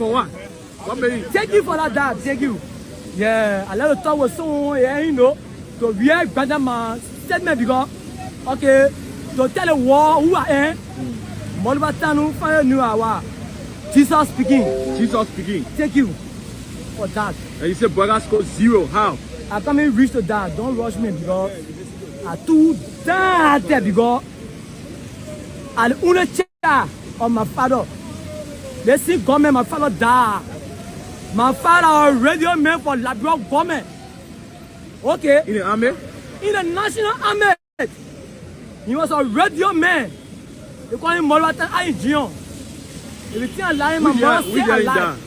For what? What made you? Thank you for that, Dad. Thank you. Yeah, I let the talk with someone, yeah, you know, to real grandma statement because, okay, to tell the world who I am. Molibatanu, fire new hour. Jesus speaking. Jesus speaking. Thank you for that. And you said Boga scored 0. How? I can't even reach to that. Don't rush me because I too that because I the only child of my father. They see government, my father died. My father was radio man for Liberia government. Okay. In the army? In the national army. He was a radio man. They call him Molatan Aïdjian. Everything I lie, my mother stay alive.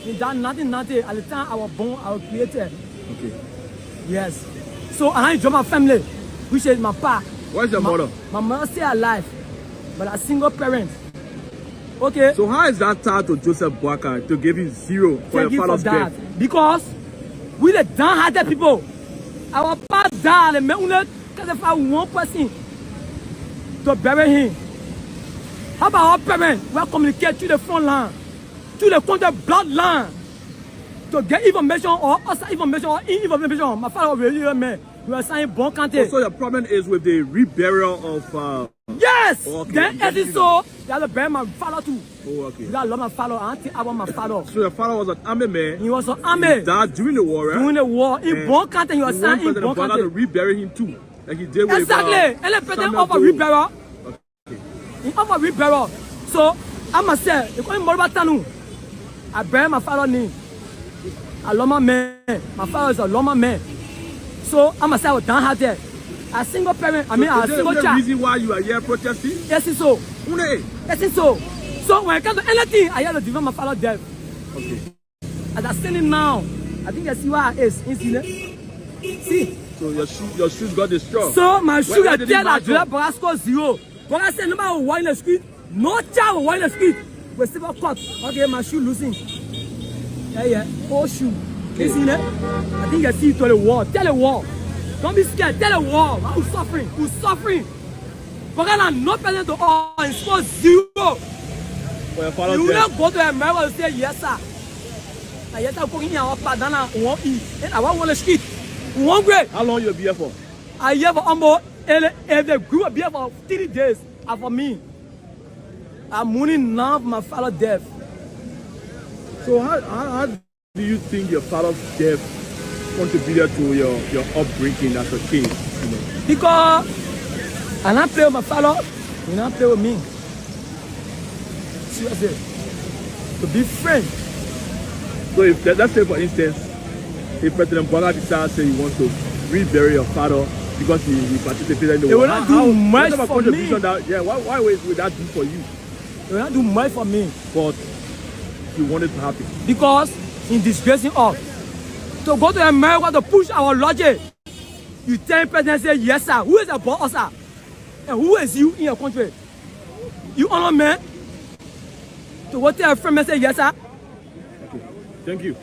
He done nothing. At the time I was born, I was created. Okay. Yes. So I join my family, which is my pa. Where's your mother? My mother stay alive, but a single parent. Okay. So how is that tied to Joseph Boaka to give you 0 for Thank your father's death? Because we the down-hearted people. Our pa died, and we only can find one person to bury him. How about our parents? We communicate to the front line, to the counter bloodline, to get information or outside information or information. My father was really a man. We were saying bon country. So your problem is with the reburial of. Yes. Okay. Then as it so, they have to bury my father too. Oh, okay. I love my father. I think I want my father. So your father was an army man. He was an army. He died during the war, right? During the war, in bon country, he was saying in bon country. To rebury him too, like he did with. Exactly. And the president offered reburial. He offered reburial. So I must say, they call him Moribatanu. I bury my father's name. A Loma man. My father is a Loma man. So I must say I was down-hearted. A single parent, I mean a single child. Is that the reason why you are here protesting? Yes, it's so. Yes, it's so. So when it comes to anything, I have to defend my father's death. Okay. As I'm standing now, I think I see where I is. See? So your shoes got destroyed. So my shoes are dead at Boga score 0. Boga said nobody will walk in the street. No child will walk in the street. We still got caught. Okay, my shoe losing. Yeah. Oh shoe. You see that? I think I see it to the wall. Tell the wall. Don't be scared. Tell the wall. Who's suffering? Who's suffering? Boga no person to all. It's score 0. You will not go to America and say yes, sir. Yes, I'm going here. I won't eat. I want the street. One grade. How long you be here for? I have almost if they grew up here for 3 days. And for me, I'm mourning now for my father's death. So how do you think your father's death contributed to your upbringing as a kid? You know? Because I not play with my father, he not play with me. See what I say? To be friends. So if let's say for instance, if President Boga decides say he wants to rebury your father because he participated in the war, will not do much for me. Why would that do for you? It will not do much for me. But you want it to happen. Because in disgracing us, to go to America to push our logic, you tell President say yes sir. Who is the boss sir? And who is you in your country? You honor man? To go tell a friend and say yes sir? Okay. Thank you.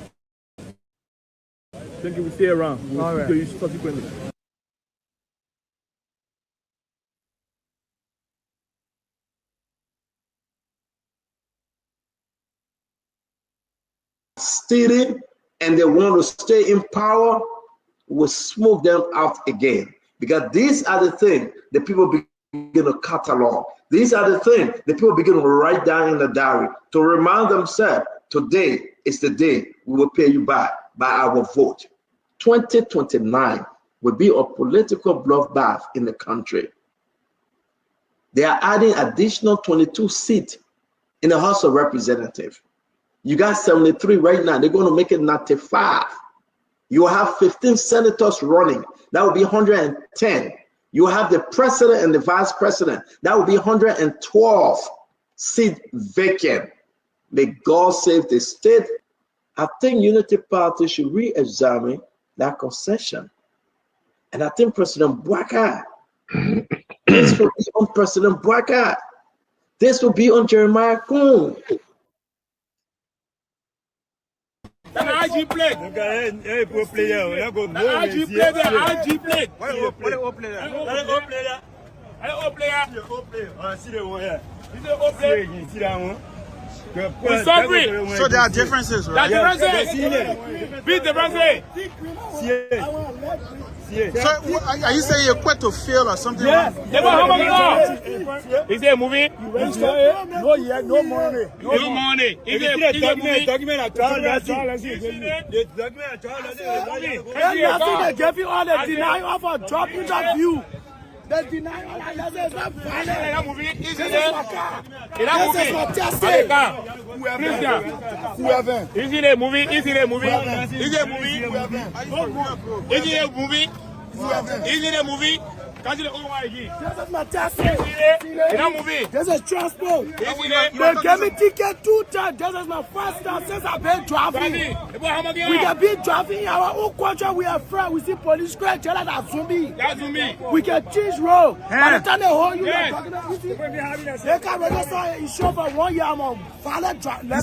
Thank you. We stay around. We'll speak to you subsequently. Stealing and they want to stay in power, will smoke them out again. Because these are the things the people begin to catalog. These are the things the people begin to write down in the diary to remind themselves, today is the day we will pay you back by our vote. 2029 will be a political bloodbath in the country. They are adding additional 22 seats in the House of Representatives. You got 73 right now. They're going to make it 95. You have 15 senators running. That will be 110. You have the president and the vice president. That will be 112 seats vacant. May God save the state. I think Unity Party should re-examine that concession. And I think President Boaka, this will be on President Boaka. This will be on Jeremiah Kuhn. IG play. Hey, pro player. You go no. IG play. IG play. What the player? I see the one here. See the player. See that one. We suffering. So there are differences, right? There are differences. Big differences. So are you saying you're quite to fail or something? Yeah. Is it a movie? No money. No money. Is it a movie? Document at trial. They gave you all the denial of a job interview. The denial of is not valid. That movie is This it? is my car. Is that movie? This is my testing. Is it a movie? Is it a movie? Is it a movie? Is it a movie? Is it a movie? Can't you own one again? This is my testing. Is that movie? This is transport. Is They it gave me ticket 2 times. This is my first time since I've been driving. We can be driving in our own country. We are free. We see police crash. Tell us that zombie. That's me. We can change road. By the time they hold you, they can register an insurance for 1 year. I'm on valid drive. You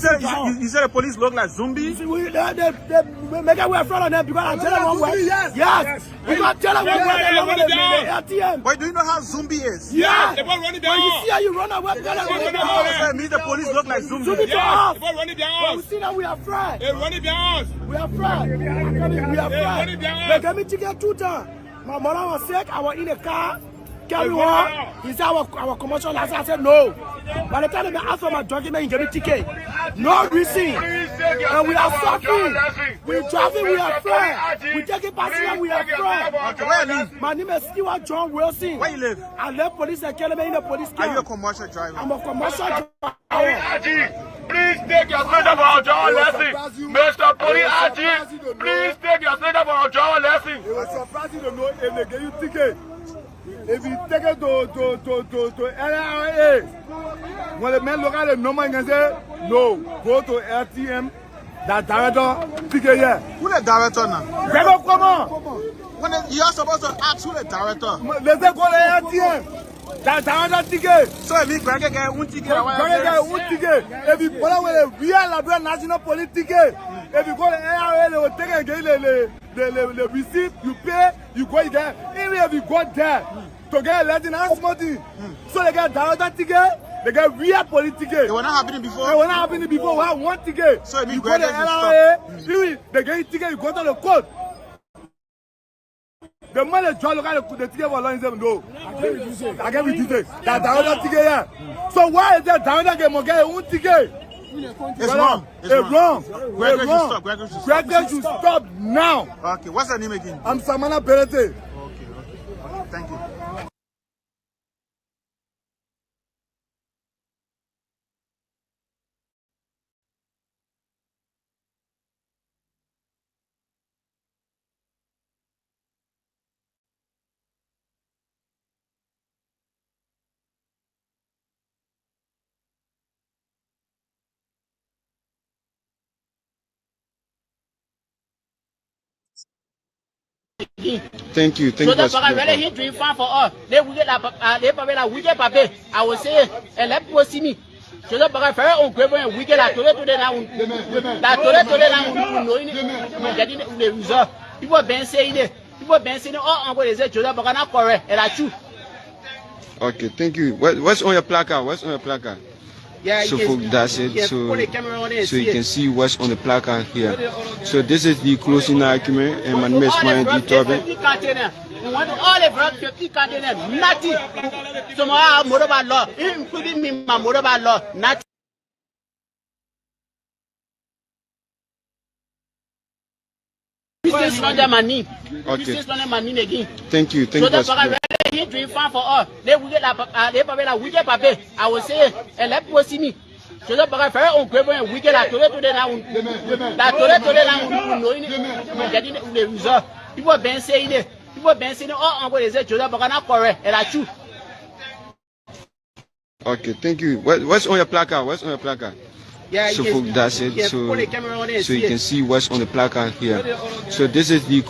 said the police look like zombies? They make it we're in front of them because I tell them one way. Yes. Because tell them one way. But do you know how zombie is? Yeah. They won't run it When down. you see how you run away, tell them run it down. So it means the police look like zombies. Zombie to Yeah. us. They won't run it When down. we see that we are fried. They run it down. We are fried. We are fried. They gave me ticket 2 times. My mother was sick. I was in the car. Carry on. He said our commercial license. I said no. By the time they asked for my document, he gave me ticket. No reason. And we are suffering. We driving, we are fried. We taking passenger, we are fried. Okay, where you live? My name is Stewart John Wilson. Where you live? I left police academy in the police Are you a camp. commercial driver? I'm a commercial driver. Please take your slender for a John lesson. Mr. Police Aji, please take your slender for a John lesson. It was surprising to know if they give you ticket. If you take it to LRA, when the men look at the number and say, no, go to RTM, that director, ticket here. Who the director now? Never come on. When you are supposed to ask who the director. They say go to RTM. That director ticket. So it means Greg get one ticket. Greg get one ticket. If you follow with a real Labrador national police ticket, if you go to LRA, they will take again the receipt, you pay, you go there. Even if you go there to get a Latin money, so they get director ticket, they get real police ticket. It was not happening before. It was not happening before. We have one ticket. So you go to LRA, they get a ticket, you go to the court. The man is trying to look at the ticket for long, no. I can't reduce it. That director ticket here. So why is that director get one ticket? It's wrong. It's wrong. Greg should stop now. Okay, what's your name again? I'm Samana Berete. Okay. Thank you. Thank you. Thank you. So that's really he doing fun for us. They will get la we get paper. I will say and let go see me. So that's very on grave and we get la tole now. La tole now no getting the result. People been saying it. People been saying all on what is it? So that's not correct. And I choose. Okay, thank you. What's on your placard? What's on your placard? Yeah, so that's it. So you can see what's on the placard here. So this is the closing argument, and my name is Mandy Tobin. We want all the drugs 50 containers, nothing. So my motorbike law, including me, my motorbike law, nothing. Business under my name. Business under my name again. Thank you. Thank so you. So that's he doing fun for us. They will get la we get paper. I will say and let go see me. So that's very on grave and we get la tole now. La tole now no getting the result. People been saying it. People been saying all on what is it? So that's not correct. And I choose. Okay, thank you. What's on your placard? What's on your placard? Yeah, so that's it. So you can see what's on the placard here. So this is the.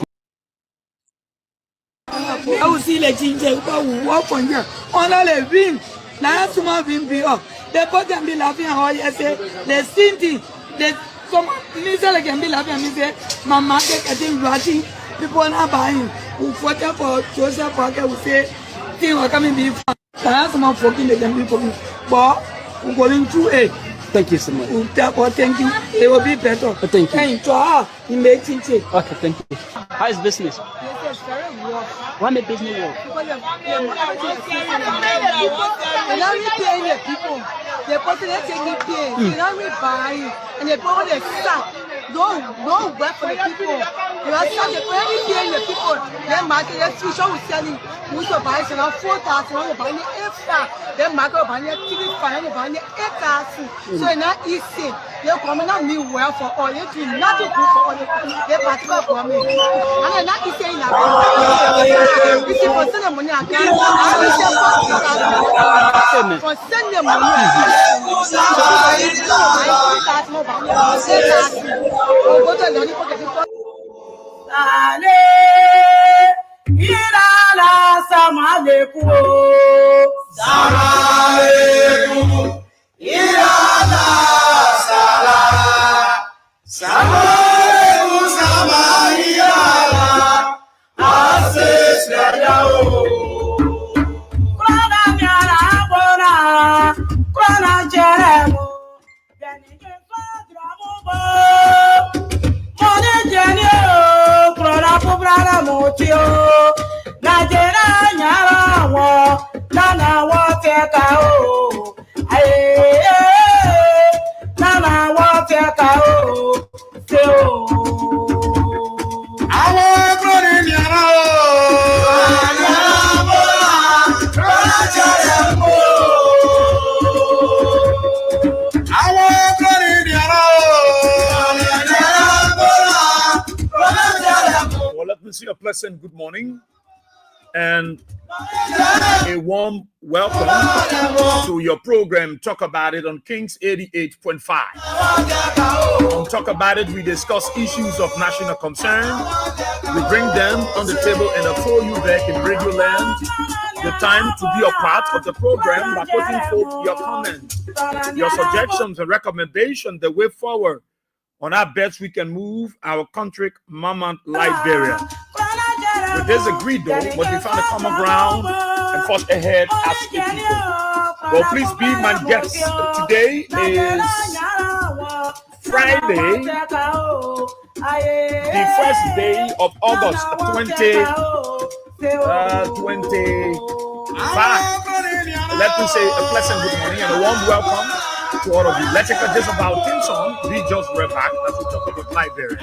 I will see the ginger who walk on here. On all the ring, now some ring be up. They both can be laughing how you say, they stinty, they some misery can be laughing and me say, my market getting ratty, people are not buying. Who fought for Joseph Parker will say, things are coming be fun. Now some fucking they can be fucking. But we're going through it. Thank you so much. Thank you. It will be better. Thank you. And to her, in making it. Okay, thank you. How is business? It's very rough. What made business work? Because they're not repaying the people. They're putting it taking pay. They're not repaying. And they put the staff. Don't work for the people. They are starting to repaying the people. Their market, their fish are selling. Most of buyers are 4,000. Buying extra. Their market buying 3,500. Buying 8,000. So it's not easy. They're coming out me well for all. They're doing nothing good for all. They're particular for me. And they're not easy in that. If you send them money, I can't. For send them money, A pleasant good morning and a warm welcome to your program Talk About It on Kings 88.5. On Talk About It, we discuss issues of national concern. We bring them on the table and afford you back in Radio Land the time to be a part of the program by putting forth your comments, your suggestions and recommendations, the way forward on how best we can move our country, Mama Liberia. We disagreed though, but we found a common ground and fought ahead as a people. Well, please be my guest. Today is Friday, the first day of August 2025. Let me say a pleasant good morning and a warm welcome to all of you. Let's take a just about King song. We just read back as we talk about Liberia.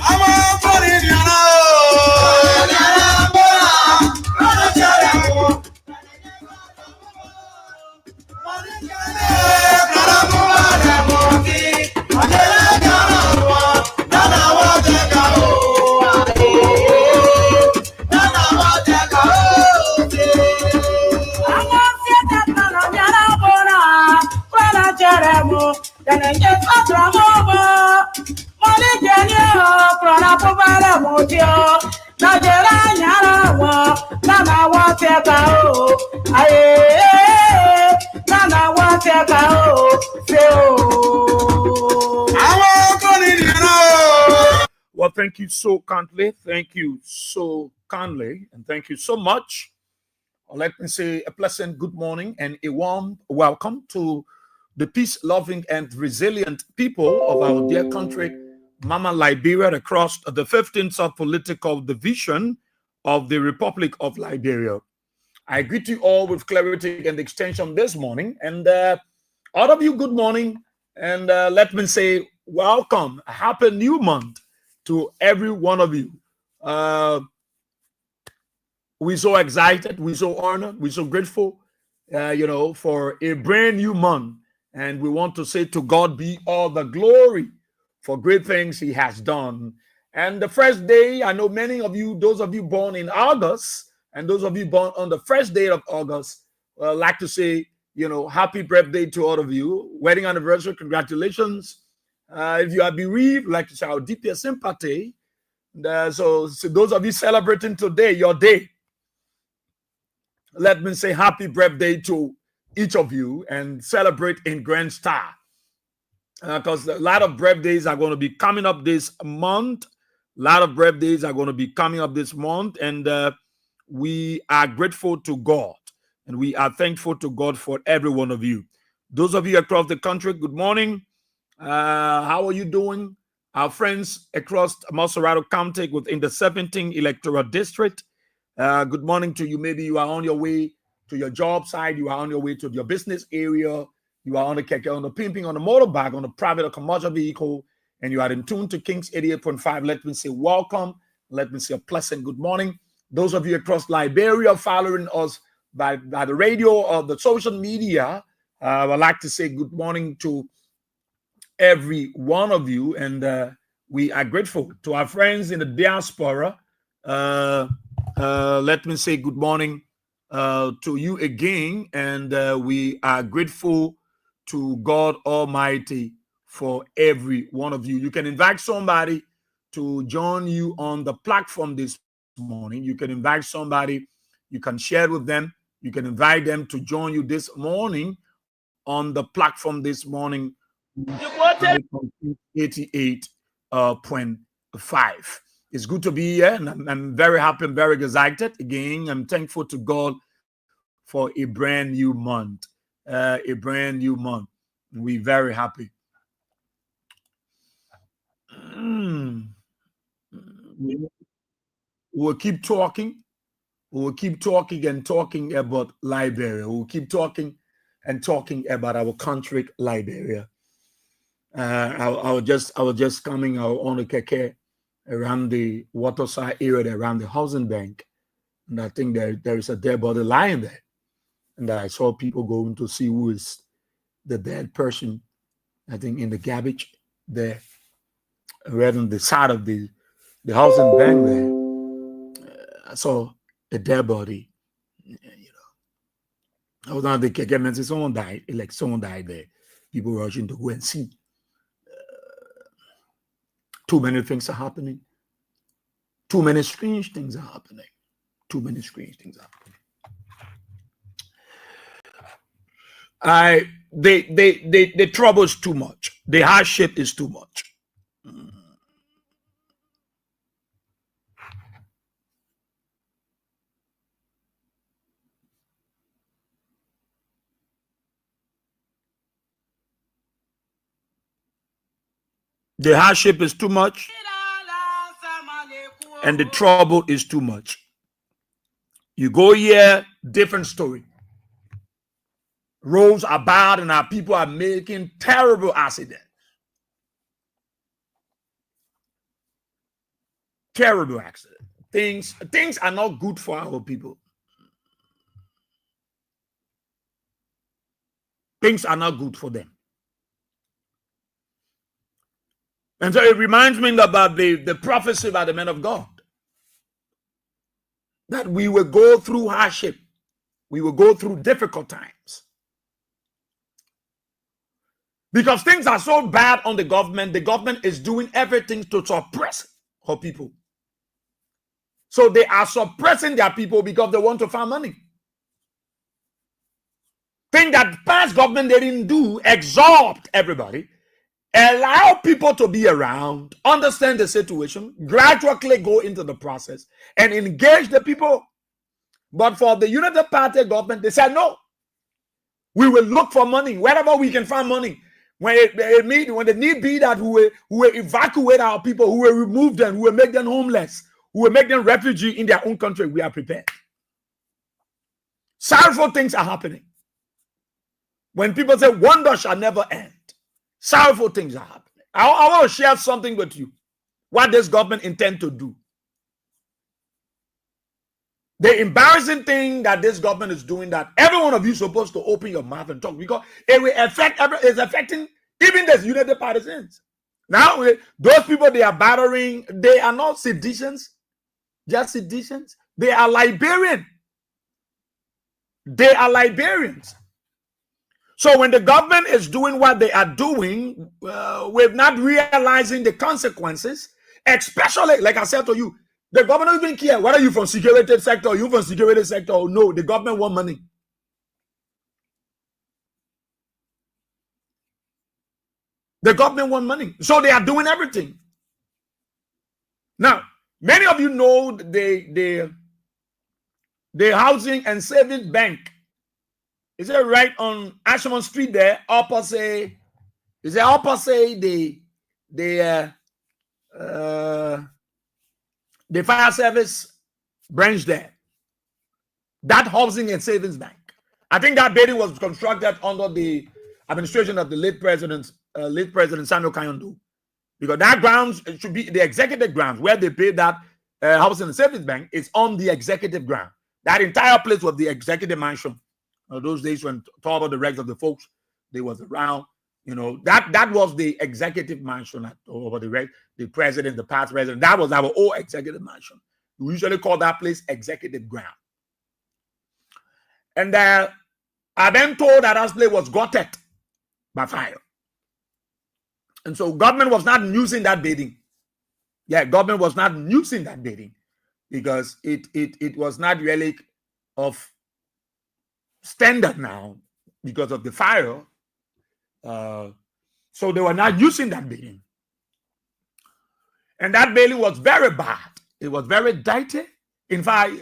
Well, thank you so kindly. Thank you so kindly. And thank you so much. Let me say a pleasant good morning and a warm welcome to the peace-loving and resilient people of our dear country, Mama Liberia, across the 15th of political division of the Republic of Liberia. I greet you all with clarity and extension this morning. And all of you, good morning. And let me say welcome, a happy new month to every one of you. We're so excited, we're so honored, we're so grateful, for a brand new month. And we want to say to God be all the glory for great things he has done. And the first day, I know many of you, those of you born in August, and those of you born on the first day of August, like to say, happy birthday to all of you. Wedding anniversary, congratulations. If you are bereaved, like to say our deepest sympathy. So those of you celebrating today, your day, let me say happy birthday to each of you and celebrate in grand style. Because a lot of birthdays are going to be coming up this month. And we are grateful to God. And we are thankful to God for every one of you. Those of you across the country, good morning. How are you doing? Our friends across Maserado County within the 17th electoral district. Good morning to you. Maybe you are on your way to your job site. You are on your way to your business area. You are on the keke, on the pimping, on the motorbike, on the private or commercial vehicle, and you are in tune to Kings 88.5. Let me say welcome. Let me say a pleasant good morning. Those of you across Liberia following us by the radio or the social media, I would like to say good morning to every one of you, and we are grateful to our friends in the diaspora. Let me say good morning to you again, and we are grateful to God Almighty for every one of you. You can invite somebody to join you on the platform this morning. You can invite somebody, you can share with them, you can invite them to join you this morning on the platform this morning. 88.5. It's good to be here, and I'm very happy and very excited. Again, I'm thankful to God for a brand new month. We're very happy. We'll keep talking. We'll keep talking and talking about Liberia. We'll keep talking and talking about our country, Liberia. I was just coming out on the keke around the waterside area, around the housing bank, and I think there is a dead body lying there, and I saw people going to see who is the dead person. I think in the garbage there, right on the side of the housing bank there. I saw a dead body. I was on the keke and said someone died. Like someone died there. People were rushing to go and see. Too many things are happening. Too many strange things are happening. Too many strange things are happening. The trouble is too much. The hardship is too much. The hardship is too much, and the trouble is too much. You go here, different story. Roads are bad, and our people are making terrible accidents. Terrible accidents. Things are not good for our people. Things are not good for them. And so it reminds me about the prophecy by the men of God, that we will go through hardship. We will go through difficult times. Because things are so bad on the government is doing everything to suppress her people. So they are suppressing their people because they want to find money. Thing that past government they didn't do, exalt everybody, allow people to be around, understand the situation, gradually go into the process and engage the people. But for the United Party government, they said, no, we will look for money wherever we can find money. When the need be that we will evacuate our people, who will remove them, who will make them homeless, who will make them refugee in their own country, we are prepared. Sorrowful things are happening. When people say wonder shall never end, sorrowful things are happening. I want to share something with you. What this government intend to do. The embarrassing thing that this government is doing, that every one of you is supposed to open your mouth and talk, because it will affect it's affecting even the United Partisans. Now, those people they are battering, they are not seditions, just seditions. They are Liberian. They are Liberians. So when the government is doing what they are doing, we're not realizing the consequences, especially, like I said to you, the government doesn't care whether you're from security sector or you're from security sector or no, the government want money. The government want money. So they are doing everything. Now, many of you know the Housing and Savings Bank. Is it right on Ashman Street there, opposite He said, Upper say the fire service branch there. That housing and savings bank. I think that building was constructed under the administration of the late President Samuel Kayondu. Because that grounds should be the executive grounds where they pay that housing and savings bank is on the executive ground. That entire place was the executive mansion. Those days when talk about the rest of the folks, they was around. That was the executive mansion over the president, the past president. That was our old executive mansion. We usually call that place executive ground. And I then told that place was gutted by fire. And so government was not using that building. Yeah, government was not using that building because it was not really of standard now because of the fire. So they were not using that building. And that building was very bad. It was very dirty. In fact,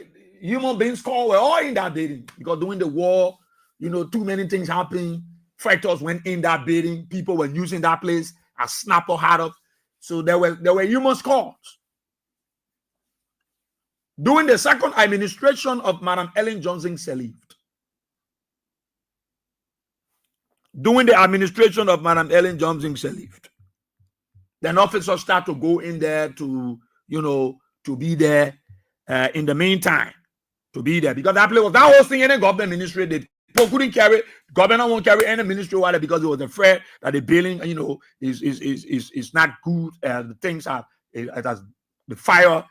human beings were all in that building because during the war, too many things happened. Fighters went in that building. People were using that place as snapper had of. So there were human scores. During the second administration of Madam Ellen Johnson Sirleaf, then officers start to go in there to be there in the meantime, to be there. Because that place was that whole thing in the government ministry. They couldn't carry, government won't carry any ministry water because it was afraid that the building, is not good. The things have, the fire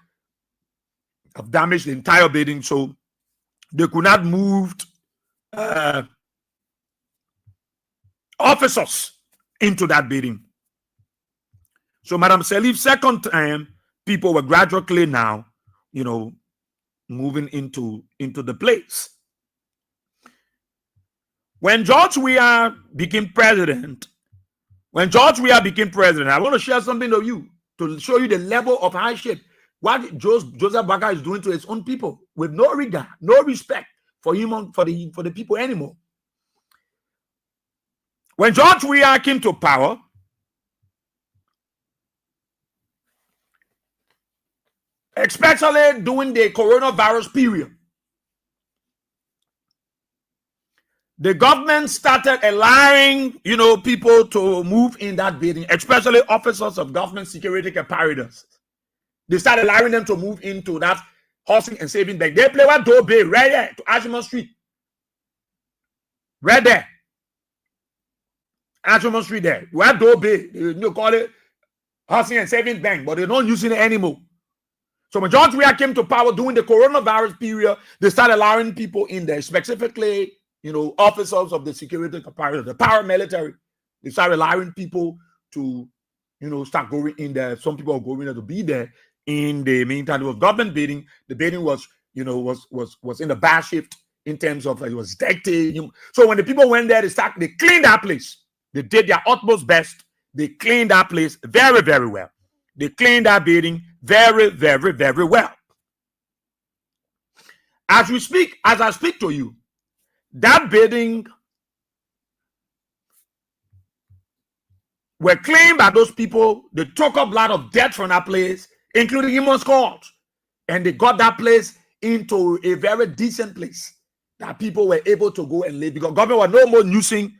have damaged the entire building. So they could not move officers into that building. So Madam Sirleaf's second time, people were gradually now, moving into the place. When George Weah became president, I want to share something with you to show you the level of hardship what Joseph Baka is doing to his own people with no regard, no respect for the people anymore. When George Weah came to power, especially during the coronavirus period, the government started allowing, people to move in that building, especially officers of government security apparatus. They started allowing them to move into that housing and saving bank. They play what door bay right there to Ashimon Street. Right there. Ashimon Street there. What door bay? You call it housing and saving bank, but they're not using it anymore. So when George Weah came to power during the coronavirus period, they started allowing people in there, specifically, officers of the security apparatus, the paramilitary. They started allowing people to, start going in there. Some people are going there to be there. In the meantime, it was government building. The building was, was in a bad shift in terms of it was dirty. So when the people went there, they cleaned that place. They did their utmost best. They cleaned that place very, very well. They cleaned that building very, very, very well. As I speak to you, that building were claimed by those people. They took up a lot of debt from that place, including human scores, and they got that place into a very decent place that people were able to go and live because government was no more using,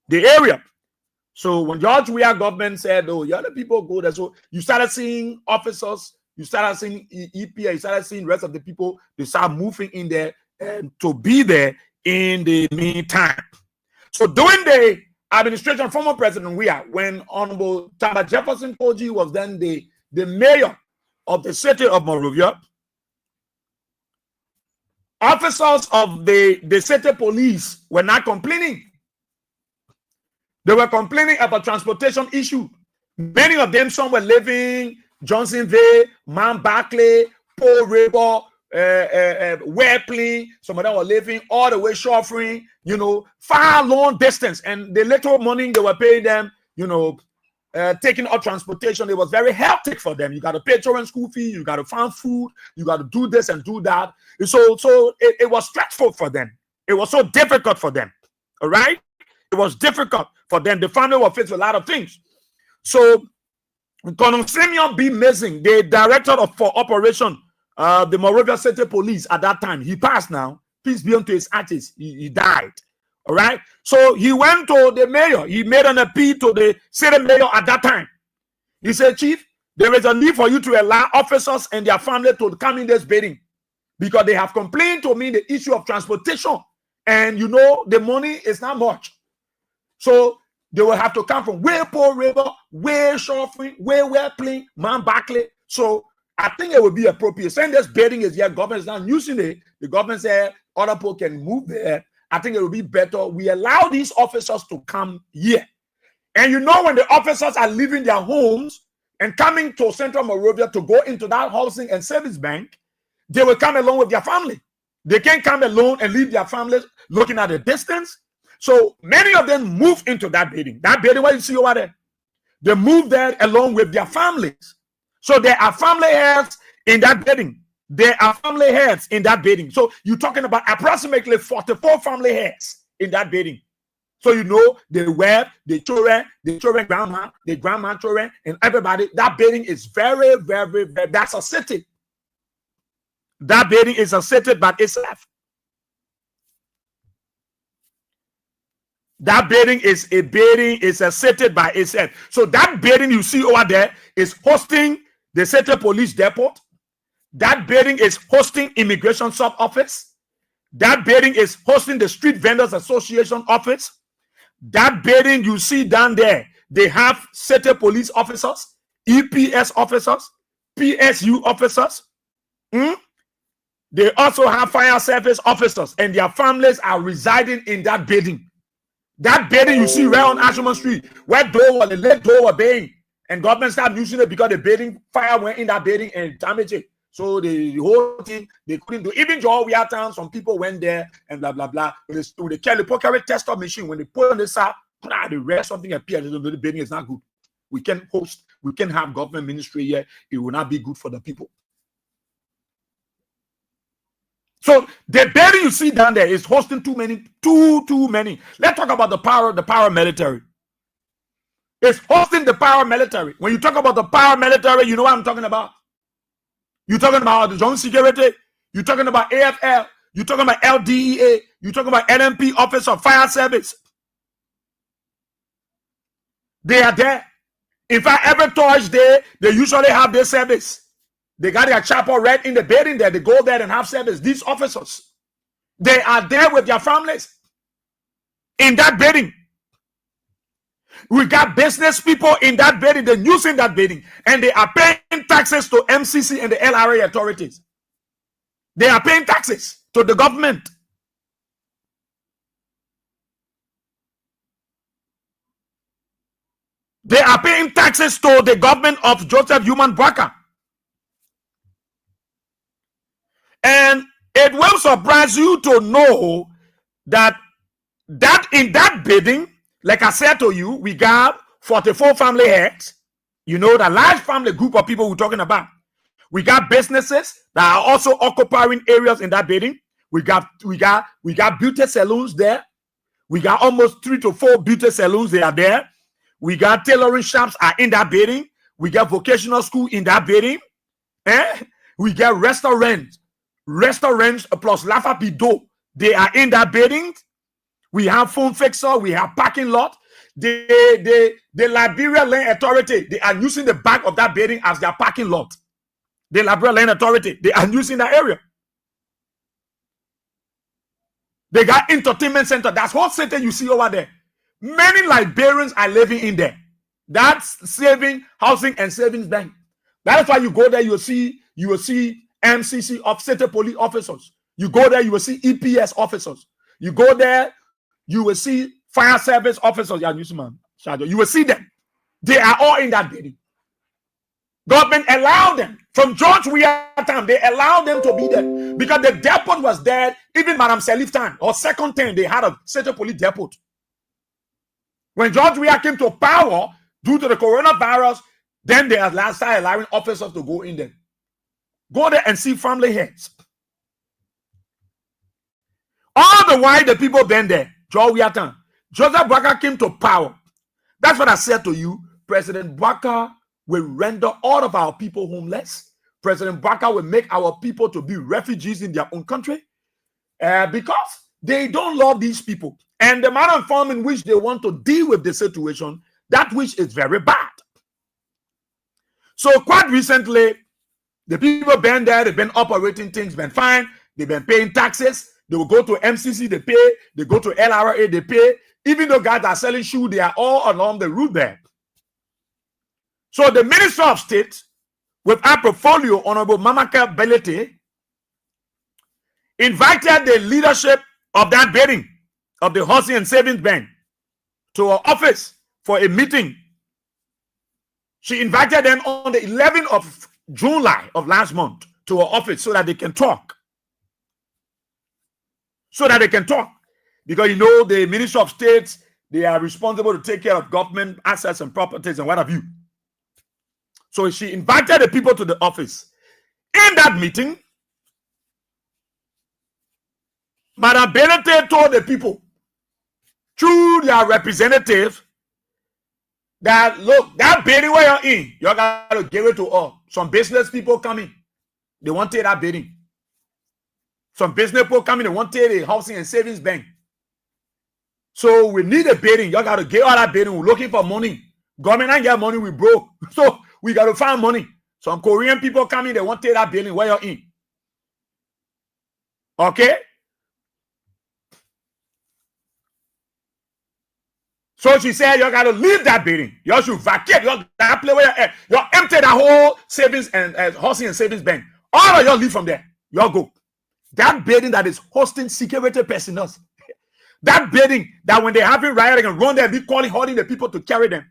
the area. So when George Weah government said, "Oh, the other people go there," so you started seeing officers, you started seeing EPA, you started seeing the rest of the people. They start moving in there and to be there in the meantime. So during the administration of former President Weah, when Honorable Thomas Jefferson Koji was then the mayor of the city of Monrovia, officers of the city police were not complaining. They were complaining about transportation issue. Many of them, some were living Johnsonville, Mount Barclay, Paul River, Wepley. Some of them were living all the way Shoffering, far long distance. And the little money they were paying them, taking out transportation, it was very hectic for them. You got to pay children's school fee, you got to find food, you got to do this and do that. So it was stressful for them. It was so difficult for them. All right. was difficult for them. The family was faced with a lot of things. So Colonel Simeon B. Missing, the director for operation, the Moravia City Police at that time, he passed now. Peace be unto his ashes. He died. All right. So he went to the mayor. He made an appeal to the city mayor at that time. He said, Chief, there is a need for you to allow officers and their family to come in this building because they have complained to me the issue of transportation. And you know, the money is not much. So they will have to come from way Paul River, way Shoffing, way Plain, Man Barkley. So I think it would be appropriate. Saying this building is here, government is not using it. The government said other people can move there. I think it would be better. We allow these officers to come here. And you know, when the officers are leaving their homes and coming to Central Moravia to go into that housing and service bank, they will come along with their family. They can't come alone and leave their families looking at the distance. So many of them move into that building. That building, what you see over there, they move there along with their families. So there are family heads in that building. There are family heads in that building. So you're talking about approximately 44 family heads in that building. So you know the wife, the children grandma, the grandma children, and everybody. That building is very, very, very, that's a city. That building is a city by itself. That building is a city by itself. So that building you see over there is hosting the city police depot. That building is hosting immigration sub office. That building is hosting the Street Vendors Association office. That building you see down there, they have city police officers, EPS officers, PSU officers. They also have fire service officers, and their families are residing in that building. That building you see right on Ashman Street, where the late door were being, and government started using it because the building fire went in that building and damaged it. So the whole thing they couldn't do. Even Joe Town, some people went there and blah blah blah. With the Kelly tester machine, when they put on this out, the rest something appeared. The building is not good. We can have government ministry here. It will not be good for the people. So the building you see down there is hosting too many. Let's talk about the paramilitary. It's hosting the paramilitary. When you talk about the paramilitary, you know what I'm talking about. You're talking about the Joint Security. You're talking about AFL. You're talking about LDEA. You're talking about NMP, Office of Fire Service. They are there. In fact, every Thursday, they usually have their service. They got their chapel right in the building there. They go there and have service. These officers, they are there with their families in that building. We got business people in that building. They're using that building, and they are paying taxes to MCC and the LRA authorities. They are paying taxes to the government. They are paying taxes to the government of Joseph Human Baka. And it will surprise you to know that in that building, like I said to you, we got 44 family heads. You know, the large family group of people we're talking about. We got businesses that are also occupying areas in that building. We got beauty salons there. We got almost 3 to 4 beauty salons. They are there. We got tailoring shops are in that building. We got vocational school in that building. We got restaurants plus Lafa Pido. They are in that building. We have phone fixer. We have parking lot. The Liberia Land Authority, they are using the back of that building as their parking lot. The Liberia Land Authority, they are using that area. They got entertainment center. That's what center you see over there. Many Liberians are living in there. That's saving housing and savings bank. That is why you go there, you will see MCC of city police officers. You go there, you will see EPS officers. You go there, you will see fire service officers. You will see them. They are all in that building. Government allowed them. From George Weah time, they allowed them to be there. Because the depot was there. Even Madam Salif time, or second time, they had a city police depot. When George Weah came to power, due to the coronavirus, then they started allowing officers to go in there. Go there and see family heads. All the while the people been there, George Weah time, Joseph Boakai came to power. That's what I said to you. President Boakai will render all of our people homeless. President Boakai will make our people to be refugees in their own country because they don't love these people. And the manner of form in which they want to deal with the situation, that which is very bad. So quite recently, the people been there, they've been operating things, been fine, they've been paying taxes, they will go to MCC, they pay, they go to LRA, they pay. Even though guys are selling shoes, they are all along the route there. So the Minister of State, with our portfolio, Honorable Mamaka Belete, invited the leadership of that bidding of the Housing and Savings Bank to her office for a meeting. She invited them on the 11th of July of last month to her office so that they can talk. Because you know the Minister of State, they are responsible to take care of government assets and properties and what have you. So she invited the people to the office. In that meeting, Madam Belete told the people through their representative that, look, that bidding where you're in, you got to give it to all. Some business people coming, they want to take that bidding. Some business people coming, they want to take the Housing and Savings Bank. So we need a bidding. You got to get all that bidding. We're looking for money. Government ain't get money, we broke. So we got to find money. Some Korean people coming, they want to take that bidding where you're in. Okay? So she said, you got to leave that bidding. You should vacate. You got to play where you're at. You empty that whole savings and Housing and Savings Bank. All of you leave from there. You go. That building that is hosting security personnel. That building that when they're having riot, they can run there and be holding the people to carry them.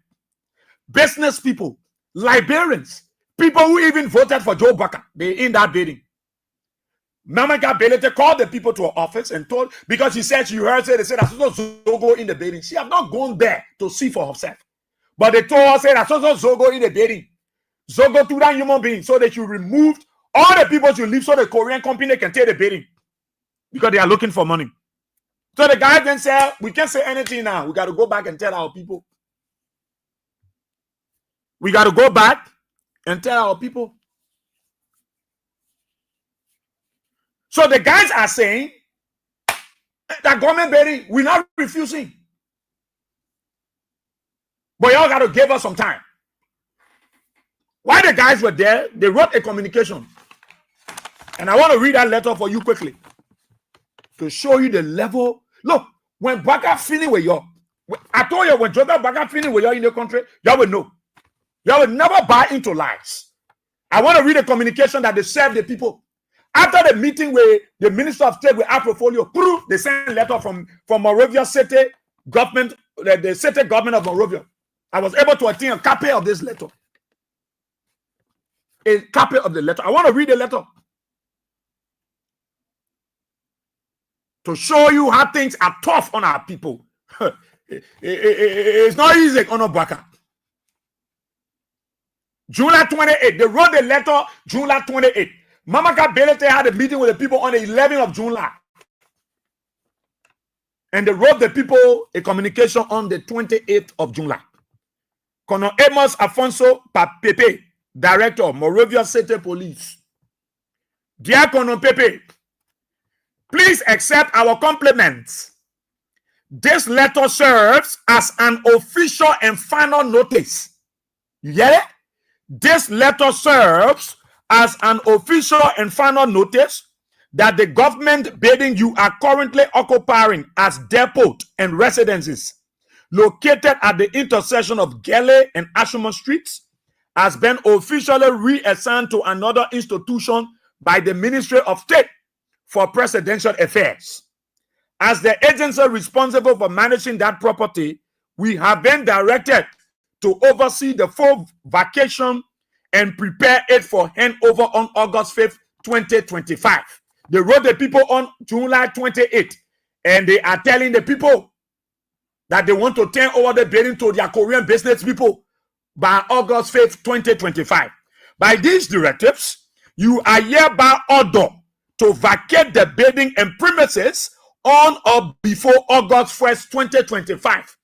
Business people, librarians, people who even voted for Joe Boakai, they're in that building. Mama Belete called the people to her office and told, because she said, they said, there's also Zogo in the building. She have not gone there to see for herself. But they told her, say, there's also Zogo in the building. Zogo to that human being, so that you removed all the people to leave so the Korean company can take the building. Because they are looking for money. So the guy then said, we can't say anything now. We got to go back and tell our people. We got to go back and tell our people. So the guys are saying that government bidding, we're not refusing. But y'all got to give us some time. While the guys were there, they wrote a communication. And I want to read that letter for you quickly to show you the level. Look, when Boakai finished with y'all, I told you when Joseph Boakai finished with y'all in the country, y'all will know. Y'all will never buy into lies. I want to read a communication that they served the people. After the meeting with the Minister of State with our portfolio, they sent a letter from Monrovia City government, the city government of Monrovia. I was able to obtain a copy of this letter. A copy of the letter. I want to read the letter to show you how things are tough on our people. It's not easy on Boakai. July 28, they wrote the letter July 28. Mamaka Belete had a meeting with the people on the 11th of July. And they wrote the people a communication on the 28th of July. Colonel Amos Afonso Pepe, Director, Monrovia City Police. Dear Colonel Pepe, please accept our compliments. This letter serves as an official and final notice. You get it? This letter serves as an official and final notice that the government building you are currently occupying as depot and residences located at the intersection of Gele and Ashman Streets has been officially reassigned to another institution by the Ministry of State for Presidential Affairs. As the agency responsible for managing that property, we have been directed to oversee the full vacation and prepare it for handover on August 5th, 2025. They wrote the people on July 28th, and they are telling the people that they want to turn over the building to their Korean business people by August 5th, 2025. By these directives, you are hereby ordered to vacate the building and premises on or before August 1st, 2025.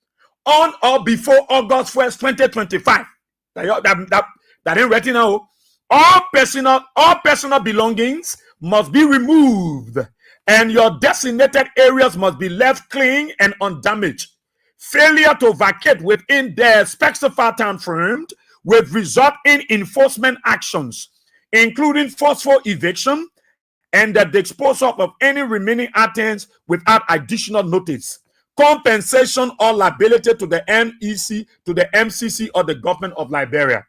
On or before August 1st, 2025. That ain't written now. All personal belongings must be removed, and your designated areas must be left clean and undamaged. Failure to vacate within the specified time frame will result in enforcement actions, including forceful eviction and the disposal of any remaining items without additional notice, compensation or liability to the NEC, to the MCC, or the government of Liberia.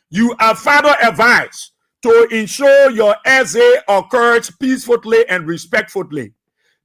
You are further advised to ensure your SA occurs peacefully and respectfully.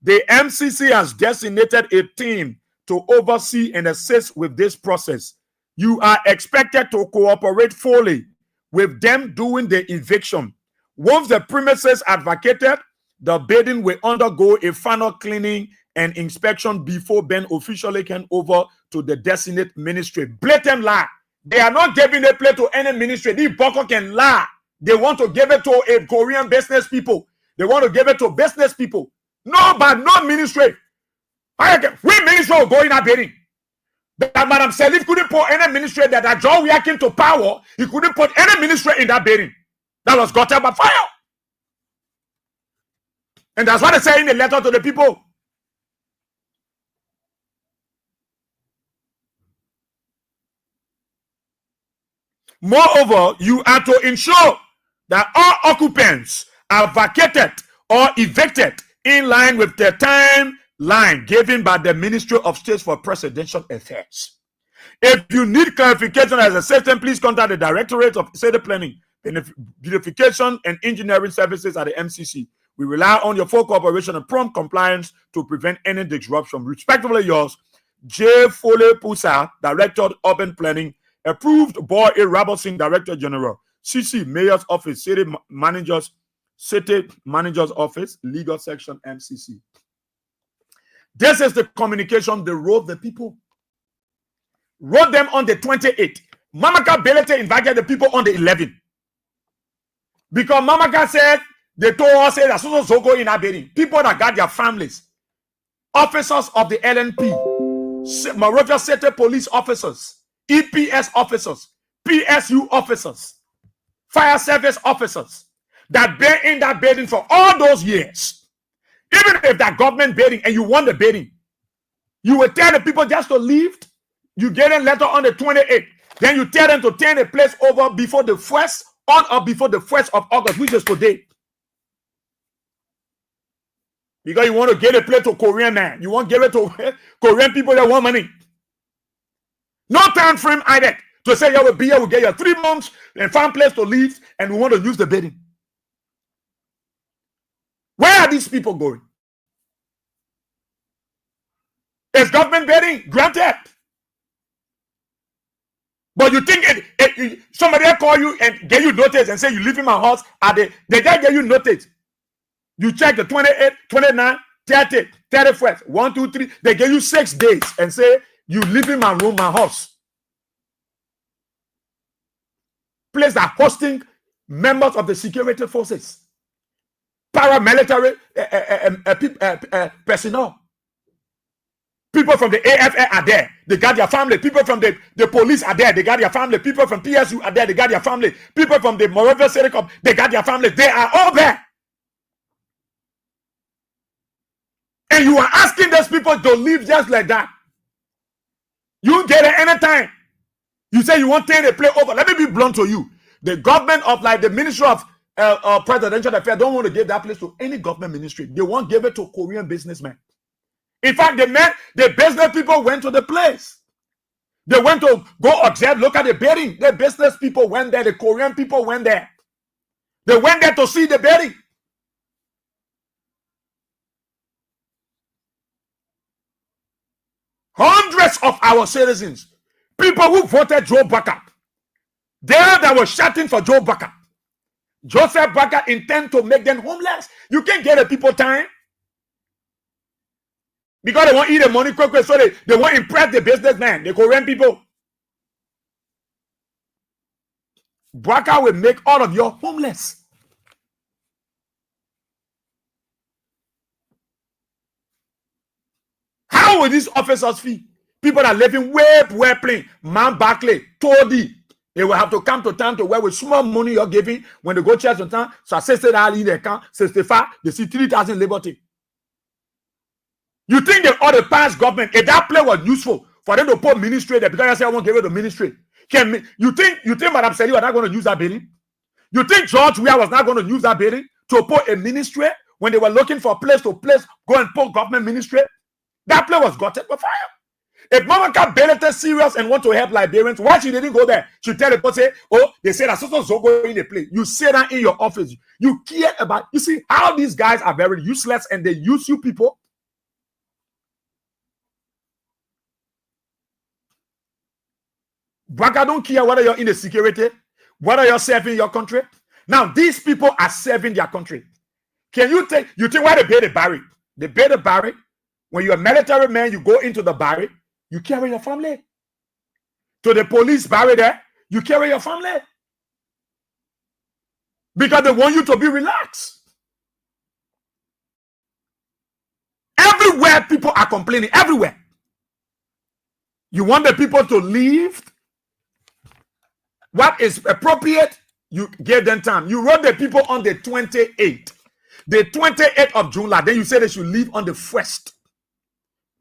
The MCC has designated a team to oversee and assist with this process. You are expected to cooperate fully with them during the eviction. Once the premises are vacated, the building will undergo a final cleaning and inspection before being officially handed over to the designated ministry. Blatant lie. They are not giving a play to any ministry. These Boko can lie. They want to give it to a Korean business people. They want to give it to business people. No, but no ministry. We ministry will go in that building. That Madam Salif couldn't put any ministry that John Weah came to power. He couldn't put any ministry in that building. That was got up by fire. And that's what they say in the letter to the people. Moreover, you are to ensure that all occupants are vacated or evicted in line with the timeline given by the Ministry of State for Presidential Affairs. If you need clarification as a system, please contact the Directorate of State Planning, Beautification, and Engineering Services at the MCC. We rely on your full cooperation and prompt compliance to prevent any disruption. Respectfully yours, J. Foley Pusa, Director of Urban Planning, approved Boy A. Robertson, Director General, CC, Mayor's Office, City Manager's Office, Legal Section, MCC. This is the communication they wrote the people. Wrote them on the 28th. Mamaka Belete invited the people on the 11th. Because Mamaka said, they told us that so go in our building. People that got their families, officers of the LNP, Monrovia City police officers, EPS officers, PSU officers, fire service officers that been in that building for all those years. Even if that government building and you want the building, you will tell the people just to leave. You get a letter on the 28th. Then you tell them to turn the place over before the 1st or before the 1st of August, which is today. Because you want to get a place to Korean man. You want to give it to Korean people that want money. No time frame either. To say you will be here, we'll get you 3 months and find place to live, and we want to use the building. Where are these people going? Is government building granted? But you think somebody call you and get you notice and say you live in my house? They just get you notice. You check the 28, 29, 30, 31st, 1, 2, 3. They give you 6 days and say you live in my room, my house. Place that hosting members of the security forces, paramilitary personnel. People from the AFA are there. They got their family. People from the police are there. They got their family. People from PSU are there. They got their family. People from the Monrovia City Cop, they got their family. They are all there. And you are asking those people to leave just like that. You get it anytime. You say you want to take the play over. Let me be blunt to you. The government of the Ministry of Presidential Affairs don't want to give that place to any government ministry. They won't give it to Korean businessmen. In fact, the business people went to the place. They went to go observe, look at the building. The business people went there. The Korean people went there. They went there to see the building. Hundreds of our citizens, people who voted Joe Baka, that were shouting for Joe Baka. Joseph Baka intend to make them homeless. You can't get the people time. Because they want to eat the money quick, so they want to impress the businessmen, the Korean people. Baka will make all of you homeless. How will these officers feel? People that living way plain. Man Barclay, Toddy. They will have to come to town to where with small money you're giving when they go church in town. So I say that in the account, 65, they see 3,000 liberty. You think that all the past government, if that play was useful for them to put ministry there because I say I won't give it to ministry. You think Madam Sally was not going to use that building? You think George Weah was not going to use that building to put a ministry when they were looking for a place to go and put government ministry? That place was gutted for fire. If Mama can Belete serious and want to help Liberians, why she didn't go there? She tell the people, say, oh, they said that's also Zogo in the place. You say that in your office. You care about, you see how these guys are very useless and they use you people. Baka don't care whether you're in the security, whether you're serving your country. Now, these people are serving their country. Can you think why they pay the barrack? They pay the barrack. When you're a military man, you go into the barrack, you carry your family. To the police barrack there, you carry your family. Because they want you to be relaxed. Everywhere people are complaining, everywhere. You want the people to leave. What is appropriate, you give them time. You wrote the people on the 28th. The 28th of July, then you say they should leave on the 1st.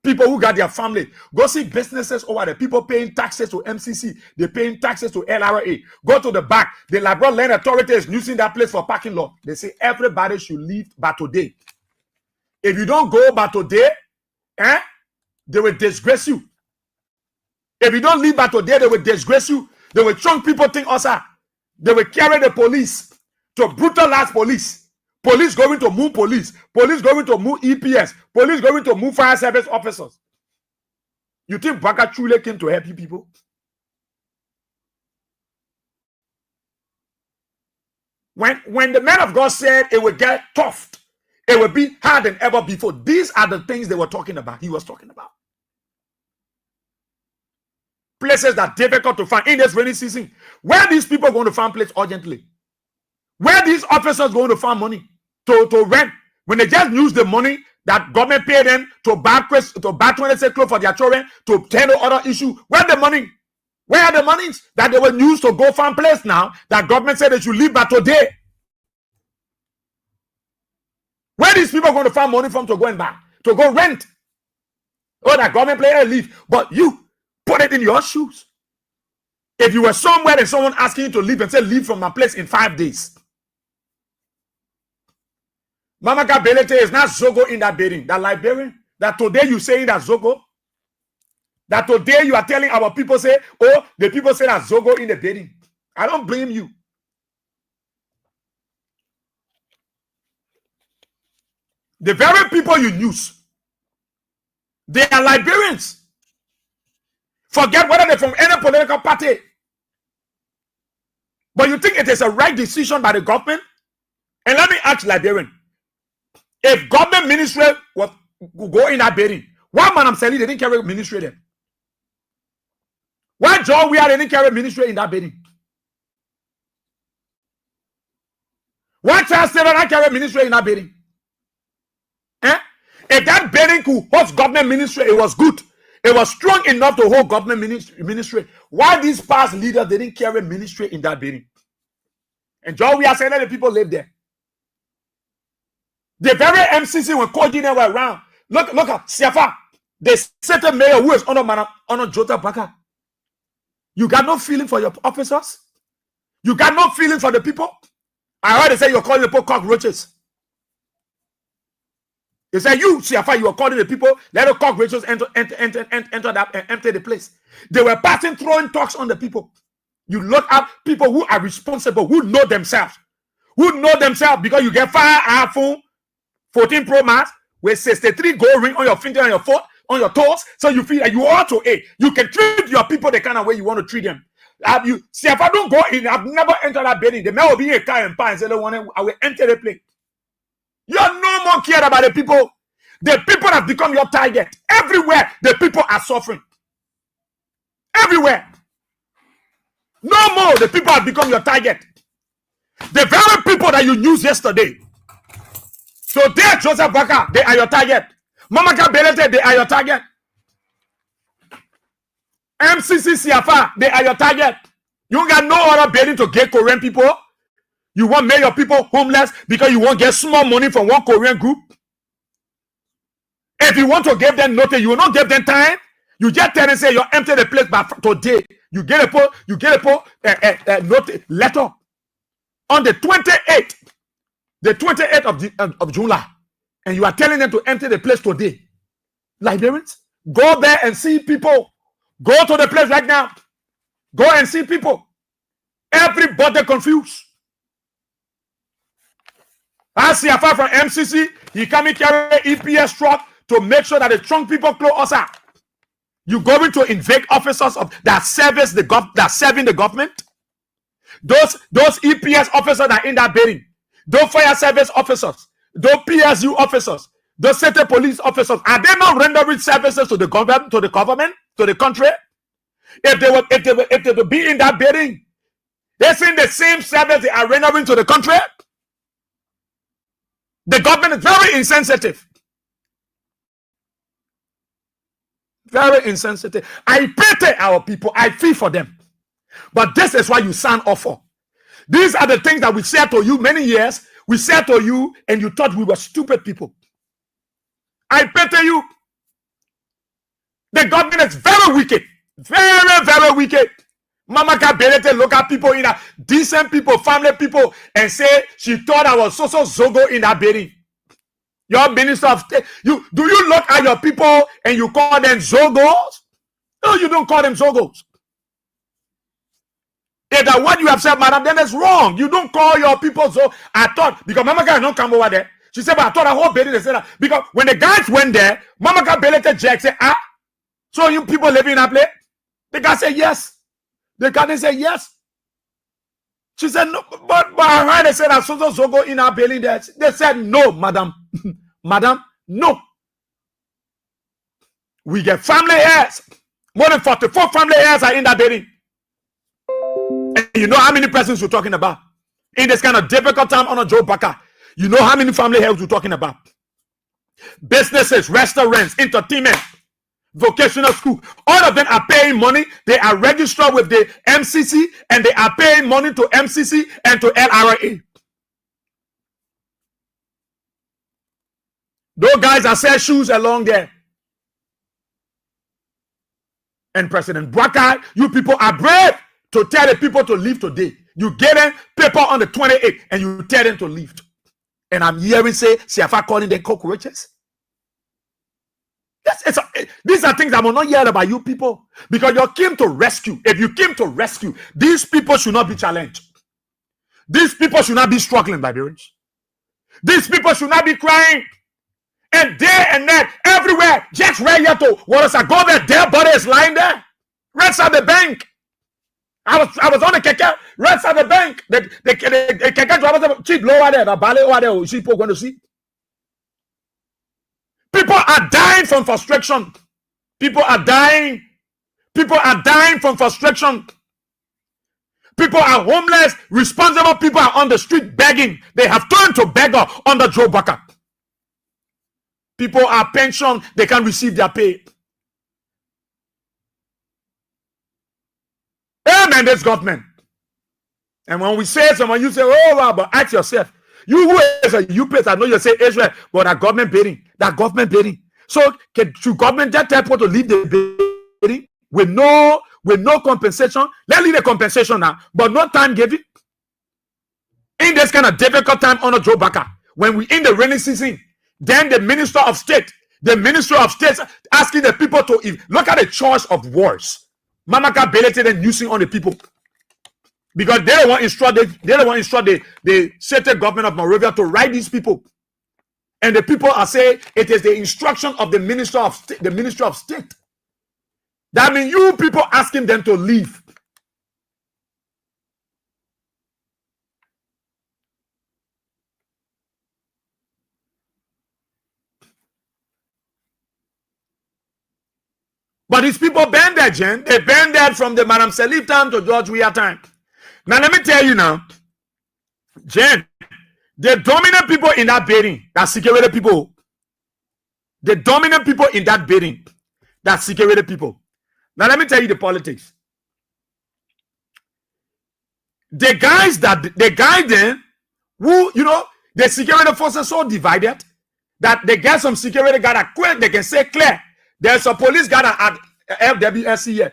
People who got their family. Go see businesses over there. People paying taxes to MCC. They're paying taxes to LRA. Go to the back. The Liberal Land Authority is using that place for parking lot. They say everybody should leave by today. If you don't go by today, they will disgrace you. If you don't leave by today, they will disgrace you. They will chunk people think also. They will carry the police to brutalize police. Police going to move police. Police going to move EPS. Police going to move fire service officers. You think Baka truly came to help you people? When the man of God said it would get tough, it would be hard than ever before. These are the things they were talking about. He was talking about. Places that are difficult to find in this rainy season. Where these people are going to find places urgently? Where these officers going to find money to rent when they just use the money that government paid them to buy 26 clothes for their children to handle other issue? Where the money? Where are the monies that they will use to go find place now that government said they should leave by today? Where these people going to find money from to go and buy, to go rent? Oh, that government player leave, but you put it in your shoes. If you were somewhere and someone asking you to leave and say leave from my place in 5 days. Mama Kabelete is not Zogo in that building, that Liberian. That today you saying that Zogo. That today you are telling our people say, oh, the people say that Zogo in the building. I don't blame you. The very people you use, they are Liberians. Forget whether they're from any political party. But you think it is a right decision by the government? And let me ask Liberian. If government ministry was go in that building, why Madam Sally they didn't carry ministry there? Why John Weah didn't carry ministry in that building? Why Charles Taylor not carry ministry in that building? If that building could host government ministry, it was good. It was strong enough to hold government ministry. Why these past leaders didn't carry ministry in that building? And John Weah said that the people live there. The very MCC when Kodine were around. Look at Siafa. The certain mayor who is under Jota Baka. You got no feeling for your officers? You got no feeling for the people? I heard they say you're calling the people cockroaches. They say you, Siafa, you are calling the people, let the cockroaches enter that and empty the place. They were passing, throwing talks on the people. You look at people who are responsible, who know themselves. Who know themselves because you get fire iPhone 14 Pro Max with 63 gold ring on your finger, on your foot, on your toes, so you feel like you ought to you can treat your people the kind of way you want to treat them. See, if I don't go in, I've never entered that building. The man will be in a car and pie and say, I will enter the place. You are no more care about the people. The people have become your target. Everywhere, the people are suffering. Everywhere. No more, the people have become your target. The very people that you used yesterday. So there, Joseph Baka, they are your target. Mama Kabelete, they are your target. MCC CFA, they are your target. You got no other building to get Korean people. You want to make your people homeless because you won't get small money from one Korean group. If you want to give them notice, you will not give them time. You just tell them say you empty the place by today. You get a notice letter on the 28th, of July, and you are telling them to empty the place today. Liberians, go there and see people. Go to the place right now. Go and see people. Everybody confused. I see a far from MCC. He coming carry EPS truck to make sure that the trunk people close us out. You going to invoke officers of that service that serving the government? Those EPS officers that are in that building, those fire service officers, those PSU officers, those state police officers, are they not rendering services to the government, to the country? If they would be in that building, they're saying the same service they are rendering to the country. The government is very insensitive. Very insensitive. I pity our people. I feel for them. But this is why you sign off for. These are the things that we said to you many years. We said to you, and you thought we were stupid people. I pity you. The government is very wicked. Very, very wicked. Mama Kabelete look at people in that decent people, family people, and say she thought I was so Zogo in that building. Your minister of state, do you look at your people and you call them Zogos? No, you don't call them Zogos. If that what you have said, madam, then it's wrong. You don't call your people so. I thought, because Mama Ka don't come over there. She said, but I thought the whole building, they said that. Because when the guys went there, Mama Ka Belete Jack said, so you people living in that place? The guy said, yes. The guy said, yes. She said, no, but I heard they said that so go in our building there. They said, no, madam. Madam, no. We get family heirs. More than 44 family heirs are in that building. And you know how many persons we're talking about? In this kind of difficult time on a Joe Baka. You know how many family heirs we're talking about? Businesses, restaurants, entertainment, vocational school, all of them are paying money. They are registered with the MCC and they are paying money to MCC and to LRA. Those guys are selling shoes along there. And President Bwaka, you people are brave to tell the people to leave today. You get them paper on the 28th and you tell them to leave. And I'm hearing say, Siafa calling them cockroaches. Yes, these are things I will not hear about you people because you came to rescue. If you came to rescue, these people should not be challenged. These people should not be struggling, Barbarians. These people should not be crying. And day and night, everywhere, just right here to what is I go there, their body is lying there. Right at the bank. I was on the keke, right at the bank. The keke driver cheap lower there, the ballet over there, people going to see. People are dying from frustration. People are dying. People are dying from frustration. People are homeless. Responsible people are on the street begging. They have turned to beggar under Joe Baka. People are pensioned. They can receive their pay. Amen, this government. And when we say someone, you say, oh, wow, but ask yourself. You who is a U-place, I know you say Israel, but that government bidding. That government bidding. So, should government just tell people to leave the bidding with no compensation? Let's leave the compensation now, but no time given. In this kind of difficult time on a Joe Baka, when we in the rainy season, then the Minister of State asking the people to look at the choice of words. Mamaka Belete and using on the people. Because they don't want to instruct the state government of Monrovia to write these people. And the people are saying it is the instruction of the Minister of State. That means you people asking them to leave. But these people banned that, Jen. They banned that from the Madam Salif time to George Weah time. Now, let me tell you now, Jen, the dominant people in that building, that security people, the dominant people in that building, that security people. Now let me tell you the politics. The guys then, who, you know, the security forces so divided that they get some security guard that quick, they can say clear. There's a police guard at FWSC here.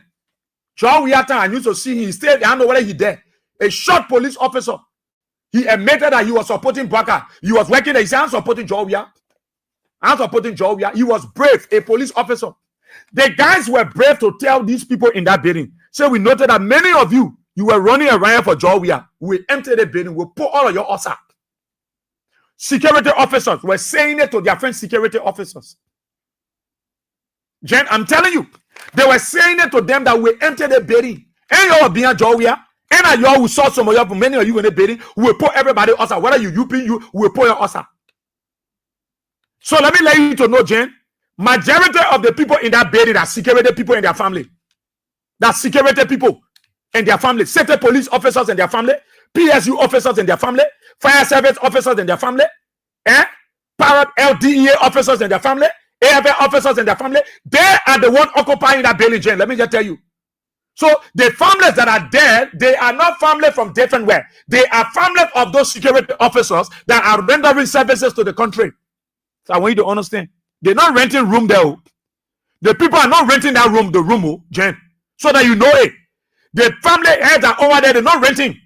John Wiata, I used to see him, he stayed, I don't know whether he there. A short police officer. He admitted that he was supporting Baka. He was working there. He said, I'm supporting Jovia. I'm supporting Jovia. He was brave, a police officer. The guys were brave to tell these people in that building. So we noted that many of you were running around for Jovia. We emptied the building. We put all of your us up. Security officers were saying it to their friends, security officers. Jen, I'm telling you, they were saying it to them that we entered the building. And you're being Jovia. And you all saw some of you, many of you in the building, we put everybody us up. Whether you we put your us up. So let me let you to know, Jen, majority of the people in that building are security people and their family. That's security people and their family. Safety police officers and their family. PSU officers and their family. Fire service officers and their family. Parrot LDEA officers and their family. AFL officers and their family. They are the one occupying that building, Jen. Let me just tell you. So the families that are there, they are not family from different where. They are families of those security officers that are rendering services to the country. So I want you to understand. They're not renting room there. The people are not renting that room, the room, Jen. So that you know it. The family heads are over there, they're not renting.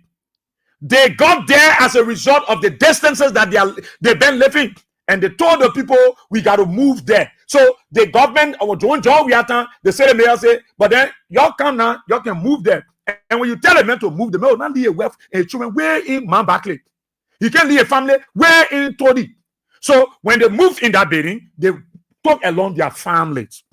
They got there as a result of the distances that they've been living. And they told the people, we got to move there. So the government, our doing job, they say the mayor say, but then y'all come now, y'all can move there. And when you tell a man to move, the man will not leave a wealth and children where in Man Barclay. You can't leave a family where in Todi. So when they moved in that building, they took along their families.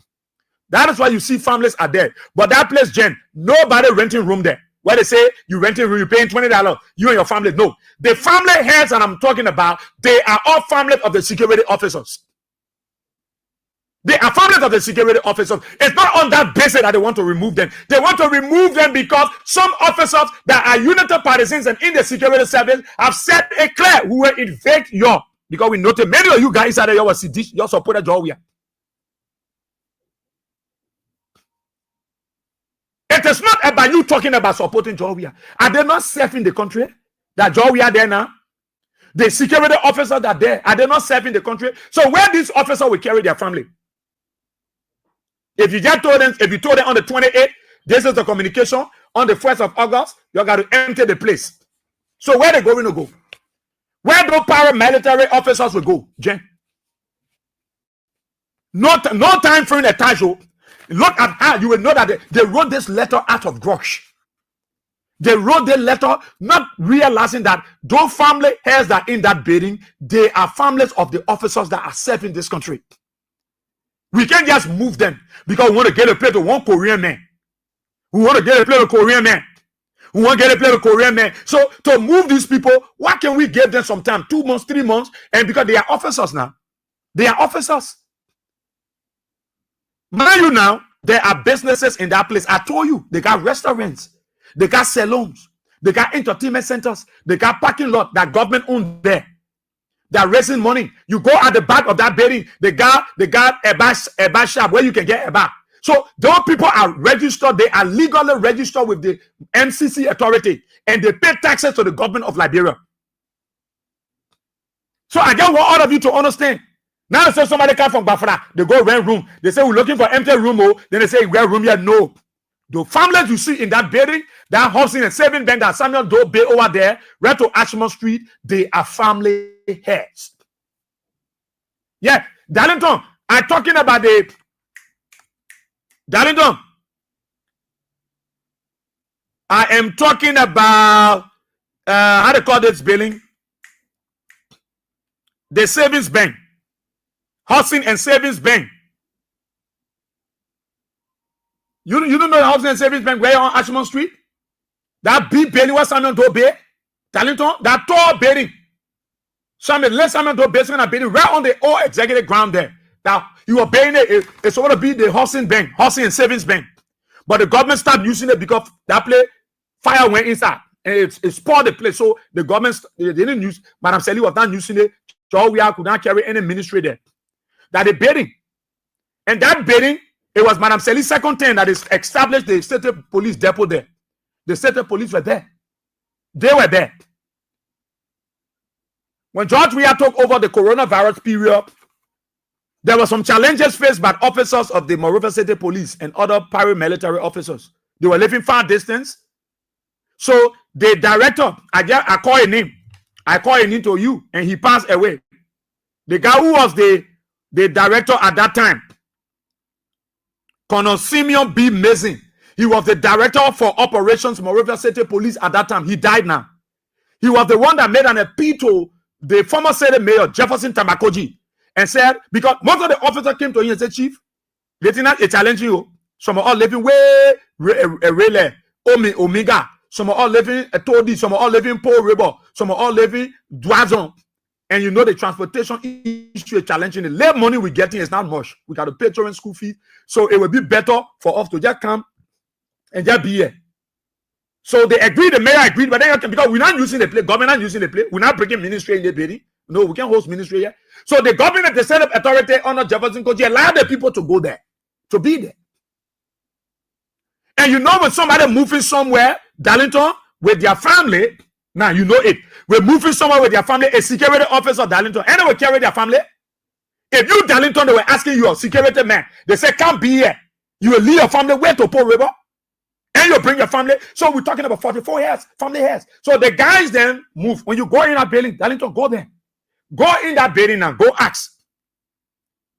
That is why you see families are there. But that place, Jen, nobody renting room there. Where they say you renting room, you're paying $20, you and your family. No. The family heads that I'm talking about, they are all families of the security officers. They are families of the security officers. It's not on that basis that they want to remove them. They want to remove them because some officers that are united partisans and in the security service have said it clear who will invade your. Because we noted many of you guys are there, your supporter Jovia. It is not about you talking about supporting Jovia. Are they not safe in the country? That Jovia there now? The security officers that are there, are they not safe in the country? So where these officers will carry their family? If you just told them, if you told them on the 28th, this is the communication, on the 1st of August, you got to empty the place. So where they going to go? Where do paramilitary officers will go, Jen? No time for an attack. Look at how you will know that they wrote this letter out of grudge. They wrote the letter not realizing that those family heads that are in that building, they are families of the officers that are serving this country. We can't just move them because we want to get a play to one Korean man. We want to get a play to Korean man. We want to get a play to Korean man. So to move these people, what can we give them some time? 2 months, 3 months, and because they are officers now. They are officers. Mind you now, there are businesses in that place. I told you, they got restaurants, they got salons, they got entertainment centers, they got parking lot that government owned there. They are raising money. You go at the back of that building, they got a bar shop where you can get a bar. So those people are registered, they are legally registered with the MCC authority, and they pay taxes to the government of Liberia. So I just want all of you to understand. Now, so somebody come from Bafra, they go rent room. They say we're looking for empty room. Oh, then they say rent room here. No, the families you see in that building, that housing and saving bank, that Samuel Doe Bay over there, right to Ashmont Street, they are family heads. Yeah, Darlington, I'm talking about the Darlington. I am talking about how they call this building, the savings bank. Housing and Savings Bank. You don't know the Housing and Savings Bank where on Ashmont Street? That big building where Samuel Doe Bay, Darlington, that tall building. Samuel Doe Bay is going to be right on the old executive ground there. Now, you are paying it, it's going to be the Housing Bank, Housing and Savings Bank. But the government started using it because that place, fire went inside. And it spoiled the place. So the government, they didn't use, Madam Sally was not using it. So we could not carry any ministry there. That the building, and that building, It was Madam Seli's second term that is established the state police depot there. The state police were there. They were there. When George Weah took over the coronavirus period, there were some challenges faced by officers of the Monrovia State Police and other paramilitary officers. They were living far distance. So the director, I call a name. I call a name to you, and he passed away. The guy who was the director at that time, Colonel Simeon B. Mason, he was the director for operations Monrovia State Police at that time. He died now. He was the one that made an appeal to the former State Mayor, Jefferson Tamakoji, and said, because most of the officers came to him and said, Chief, Lieutenant, it's challenging you. Some are all living way, really, Omega. Some are all living a Todi. Some are all living Paul River. Some are all living Dwazon. And you know the transportation issue is challenging. The late money we're getting is not much. We got to pay children school fees. So it would be better for us to just come and just be here. So they agreed, the mayor agreed, but then because we're not using the place, government not using the place, we're not bringing ministry in the building. No, we can't host ministry here. So the government, the set up authority under Jefferson Koji, allowed the people to go there, to be there. And you know when somebody moving somewhere, Darlington, with their family, now you know it. We're moving somewhere with their family, a security officer of Darlington, and they will carry their family. If you Darlington, they were asking you, a security man, they say, can't be here. You will leave your family where to Paul River, and you bring your family. So we're talking about 44 years, family years. So the guys then move. When you go in that building, Darlington, go there. Go in that building and go ask.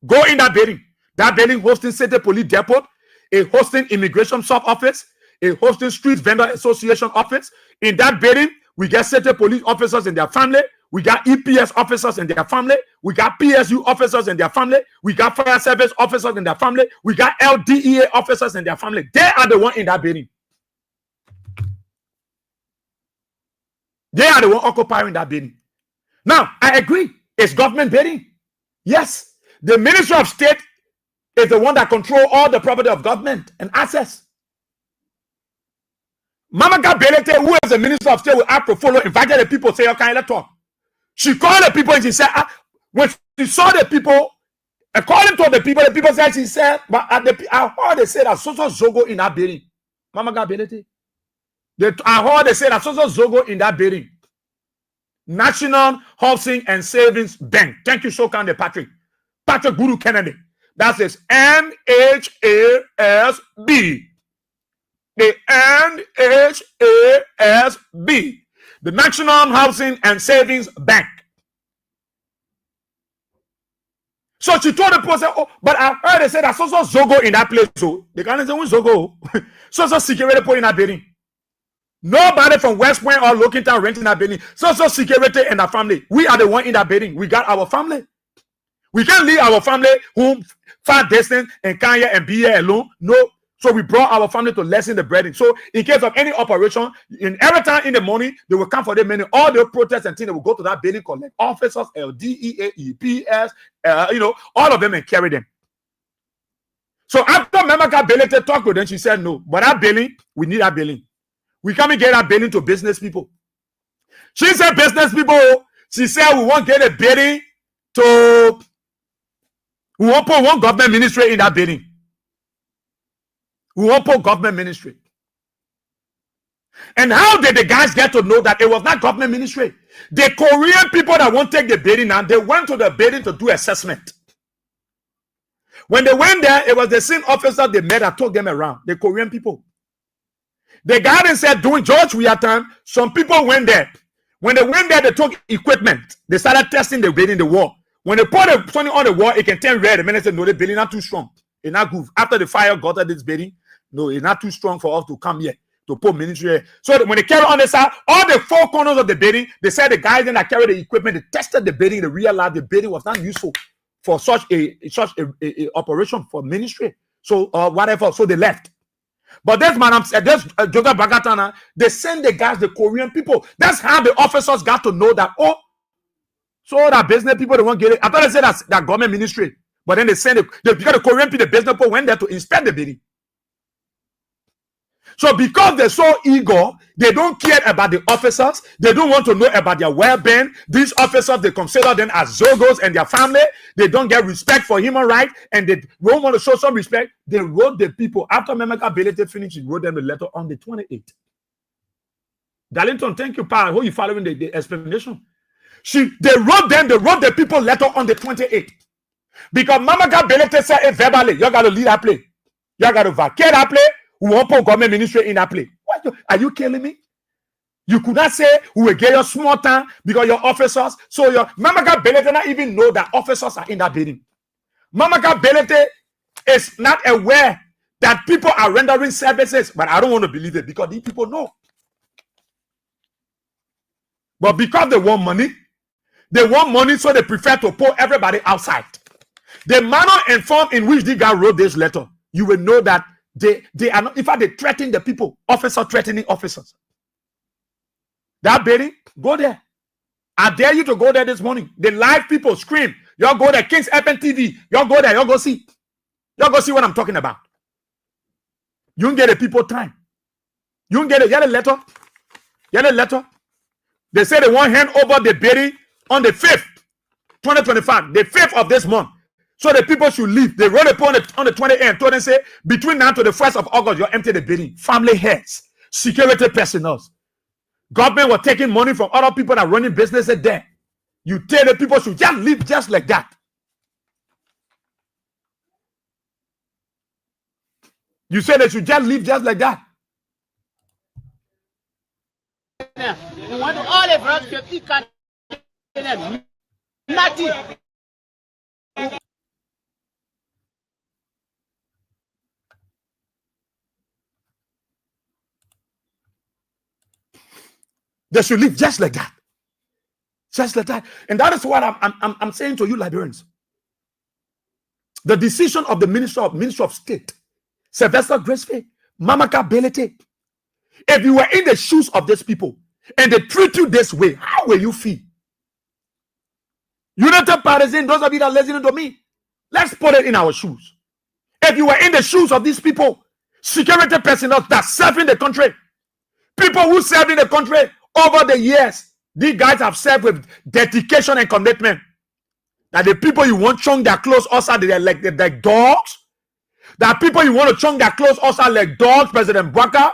Go in that building. That building hosting State Police Depot, a hosting immigration sub office, a hosting street vendor association office. In that building, we get State Police officers and their family. We got EPS officers and their family. We got PSU officers and their family. We got fire service officers and their family. We got LDEA officers and their family. They are the one in that building. They are the one occupying that building. Now, I agree. It's government building. Yes. The Ministry of State is the one that controls all the property of government and access. Mama Gabelete, who is the Minister of State, will have to follow, invited the people, say, okay, let's talk. She called the people and she said, when she saw the people, according to the people said, she said, but I heard they say that Soso Zogo in that building. Mama Gabelete. I heard they say that Soso Zogo in that building. National Housing and Savings Bank. Thank you so kindly, Patrick. Patrick Guru Kennedy. That says NHASB. The NHASB. The National Housing and Savings Bank. So she told the person, oh, but I heard they said that Soso Zogo in that place. So they can't say who's Zogo. Soso security point in that building. Nobody from West Point or Loking Town renting that building. Social security and our family. We are the one in that building. We got our family. We can't leave our family home far distance and come here and be here alone. No. So we brought our family to lessen the burden. So in case of any operation, in every time in the morning, they will come for the many. All the protests and things, they will go to that building, collect officers, LDEA, EPS, all of them and carry them. So after Mama Gabelete talked with them, she said no. But that building, we need that building. We come and get a bidding to business people. She said business people, she said we won't get a bidding to, we won't put one government ministry in that bidding. We won't put government ministry. And how did the guys get to know that it was not government ministry? The Korean people that won't take the bidding and they went to the bidding to do assessment. When they went there, it was the same officer they met that took them around, the Korean people. The guy said during George Weah time, some people went there. When they went there, they took equipment. They started testing the building, the wall. When they put something on the wall, it can turn red. The man said, no, the building not too strong. It's not good. After the fire got at this building, no, it's not too strong for us to come here to put ministry here. So when they carry on the side, all the four corners of the building, they said the guys that carried the equipment, they tested the building, they realized the building was not useful for such a operation for ministry. So whatever. So they left. But this man, this Joseph Bagatana, they send the guys, the Korean people. That's how the officers got to know that, oh, so that business people, they won't get it. I thought they said that government ministry. But then they send it, because the Korean people, the business people went there to inspect the building. So because they're so eager, they don't care about the officers. They don't want to know about their well-being. These officers, they consider them as Zogos and their family. They don't get respect for human rights, and they don't want to show some respect. They wrote the people, after Memeka Belete finished, he wrote them a letter on the 28th. Darlington, thank you, Pa. I hope you're following the explanation. They wrote the people letter on the 28th. Because Memeka Belete said it verbally, you got to lead that play. You got to vacate that play. We won't put government ministry in that play. Are you killing me? You could not say we will get your small time because your officers. So your Memeka Belete not even know that officers are in that building. Memeka Belete is not aware that people are rendering services, but I don't want to believe it because these people know. But because they want money, so they prefer to pull everybody outside. The manner and form in which the guy wrote this letter, you will know that they are not, in fact, they threaten the people, officers threatening officers. That building, go there. I dare you to go there this morning. The live people scream. Y'all go there, King's FM TV. Y'all go there, y'all go see. Y'all go see what I'm talking about. You can get the people time. You can get a letter. Get a letter. They say they want hand over the building on the 5th, 2025, the 5th of this month. So the people should leave. They wrote it on the 28th and told them, say, between now to the 1st of August, you're empty the building. Family heads, security personnel. Government was taking money from other people that are running businesses there. You tell the people should just leave just like that. You say they should just leave just like that. We want all the brothers nothing. They should live just like that. Just like that. And that is what I'm saying to you, Liberians. The decision of the Minister of State, Sylvester Graceful, Memeka Belete, if you were in the shoes of these people and they treat you this way, how will you feel? United Partisan, those of you that are listening to me, let's put it in our shoes. If you were in the shoes of these people, security personnel that serve in the country, people who served in the country over the years, these guys have served with dedication and commitment. That the people you want chunk their clothes also they're like dogs. That people you want to chunk their clothes also like dogs. President Bwaka,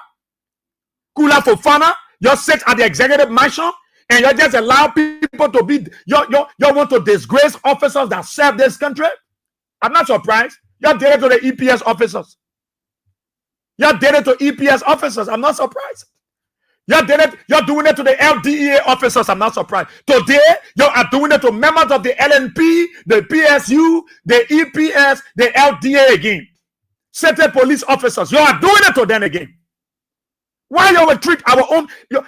Kula Fofana, you sit at the executive mansion and you just allow people to be. You want to disgrace officers that serve this country. I'm not surprised. You did it to the EPS officers. You did it to EPS officers. I'm not surprised. You're doing it to the LDEA officers. I'm not surprised. Today, you are doing it to members of the LNP, the PSU, the EPS, the LDA again. Certain police officers. You are doing it to them again. Why you will treat our own? You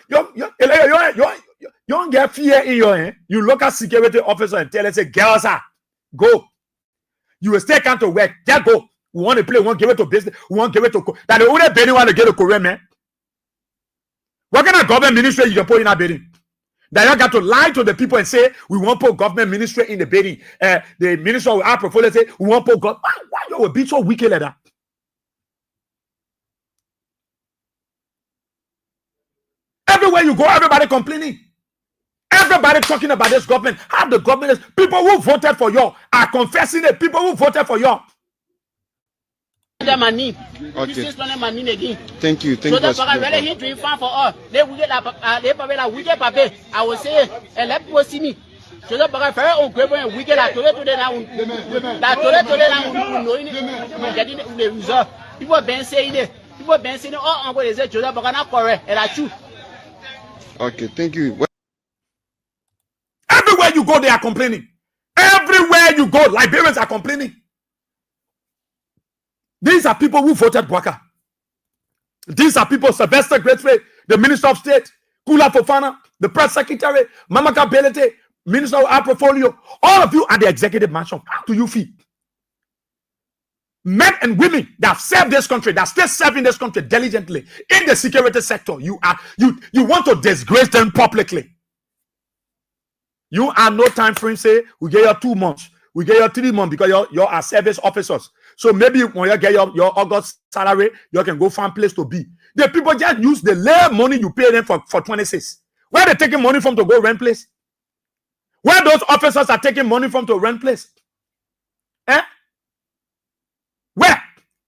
don't get fear in your hand. You look at security officer and tell them, say, girls, go. You will stay come to work. Just go. We want to play. We want to give it to business. We want to give it to. That the only baby want to get a Korean man. What kind of government ministry you can put in that building? That you got to lie to the people and say, we won't put government ministry in the building. The minister of our portfolio say, we won't put God. Why you will be so wicked like that? Everywhere you go, everybody complaining. Everybody talking about this government. How the government is. People who voted for you are confessing it. People who voted for you. Okay. Thank you. So that's why I hit to inform for all. They will get a wicked paper. I will say, and let people see me. So that's why I on gravel and wicked. I told it to them. I told it to them. Knowing getting the result. People have been saying it. People have been saying, oh, I'm going to say, Joseph, but I'm not correct. And I choose. Okay, thank you. Everywhere you go, they are complaining. Everywhere you go, Liberians are complaining. These are people who voted Bwaka. These are people, Sylvester Graceful, the Minister of State, Kula Fofana, the Press Secretary, Memeka Belete, Minister of our portfolio. All of you are the executive mansion. How do you feel? Men and women that have served this country, that still serving this country diligently in the security sector, you want to disgrace them publicly. You are no time frame. Say we get you 2 months, we get you 3 months because you are service officers. So maybe when you get your August salary, you can go find place to be. The people just use the little money you pay them for 26. Where are they taking money from to go rent place? Where those officers are taking money from to rent place? Eh? Where?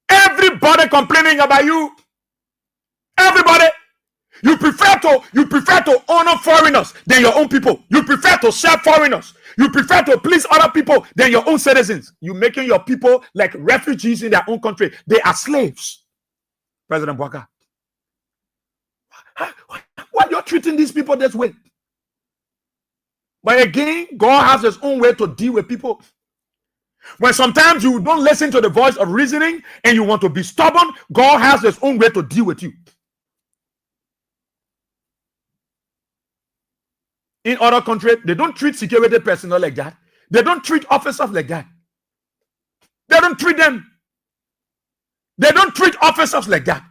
Everybody complaining about you. Everybody. You prefer to honor foreigners than your own people. You prefer to serve foreigners. You prefer to please other people than your own citizens. You making your people like refugees in their own country. They are slaves. President Bwaka. Why are you treating these people this way? But again, God has his own way to deal with people. When sometimes you don't listen to the voice of reasoning and you want to be stubborn, God has his own way to deal with you. In other countries, they don't treat security personnel like that. They don't treat officers like that. They don't treat them. They don't treat officers like that.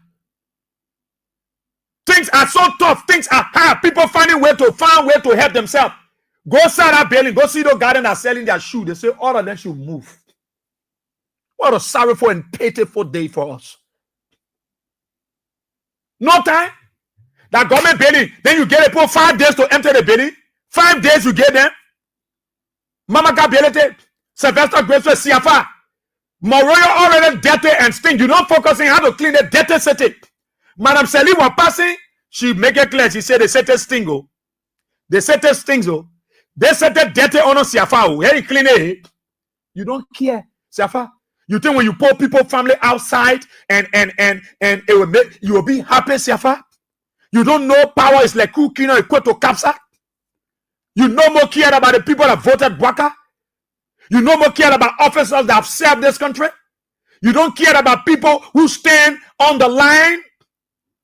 Things are so tough. Things are hard. People find a way to help themselves. Go outside that building. Go see those garden are selling their shoe. They say all of them should move. What a sorrowful and pitiful day for us. No time. That government building. Then you get it for 5 days to enter the building. 5 days you get them. Mama Gabrielete, Sylvester Grace, CFA. Moroyo already dirty and stink. You don't focus on how to clean the dirty city. Madam Sally was passing. She make it clear. She said they set a stingo. They set a stingo. They set a dirty on CFA. Hey, clean it. You don't care, CFA. You think when you pull people family outside and it will make you will be happy, CFA? You don't know power is like cooking or equal to capsa. You no more care about the people that voted Bwaka. You no more care about officers that have served this country. You don't care about people who stand on the line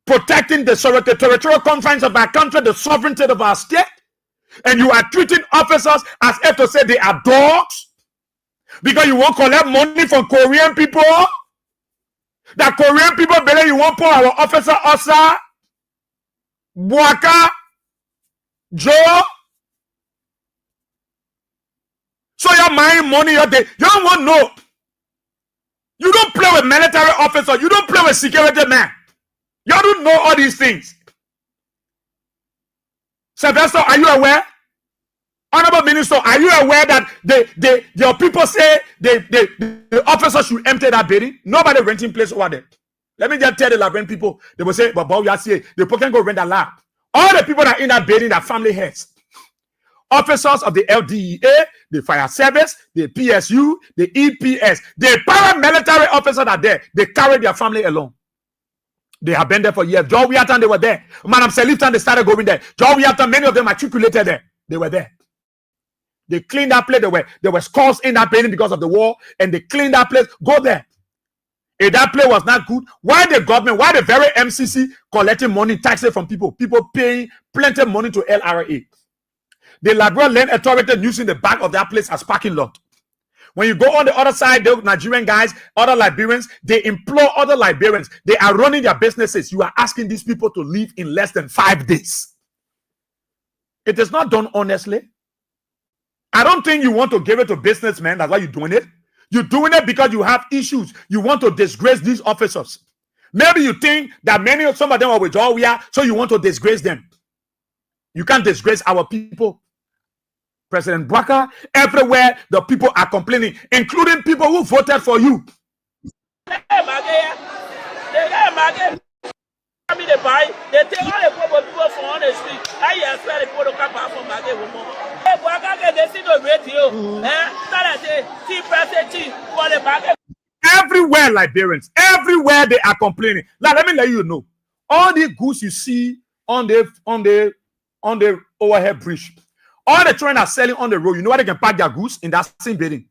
protecting the territorial confines of our country, the sovereignty of our state. And you are treating officers as if to say they are dogs because you won't collect money from Korean people. That Korean people believe you won't put our officer Osa, Bwaka, Joe. So you're buying money, you don't want no. You don't play with military officers. You don't play with security men. You don't know all these things. Sylvester, are you aware? Honorable Minister, are you aware that your people say the officers should empty that building? Nobody renting place over there. Let me just tell the Labyrinth people. They will say, but we are saying the people can go rent a lab. All the people that are in that building are family heads. Officers of the LDEA, the fire service, the PSU, the EPS, the paramilitary officers are there. They carry their family along. They have been there for years. John Wiatan, they were there. Madam Seliftan, they started going there. John Wiatan, many of them matriculated there. They were there. They cleaned that place. There were scores in that building because of the war, and they cleaned that place. Go there. If that place was not good, why the government, why the very MCC collecting money, taxes from people? People paying plenty of money to LRA. The Liberal Land Authority using the back of that place as parking lot. When you go on the other side, the Nigerian guys, other Liberians, they employ other Liberians. They are running their businesses. You are asking these people to leave in less than 5 days. It is not done honestly. I don't think you want to give it to businessmen. That's why you're doing it. You're doing it because you have issues. You want to disgrace these officers. Maybe you think that some of them are with Jawia, so you want to disgrace them. You can't disgrace our people. President Bwaka, everywhere the people are complaining, including people who voted for you. They take all the people from on the street. I swear the people come back from Bagay woman. Hey, Bwaka, they see the radio. Everywhere, Liberians, everywhere they are complaining. Now, let me let you know. All the goods you see on the overhead bridge. All the trains are selling on the road. You know where they can park their goods? In that same building.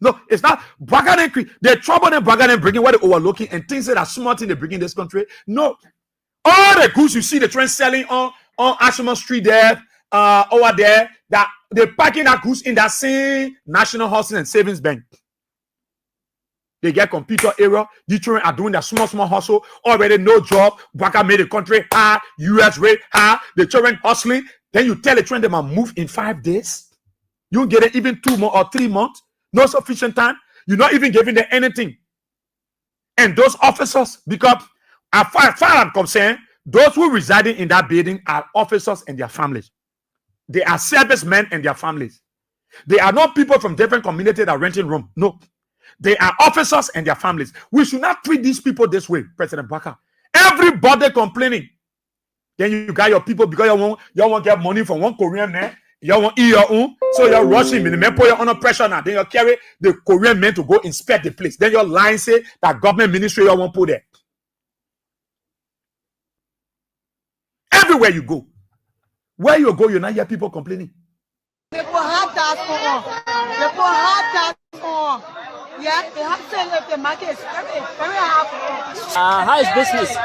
No, it's not. They're trouble and bringing what they're overlooking and things that are smart in they bring in this country. No. All the goods you see the train selling on Ashman Street there, over there, that they're parking that goods in that same National Housing and Savings Bank. They get computer error. The children are doing their small hustle. Already no job. Bwaka made the country high. US rate high. The children hustling. Then you tell the children they must move in 5 days. You get it even 2 months or 3 months. No sufficient time. You're not even giving them anything. And those officers, because As far as I'm concerned, those who residing in that building are officers and their families. They are servicemen and their families. They are not people from different communities that are renting room. No. They are officers and their families. We should not treat these people this way, President Baka. Everybody complaining. Then you got your people because you want to get money from one Korean man. You want eat your own. So you're rushing. You put you under pressure now. Then you carry the Korean men to go inspect the place. Then your line say that government ministry you won't put there. Everywhere you go. Where you go, you not hear people complaining. They put hot dogs on. Yeah, they have said that the market is very hard. How is business?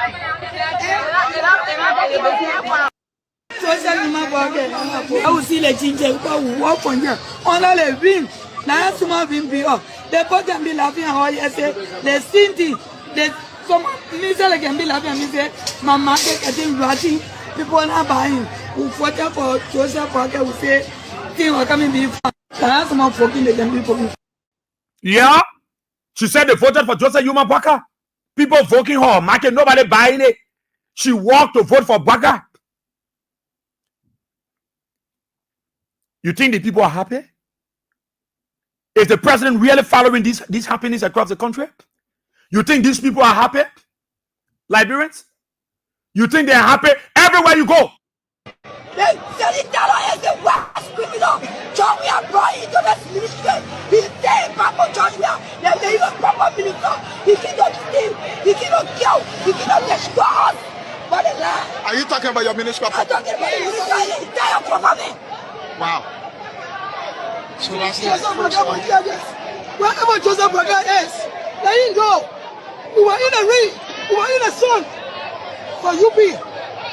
I will see the ginger who walk on here. On all the ring. Now, some of them be up. They put them be laughing. How you say? They stinty. They some misery can be laughing. Me say, my market getting rotting. People are not buying. Who fought for Joseph Parker who say, things are coming before. Now, some of them they can be for. Yeah, she said they voted for Joseph Yuma Baka. People voting her, market, nobody buying it. She walked to vote for Baka. You think the people are happy? Is the president really following these happenings across the country? You think these people are happy? Liberians? You think they're happy everywhere you go? Are you talking about your ministry? I'm talking about your ministry. Wow. So that's Wherever Joseph Braga is, let him go. We were in a ring. We were in a sun for UP.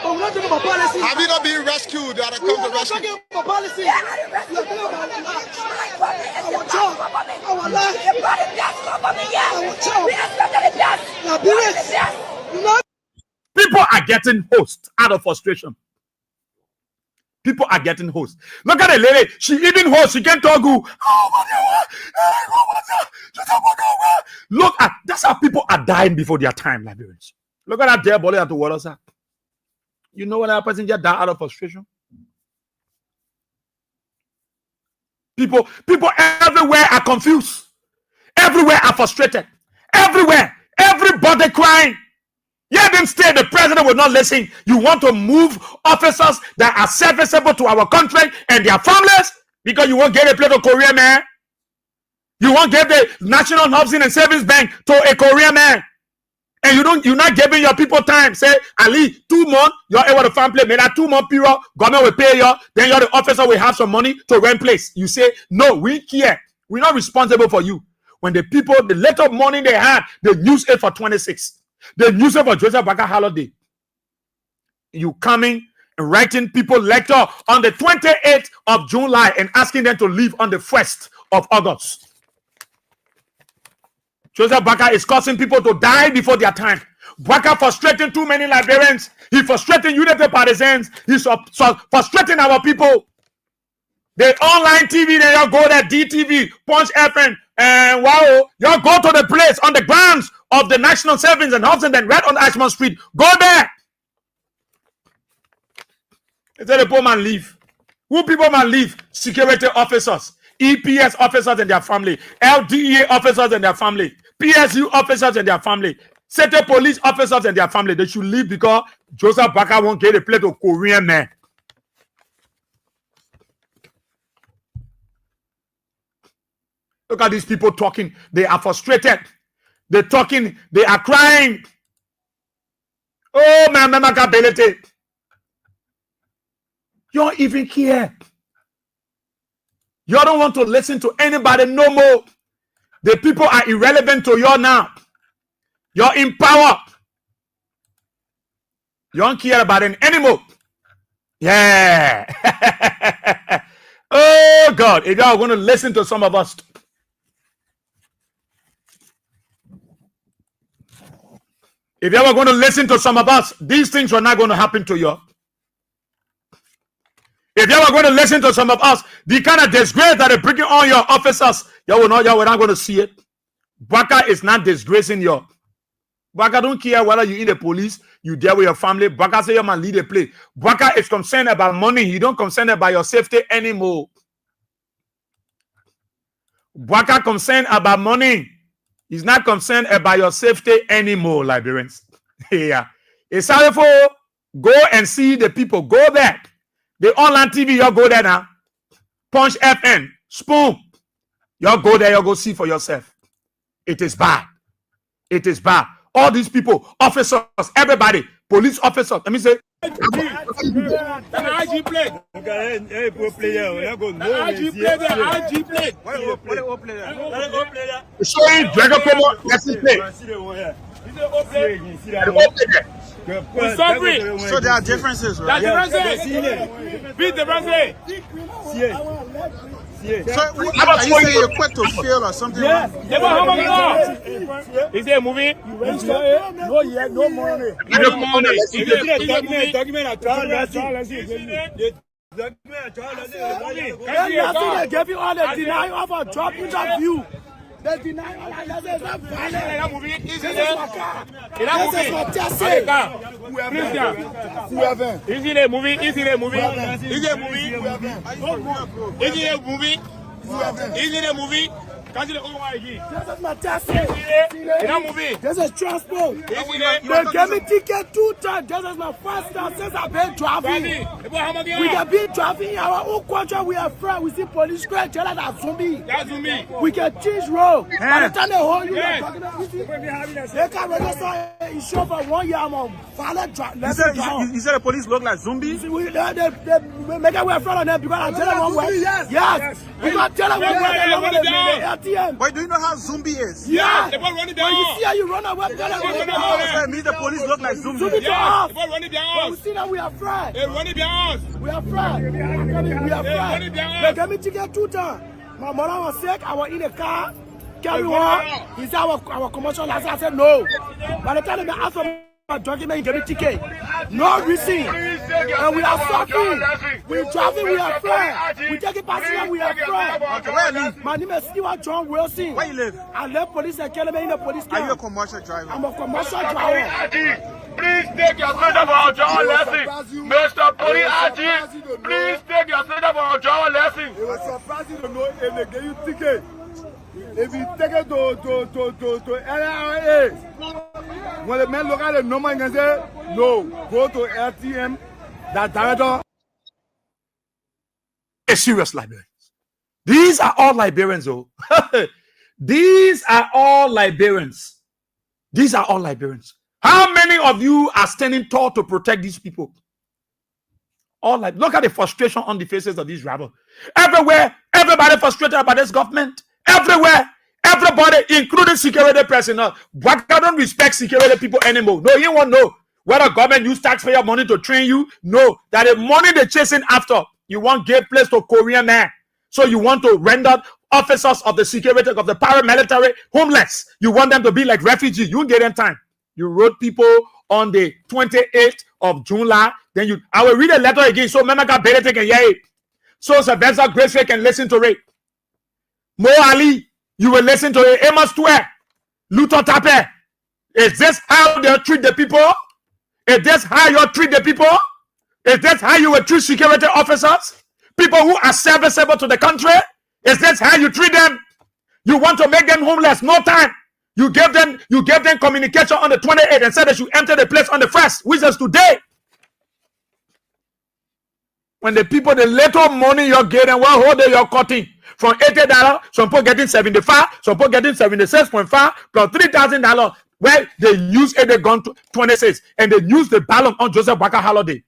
But we're not talking about policy. Have you not been rescued? That have come to rescue? We're talking about policy. We're talking about our job, our life, our job. People are getting host out of frustration. People are getting host. Look at the lady. She even host. She can't talk. Look at that's how people are dying before their time, Liberians. Look at that dead body at the water side. You know when that person just died out of frustration? People everywhere are confused. Everywhere are frustrated. Everywhere. Everybody crying. Yeah, then stay. The president will not listen. You want to move officers that are serviceable to our country and their families because you won't get a plate of Korean man. You won't give the National Housing and Savings Bank to a Korean man. And you're not giving your people time. Say, Ali, 2 months, you're able to find place. Maybe that 2-month period, government will pay you. Then you're the officer will have some money to rent place. You say, no, we care. We're not responsible for you. When the people, the little money they had, they use it for 26. They use it for Joseph Baka holiday. You coming and writing people lecture on the 28th of July and asking them to leave on the 1st of August. Joseph Baka is causing people to die before their time. Baka frustrating too many Liberians. He's frustrating unity partisans. He's frustrating our people. The online TV, then you go there, DTV, Punch FM, and wow, you go to the place on the grounds of the National Savings and Housing, then right on Ashmont Street. Go there. They say the poor man leave. Who people man leave? Security officers, EPS officers and their family, LDEA officers and their family, PSU officers and their family, City police officers and their family. They should leave because Joseph Baka won't get a plate of Korean man. Look at these people talking. They are frustrated. They're talking. They are crying. Oh, my mama ability. You don't even care. You don't want to listen to anybody no more. The people are irrelevant to you now. You're in power. You don't care about it anymore. Yeah. Oh, God. If y'all are going to listen to some of us. If you ever going to listen to some of us, these things are not going to happen to you. If you ever going to listen to some of us, the kind of disgrace that they're bringing on your officers, y'all will not going to see it. Baka is not disgracing you. Baka don't care whether you in the police, you there with your family. Baka say your man lead a play. Baka is concerned about money. He don't concerned about your safety anymore. Baka concerned about money. He's not concerned about your safety anymore, Liberians. Yeah. It's time for go and see the people. Go there. The online TV, you go there now. Punch FN, Spoon. You go there, you go see for yourself. It is bad. It is bad. All these people, officers, everybody, police officers. Let me say. Showing Dragon Promo. Let's play. So there are differences, right? There are differences. Big differences. So are you saying you're quick to fail or something? Yes. Is there a movie? No, yeah, no money. No money. Is there a They gave you all the denial of a job interview. They deny all that. This is not violent. This is my test. Whoever. Is it a movie? Is it a movie? Is it a movie? Is it a movie? Is it a movie? This is my test. movie. This is transport. They gave me ticket 2 times. This is my first time since I've been driving. We can be driving in our own country. We are friends. We see police crack. Tell us that zombie. We can change road. By the time they hold you, they can register insurance for 1 year. I'm on valid drive. You said the police look like zombies? They make it way in front of them because I tell them one way. Yes. Because tell them one way. But do you know how zombie is? Yeah. They run it When down. you see how you run away, tell them run it down. It means the police look like zombies. Zombie to us. They run it When down. we see that we are friends. They run it down. We are friends. We are friends. They gave me ticket 2 times. My mother was sick. I was in the car. Carry on. He said our commercial license. I said no. By the time they asked for my document, he gave me ticket. No reason. And we are suffering. We driving. We are friends. We taking passenger. We are friends. Okay, where you live? My name is Stewart John Wilson. Where you live? I left police academy in the police Are you a camp. commercial driver? I'm a commercial driver. Please take your freedom for John lesson. Mr. Police Agent, please take your freedom for John lesson. It was surprising to know if they give you ticket. If you take it to LRA, when the men look at the number and say, no, go to LTM, that director. A serious Liberians. These are all Liberians, though. These are all Liberians. These are all Liberians. How many of you are standing tall to protect these people? All like, look at the frustration on the faces of these rebels. Everywhere, everybody frustrated about this government. Everywhere, everybody, including security personnel. But I don't respect security people anymore. No, you won't know whether government use taxpayer money to train you. No, that the money they're chasing after, you want give place to Korean man. So you want to render officers of the security, of the paramilitary, homeless. You want them to be like refugees. You get them time. You wrote people on the 28th of July. Then I will read a letter again. So Memaka Benedict can hear it. So Sylvester Graceway can listen to it. Mo Ali, you will listen to it. Amos Twe, Luton Tape. Is this how they treat the people? Is this how you treat the people? Is this how you will treat security officers? People who are serviceable to the country? Is this how you treat them? You want to make them homeless? No time. You gave them communication on the 28th and said they should enter the place on the 1st, which is today. When the people, the little money you're getting, what whole day you're cutting from $80, some people getting 75, some people getting 76.5 plus $3,000, where they use it, they gone to 26, and they use the ballot on Joseph Waka holiday.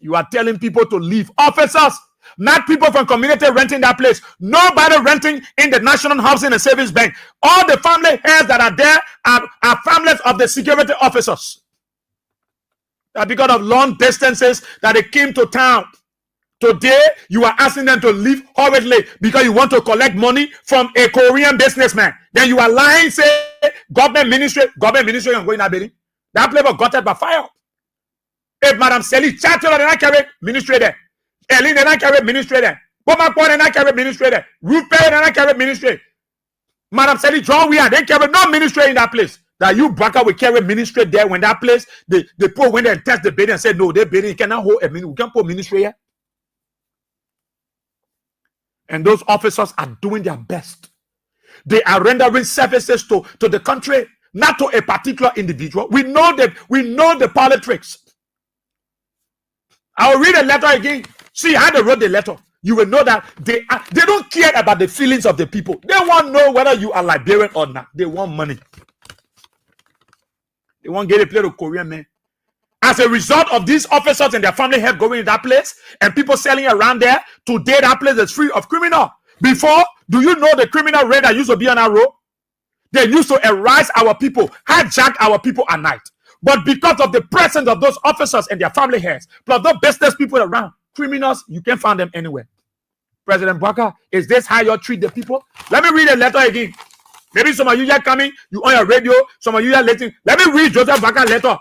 You are telling people to leave. Officers, not people from community renting that place. Nobody renting in the National Housing and Savings Bank. All the family heads that are there are families of the security officers. That because of long distances that they came to town. Today, you are asking them to leave hurriedly because you want to collect money from a Korean businessman. Then you are lying, say government ministry, I'm going to that place was gutted by fire. If Madam Sally Chancellor did not carry ministry there, Eileen did not carry ministry there, Boma Paul did not carry ministry there, Ruth Perry did not carry ministry. Madam Sally John Weir, they carry no ministry in that place. that you Baka will carry ministry there when that place, the people went there and test the building and said, no, the building cannot hold a ministry. We can't put ministry here. And those officers are doing their best. They are rendering services to the country, not to a particular individual. We know that the politics. I'll read a letter again. See how they wrote the letter. You will know that they don't care about the feelings of the people. They want to know whether you are Liberian or not. They want money. They want to get a plate of Korean men. As a result of these officers and their family help going in that place and people selling around there, today that place is free of criminal. Before, do you know the criminal rate that used to be on our road? They used to harass our people, hijack our people at night. But because of the presence of those officers and their family heads, plus those business people around, criminals, you can't find them anywhere. President Baka, is this how you treat the people? Let me read a letter again. Maybe some of you are coming, you on your radio, some of you are listening. Let me read Joseph Baka's letter.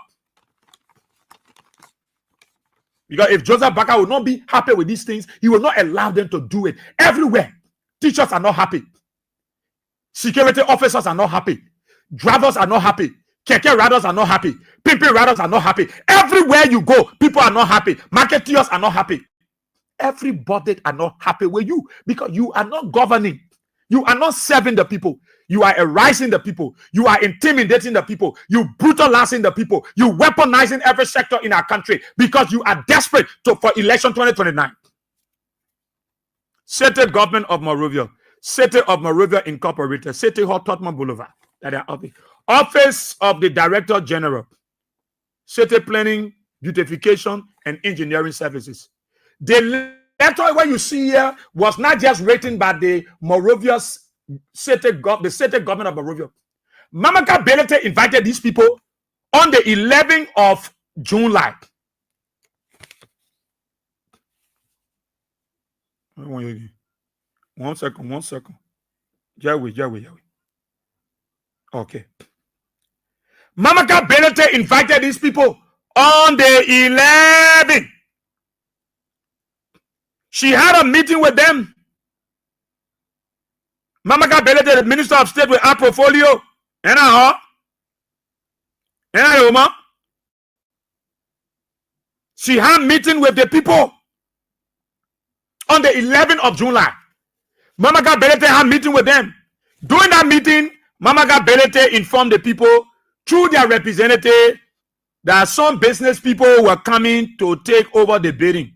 Because if Joseph Baka will not be happy with these things, he will not allow them to do it. Everywhere, teachers are not happy. Security officers are not happy. Drivers are not happy. Keke riders are not happy. Pimping riders are not happy. Everywhere you go, people are not happy. Marketeers are not happy. Everybody are not happy with you because you are not governing. You are not serving the people. You are harassing the people. You are intimidating the people. You brutalizing the people. You weaponizing every sector in our country because you are desperate for election 2029. City Government of Monrovia. City of Monrovia Incorporated. City Hall, Tottenham Boulevard. Office of the Director General. City Planning, Beautification, and Engineering Services. The letter what you see here was not just written by the Monrovia city government of Monrovia. Mamaka Belete invited these people on the 11th of July. One second. Yahweh. Okay. Mamaka Belete invited these people on the 11th. She had a meeting with them. Mamaka Belete, the Minister of State, with our portfolio. She had a meeting with the people on the 11th of July. Mamaka Belete had a meeting with them. During that meeting, Mamaka Belete informed the people through their representative that some business people were coming to take over the building.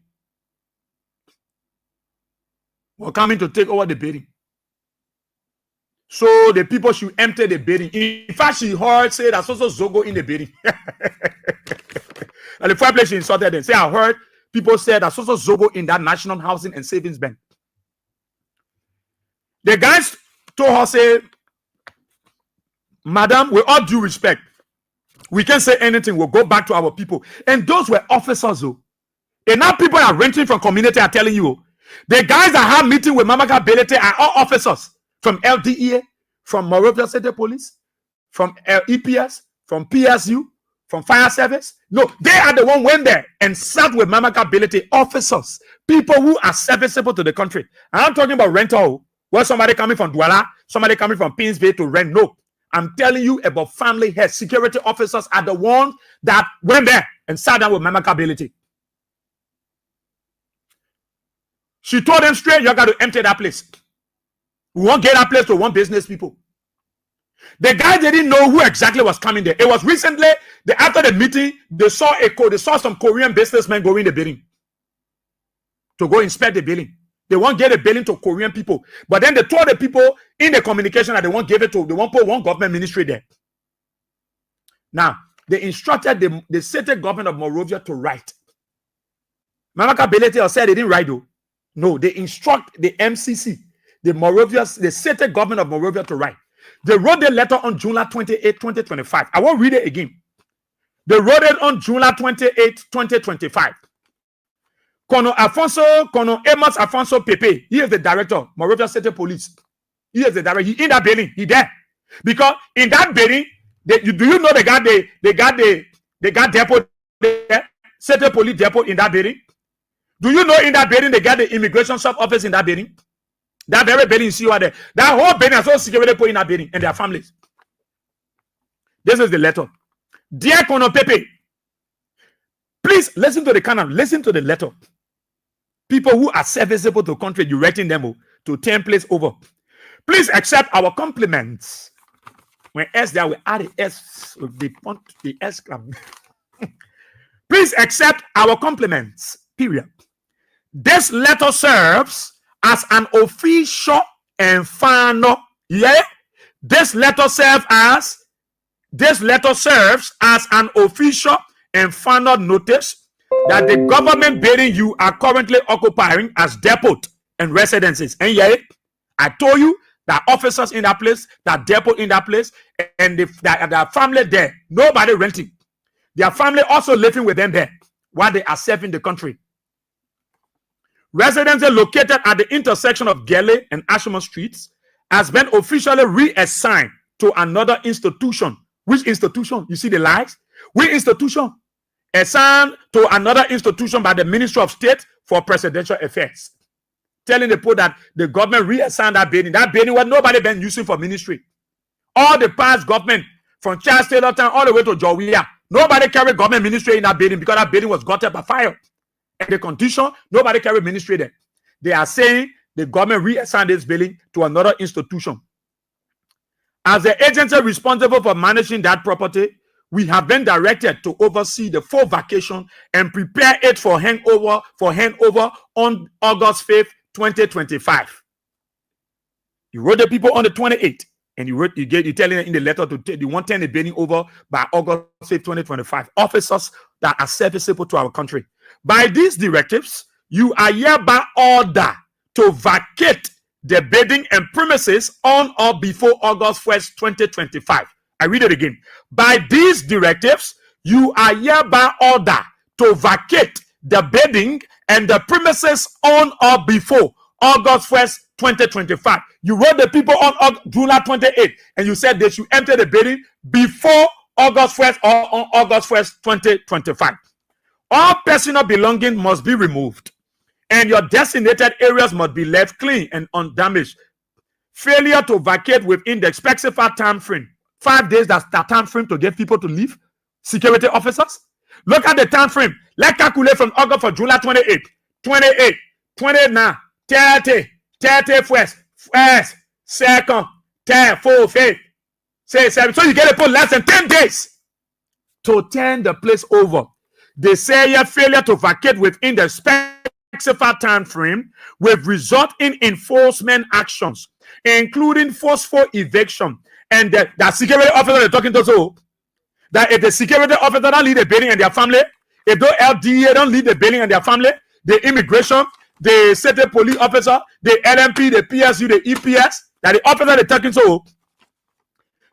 So the people should empty the building. In fact, she heard say that also Zogo in the building. And the first place she insulted them. Say, I heard people say that also Zogo in that National Housing and Savings Bank. The guys told her, say, Madam, with all due respect, we can't say anything. We'll go back to our people. And those were officers, though. And now people are renting from community are telling you, the guys that have meeting with Mamaka Belete are all officers from LDEA, from Monrovia City Police, from EPS, from PSU, from Fire Service. No, they are the one went there and sat with Mamaka Belete officers, people who are serviceable to the country. And I'm talking about rental, where somebody coming from Douala, somebody coming from Pins Bay to rent. No, I'm telling you about family head security officers are the ones that went there and sat down with Mamaka Belete. She told them straight, you got to empty that place. We won't get that place to one business people. The guys didn't know who exactly was coming there. It was recently, after the meeting, they saw some Korean businessmen going in the building to go inspect the building. They won't get a building to Korean people. But then they told the people in the communication that they won't give it to, they won't put one government ministry there. Now, they instructed the city government of Monrovia to write. Mamaka Belete said they didn't write though. No, they instruct the MCC, the city government of Monrovia to write. They wrote the letter on July 28, 2025. I won't read it again. They wrote it on July 28, 2025. Colonel Amos Alfonso Pepe, he is the director, Monrovia City Police. He is the director. He in that building. He there. Because in that building, do you know they got depot there? City Police depot in that building? Do you know in that building they got the immigration sub office in that building? That very building you see over there. That whole building has all security people in that building and their families. This is the letter. Dear Kono Pepe, please listen to the canon. Listen to the letter. People who are serviceable to country, you writing them to 10 place over. Please accept our compliments. When S there, we add the S with the S club. Please accept our compliments. Period. This letter serves as an official and final. Yeah. This letter serves as an official and final notice that the government building you are currently occupying as depot and residences. And yet, I told you that officers in that place, that depot in that place, and their family there, nobody renting. Their family also living with them there while they are serving the country. Residences located at the intersection of Gele and Ashman Streets has been officially reassigned to another institution. Which institution? You see the lies? Which institution? Assigned to another institution by the Ministry of State for Presidential Affairs. Telling the people that the government reassigned that building. That building was nobody been using for ministry. All the past government, from Charles Taylor Town all the way to Jowia, nobody carried government ministry in that building because that building was gutted by fire. And the condition, nobody carried ministry there. They are saying the government reassigned this building to another institution. As the agency responsible for managing that property, we have been directed to oversee the full vacation and prepare it for handover on August 5th, 2025. You wrote the people on the 28th, and you're telling them in the letter to you want to turn the building over by August 5th, 2025. Officers that are serviceable to our country. By these directives, you are hereby ordered to vacate the building and premises on or before August 1st, 2025. I read it again. By these directives, you are hereby ordered to vacate the building and the premises on or before August 1st, 2025. You wrote the people on July 28th, and you said they should enter the building before August 1st or on August 1st, 2025. All personal belongings must be removed, and your designated areas must be left clean and undamaged. Failure to vacate within the specified time frame. 5 days, that's the time frame to get people to leave. Security officers. Look at the time frame. Let's calculate from August for July 28, 28, 29, 30, 31st, 1st, 2nd, 3rd, 4th, 5th, 6th, 7th. So you get to put less than 10 days to turn the place over. They say your failure to vacate within the specified time frame will result in enforcement actions, including forceful eviction. And the security officer they're talking to, so that if the security officer don't lead the building and their family, if the LDA don't lead the building and their family, the immigration, the state police officer, the LMP, the PSU, the EPS, that the officer they're talking to,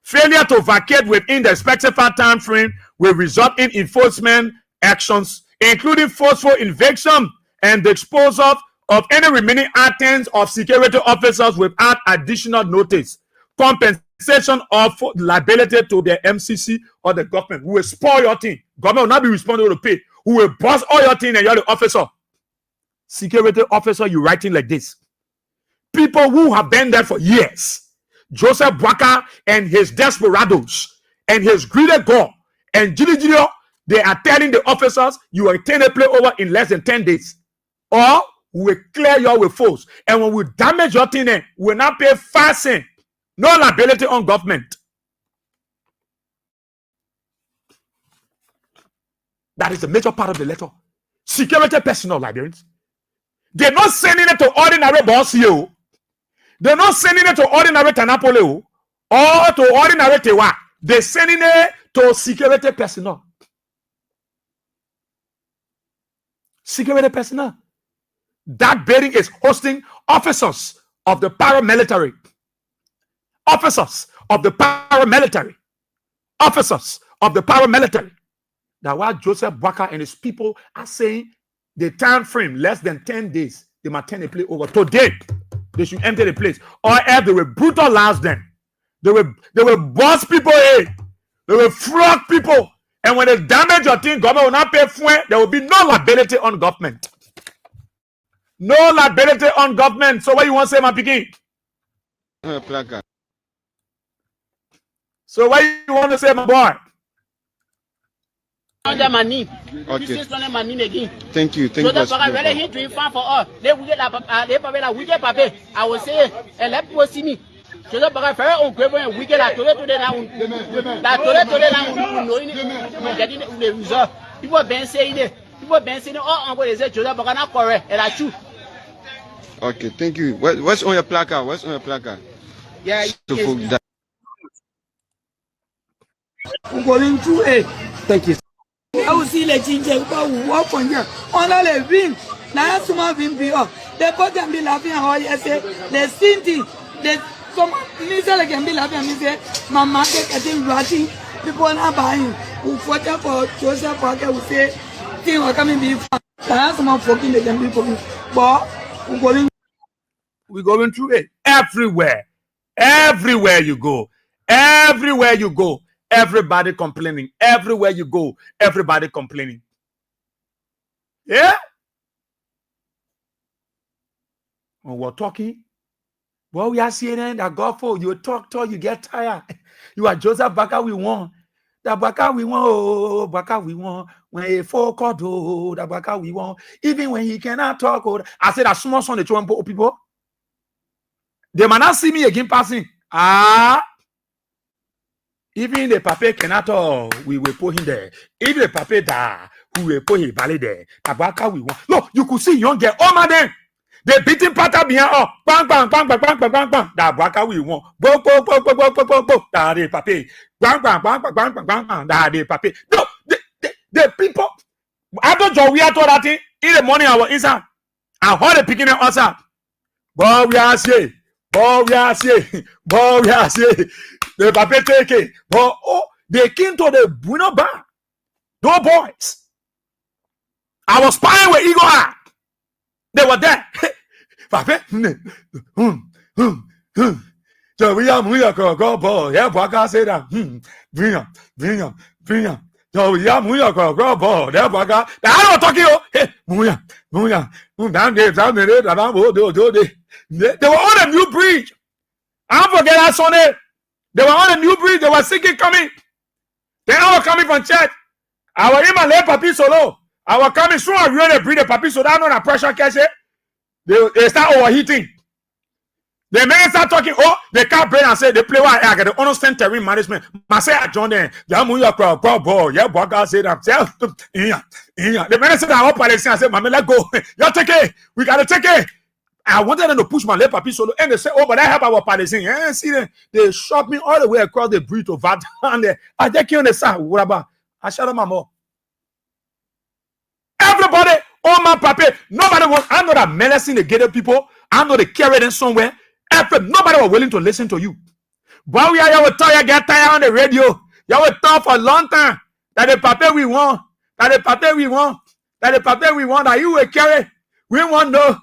failure to vacate within the specified time frame will result in enforcement actions, including forceful eviction and the disposal of any remaining items of security officers without additional notice. Compensation of liability to the MCC or the government who will spoil your thing. Government will not be responsible to pay. Who will bust all your thing and you're the officer. Security officer, you writing like this. People who have been there for years. Joseph Bwaka and his desperados and his greedy God and Gilio, they are telling the officers you will turn the play over in less than 10 days. Or we will clear you with force. And when we damage your thing, we will not pay fasting. No liability on government. That is a major part of the letter. Security personnel, Liberians. They're not sending it to ordinary boss you. They're not sending it to ordinary Tanapole or to ordinary Tewa. They're sending it to security personnel. Security personnel. That building is hosting officers of the paramilitary. Officers of the paramilitary. Officers of the paramilitary. That's why Joseph Bwaka and his people are saying the time frame less than 10 days. They might turn the place over. Today, they should enter the place. Or else they will brutalize them. They will boss people in. They will flog people. And when they damage your thing, government will not pay for it. There will be no liability on government. No liability on government. So what you want to say, my picking? So what you want to say, my boy? Under my knee. Okay. This is under my knee again. Thank you. Thank So you. that's why really hit to find for us. They will get paper. I will say, and let people see me. So that's why very on gravel and we get a toilet now. That toilet now, getting the result. People have been saying it. People have been saying, oh, I'm going to say, Joseph, but I'm not correct. And I choose. Okay, thank you. What's on your placard? What's on your placard? Yeah, So for that. Going through it. Thank you. I will see the ginger walk on here. On all the ring. Now, some of them be up. They both can be laughing. How I say, the Cindy, the some Mr. can be laughing. Me say, my market getting ratty. People are buying. Who fought for Joseph Parker will say, things are coming before. Now, some of fucking they can be fucking. But We're going through it everywhere. Everywhere you go. Everywhere you go. Everybody complaining. Everywhere you go, everybody complaining. Yeah? When we're talking, well, we are seeing that God for you talk, you get tired. You are Joseph Baka, we want. That Baka we want, oh, Baka we want. When he focus, oh, that Baka we want. Even when he cannot talk, oh, I said that small son, the people. They might not see me again passing. Even the paper cannot, we will put him there. If the paper die, we will put him valley there. Tabaka we want. Look, you could see young girl, oh my damn. They beating pattern behind, oh, bang, bang, bang, bang, bang, bang, bang, bang. Tabaka we want. Go, go, go, go, go, go, go, go. That the paper. Bang, bang, bang, bang, bang, bang, bang, bang. That the paper. No, the people. I don't know we are told that thing. In the morning, I was inside. I heard the picking up outside. But we are saying. But we are saying. But we are saying. The paper take it. But oh, they came to the Bruno bar. Those boys. I was spying with Eagle Eye. They were there. Pape. So we are go boy. Yeah, Baka say that. Bring him. So we are go boy. Yeah, Baka. I don't talking. Hey, down there. They were on a new bridge. I don't forget that Sunday. They were on a new bridge. They were singing coming. They all coming from church. I was in my late papi solo. I was coming soon. I really breathe the papi so that no pressure catch it. They start overheating. The men start talking. Oh, they can't brain and say they play what I got the understand terrain management. I say I joined them. Yeah, bro. Yeah, Baka said that. Yeah. The men said I hope I said, "Mama, let go. You take it. We gotta take it." I wanted them to push my left papi solo, and they said, "Oh, but I help our Palestine." Yeah, see them. They shot me all the way across the bridge to Vat, and I take you on the side. What about? I shut up my mouth. Everybody, oh my papi, nobody was. I know that menacing the ghetto people. I know they carry them somewhere. Nobody was willing to listen to you. But we are you will tell you get tired on the radio. You will talk for a long time that the papi we want, that you will carry. We want no.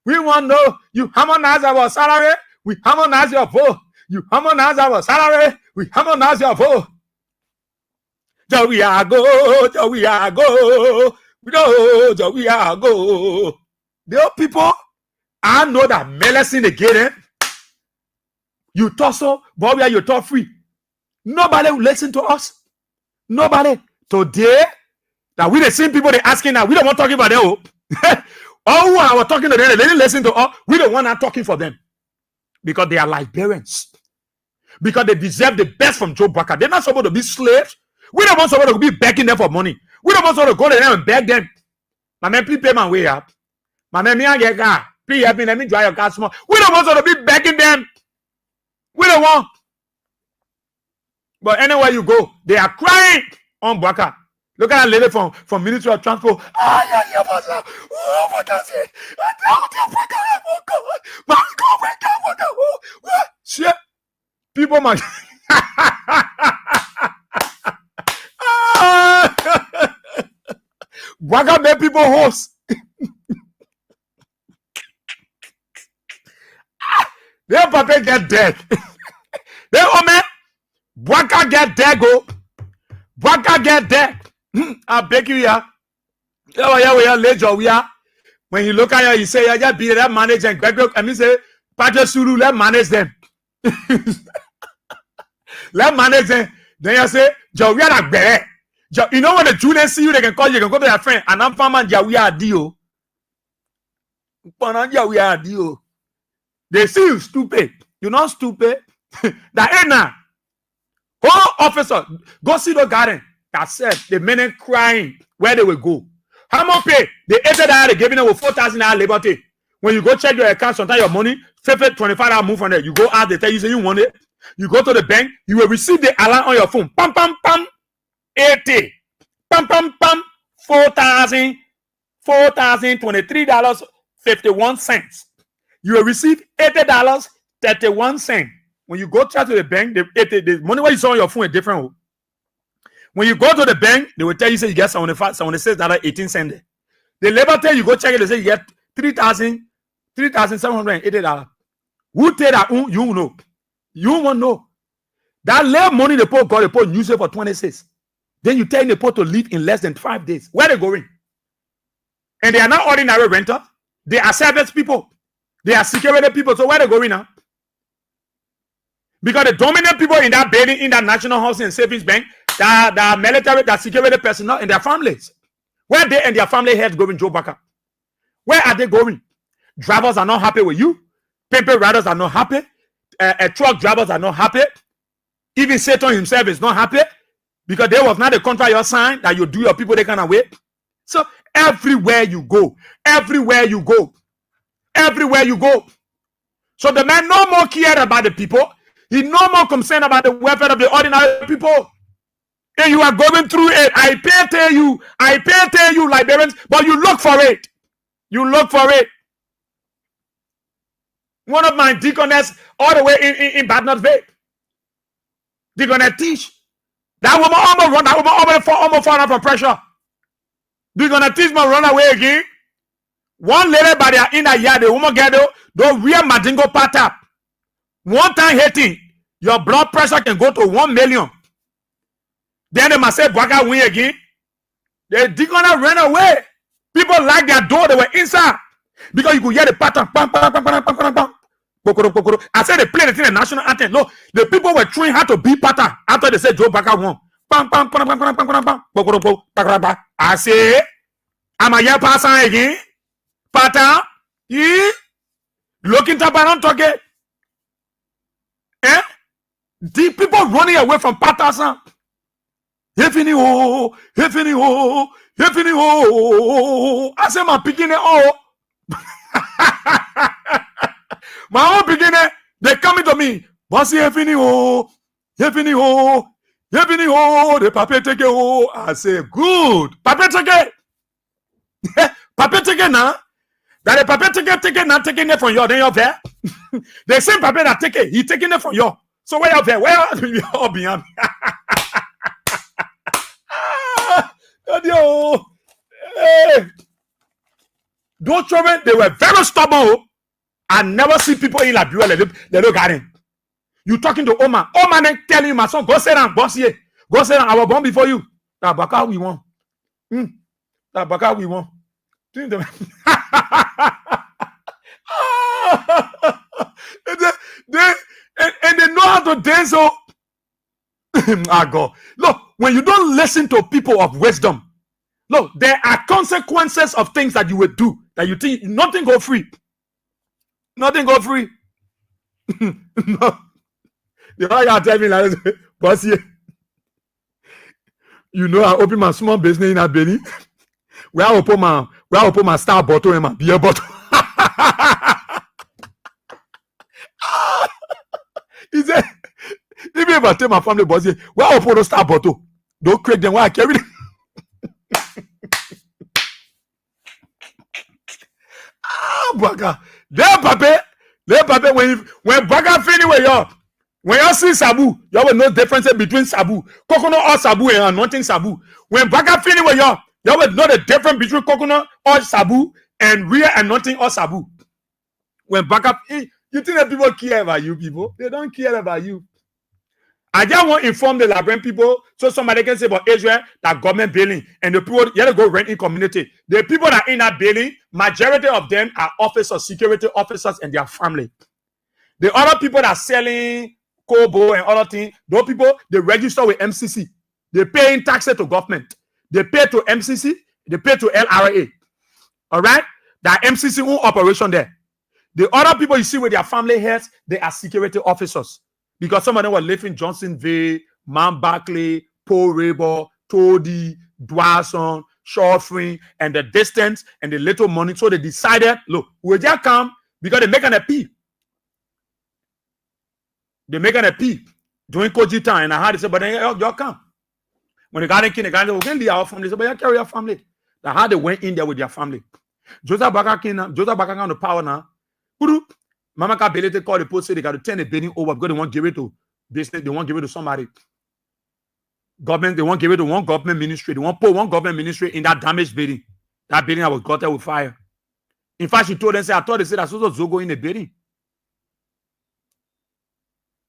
We want to know you harmonize our salary. We harmonize your vote. You harmonize our salary. We harmonize your vote. So we are go. The old people, I know that medicine again. You talk so, but we are you talk free. Nobody will listen to us. Nobody. Today, that we the same people they asking now. We don't want talking about them. All who are talking to them, they didn't listen to us. We don't want not talking for them. Because they are librarians. Because they deserve the best from Joe Baka. They're not supposed to be slaves. We don't want somebody to be begging them for money. We don't want somebody to go to them and beg them. My man, please pay my way up. My man, me and get car. Please help me, let me drive your car small. We don't want somebody to be begging them. We don't want. But anywhere you go, they are crying on Baka. Look at that lady from Ministry of Transport. Shit. People might. Baka made people host. Their papa get dead. They man. Baka get dead, go. Baka get dead. I beg you, yeah. Yeah, later, we are. When you look at you, you say, yeah, just be that manager. And me say, Patrick Suru, let manage them. Let manage it. Then you say, Jawia like bere. You know when the children see you, they can call you, can go to their friend, and I'm farmer Jawia Dio. Jawia Dio. They see you stupid. You're not stupid. That ain't now. Oh, officer, go see the garden. That said, the men crying where they will go. How much pay? They $80 they giving them with $4,000 labor pay. When you go check your account, sometimes your money, $25 move on there. You go out, they tell you say you want it. You go to the bank, you will receive the alarm on your phone. Pam pam pam, 80. Pam pam pam, $4,023.51. You will receive $80.31. When you go check to the bank, the money what you saw on your phone is different. When you go to the bank, they will tell you say you get $76.18. The labor tell you go check it, they say you get $3,780. Who tell that? You know. You won't know. That late money the poor got the poor use it for 26. Then you tell the poor to leave in less than 5 days. Where they going? And they are not ordinary renter. They are service people. They are security people. So where they going now? Because the dominant people in that building, in that National Housing and Savings Bank, the military, the security personnel, and their families. Where they and their family heads going, Joe Baker? Where are they going? Drivers are not happy with you. Paper riders are not happy. Truck drivers are not happy. Even Satan himself is not happy because there was not a contract you signed that you do your people that kind of way. So everywhere you go, everywhere you go, everywhere you go. So the man no more care about the people. He no more concerned about the welfare of the ordinary people. And you are going through it. I pay to you, Liberians, but you look for it. You look for it. One of my deaconess all the way in Bad North Bay. Deaconess teach. That woman almost run. That woman almost fall out from pressure. Deaconess teach me run away again. One lady by their inner yard, the woman get the real Madingo pattern. One time hitting, your blood pressure can go to 1 million. Then they must say, Baka win again. The deaconess ran away. People like their door, they were inside. Because you could hear the pattern. Bam, bam, bam, bam, bam, bam, bam. I said they played the thing, the national anthem. No, the people were trying how to beat pattern after they said Joe Baka won. Bam, bam, bam, bam, bam, bam, bam, bam. I say, I'm a year person again. Pattern, yeah. Looking to Baron Toge. Eh? The people running away from pattern. Hefini ho. I say my beginning my own beginning, they coming to me. Bossy hefini ho. The pape take ho. I say good. Pape take. Pape take now. That the pape take now taking it from you. Then you're there. The same pape that take it, he taking it from you. So where you there? Where are you all behind? Those children, they were very stubborn. I never see people in Liberia, they don't got him. You talking to Oma. Oma then telling you, my son, go sit down, boss here. Go sit down, I was born before you. That Baka we want. That Baka we want. And they know how to dance. So, God. Look, when you don't listen to people of wisdom, look, there are consequences of things that you will do that you think nothing go free. Nothing go free. No. The way you tell me like, boss, you know, I open my small business in Albany. Where I open my star bottle and my beer bottle. He said, even if I tell my family boss, where I open a star bottle, don't crack them. Why I carry them? Baka. There, Papa, when Baka finish with you, when you see Sabu, you will know difference between Sabu, coconut or Sabu and anointing Sabu. When Baka finish with you will know the difference between coconut or Sabu and real anointing or Sabu. When Baka, you think that people care about you, people? They don't care about you. I just want to inform the Liberian people so somebody can say about Israel that government building and the people you have to go rent in community. The people that are in that building, majority of them are officers, security officers, and their family. The other people that are selling Kobo and other things. Those people, they register with MCC. They pay in taxes to government. They pay to MCC. They pay to LRA. All right? That MCC own operation there. The other people you see with their family heads, they are security officers. Because some of them were living in Johnsonville, Mount Barclay, Paul Rabor, Tody, Dwasson, Shawfree, and the distance and the little money. So they decided, look, we'll just come because they make an appeal. They make an appeal during Koji time. And I had to say, but then y'all come. When they got in, they got in, leave our family. They said, but you carry your family. That's how they went in there with their family. Joseph Bakakin on the power now. Mama Kabelete called the post, say they got to turn the building over because they won't give it to business, they won't give it to somebody. Government, they won't give it to one government ministry. They won't put one government ministry in that damaged building. That building that was gutted with fire. In fact, she told them, say, I thought they said that's also Zogo in the building.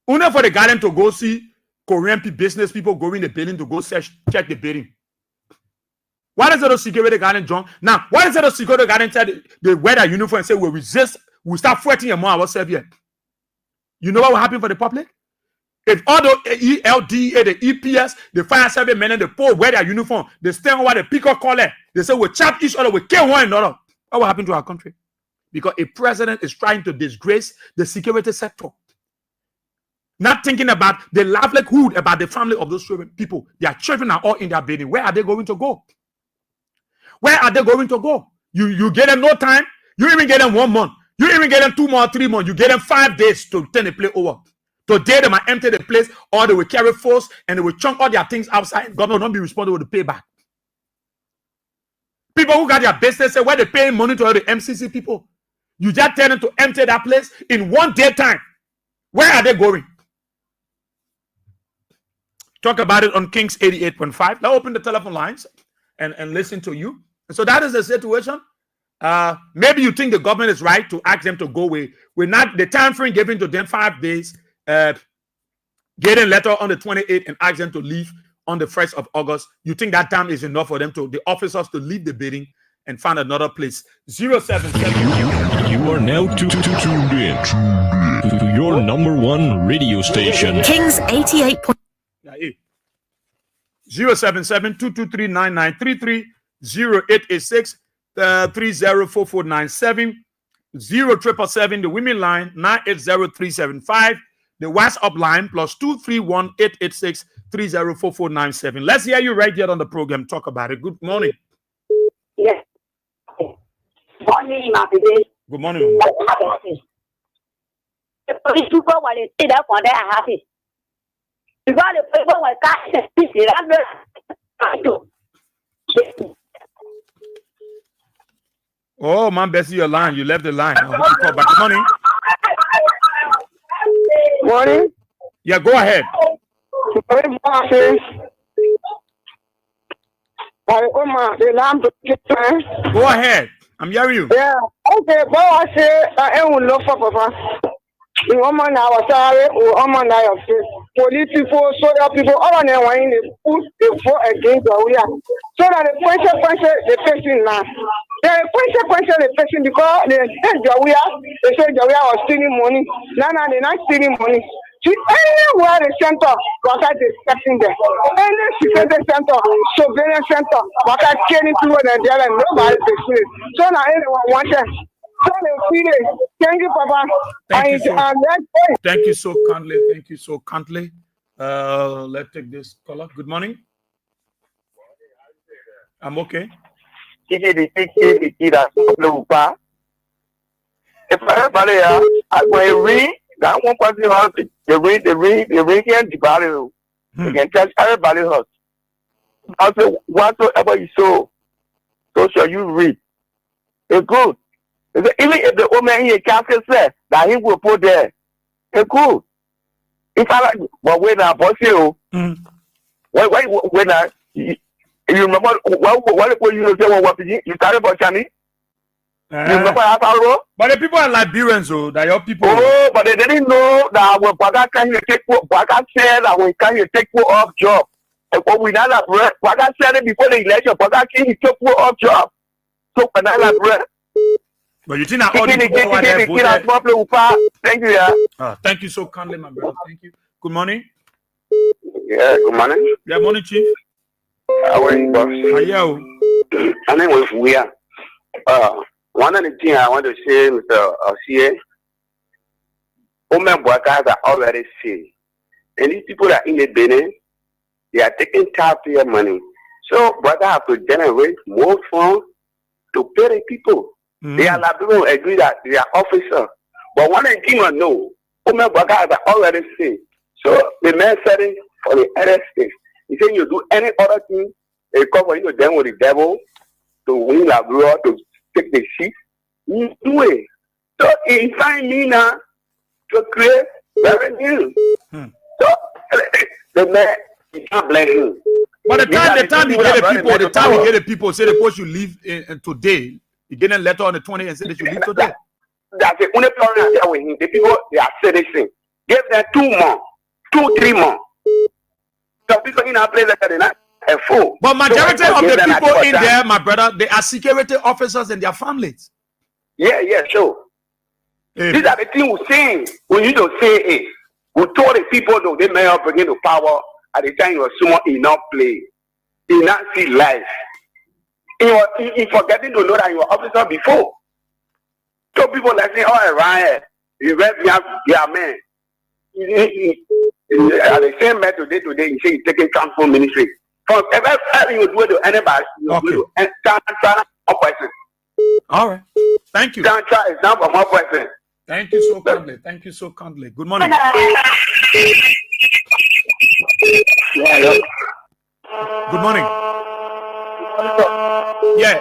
Only for the garden to go see Korean business people go in the building to go check the building. Why does the security garden, John? Now, why does the security garden tell they wear their uniform and say we'll resist, we'll start fighting among ourselves here? You know what will happen for the public? If all the ELDA, the EPS, the fire service men and the poor wear their uniform, they stand over the peacock collar, they say we'll chop each other, we'll kill one another. What will happen to our country? Because a president is trying to disgrace the security sector. Not thinking about the livelihood, about the family of those people. Their children are all in their building. Where are they going to go? Where are they going to go? You get them no time. You even get them 1 month. You even get them 2 months, 3 months. You get them 5 days to turn the place over. Today they might empty the place, or they will carry force and they will chunk all their things outside. Government will not be responsible to pay back. People who got their business say where they paying money to all the MCC people. You just tell them to empty that place in 1 day time. Where are they going? Talk about it on Kings 88.5. Now open the telephone lines and listen to you. And so that is the situation. Maybe you think the government is right to ask them to go away. We're not the time frame given to them 5 days. Get a letter on the 28th and ask them to leave on the 1st of August. You think that time is enough for them to the officers to leave the building and find another place? 077. You are now tuned in to your #1 radio station. Kings 88. 077-223-9933 0886 304497 0777 the women line 980375 the WhatsApp line +231 886 304497. Let's hear you right here on the program. Talk about it. Good morning. Yes. Morning, my baby. Good morning. Oh, man, Bessie, your line. You left the line. Good morning. Morning. Yeah, go ahead. Go ahead. I'm hearing you. Yeah. Okay, but I say I won't love for Papa. The woman I was sorry, or woman I was police people, soldier people, all of them were in the push the vote against the we are. So that the question the person now. The question the person because they said we are, they said we are stealing money. Now they're not stealing money. See, anywhere the center was at discussing them. Any security center, surveillance center, was at getting through and there and nobody is free. So now anyone wants them. Thank you, Papa. Thank you so kindly. Thank you so kindly. Let's take this caller. Good morning. I'm okay. If everybody I will read that one person house, the read can devalue. You can tell everybody house. Also, whatsoever you sow, so shall you read. It's good. Even if the old man here can't say that he will put there, it's good. If I like, but when I bought you, when I, you remember what you say? What you started about Chani? You remember how? But the people are Liberians, oh, that your people. Oh, but they didn't know that when Baga can take Baga said that we can take off job. And what we not have bread, Baga said it before the election. Baga can he took off job. So when I have bread. But you think that all the people thank you, yeah. Thank you so kindly, my brother. Thank you. Good morning. Yeah, good morning. Yeah, morning, Chief. How are you, boss? How are you? My name is Wia. One of the things I want to say, Mr. Osie, women workers are already said. And these people that are in the Benin, they are taking taxpayer money. So, brother have to generate more funds to pay the people. They are like people who agree that they are officers. But one thing I know, women workers are already said. So, the man said it for the other states. He said, you do any other thing, they come for you to deal with the devil, to win the glory, to take the sheep. You do it. So, he find me now to create revenue. So, the man, he can't blame him. But the time you get the people, say the people should leave today. You get a letter on the 20th and say they should leave today. That's the only problem I have with him. The people, they are citizens. Give them 2 months, 3 months. Some people in our place they're not a fool. But majority of the people in there, my brother, they are security officers and their families. Yeah, sure. These are the things we say. We need to say it. We told the people though they may not bring into power at the time you were someone in not play. In not see life. You forgetting to know that you were officer before. So people like saying, oh around here, you read your man. At the same man today, you say you're taking transport ministry. From everything you do it to anybody, you do it to one person. All right. Thank you. Tantra is not for one person. Thank you so kindly. Thank you so kindly. Good morning. Good morning. Yeah.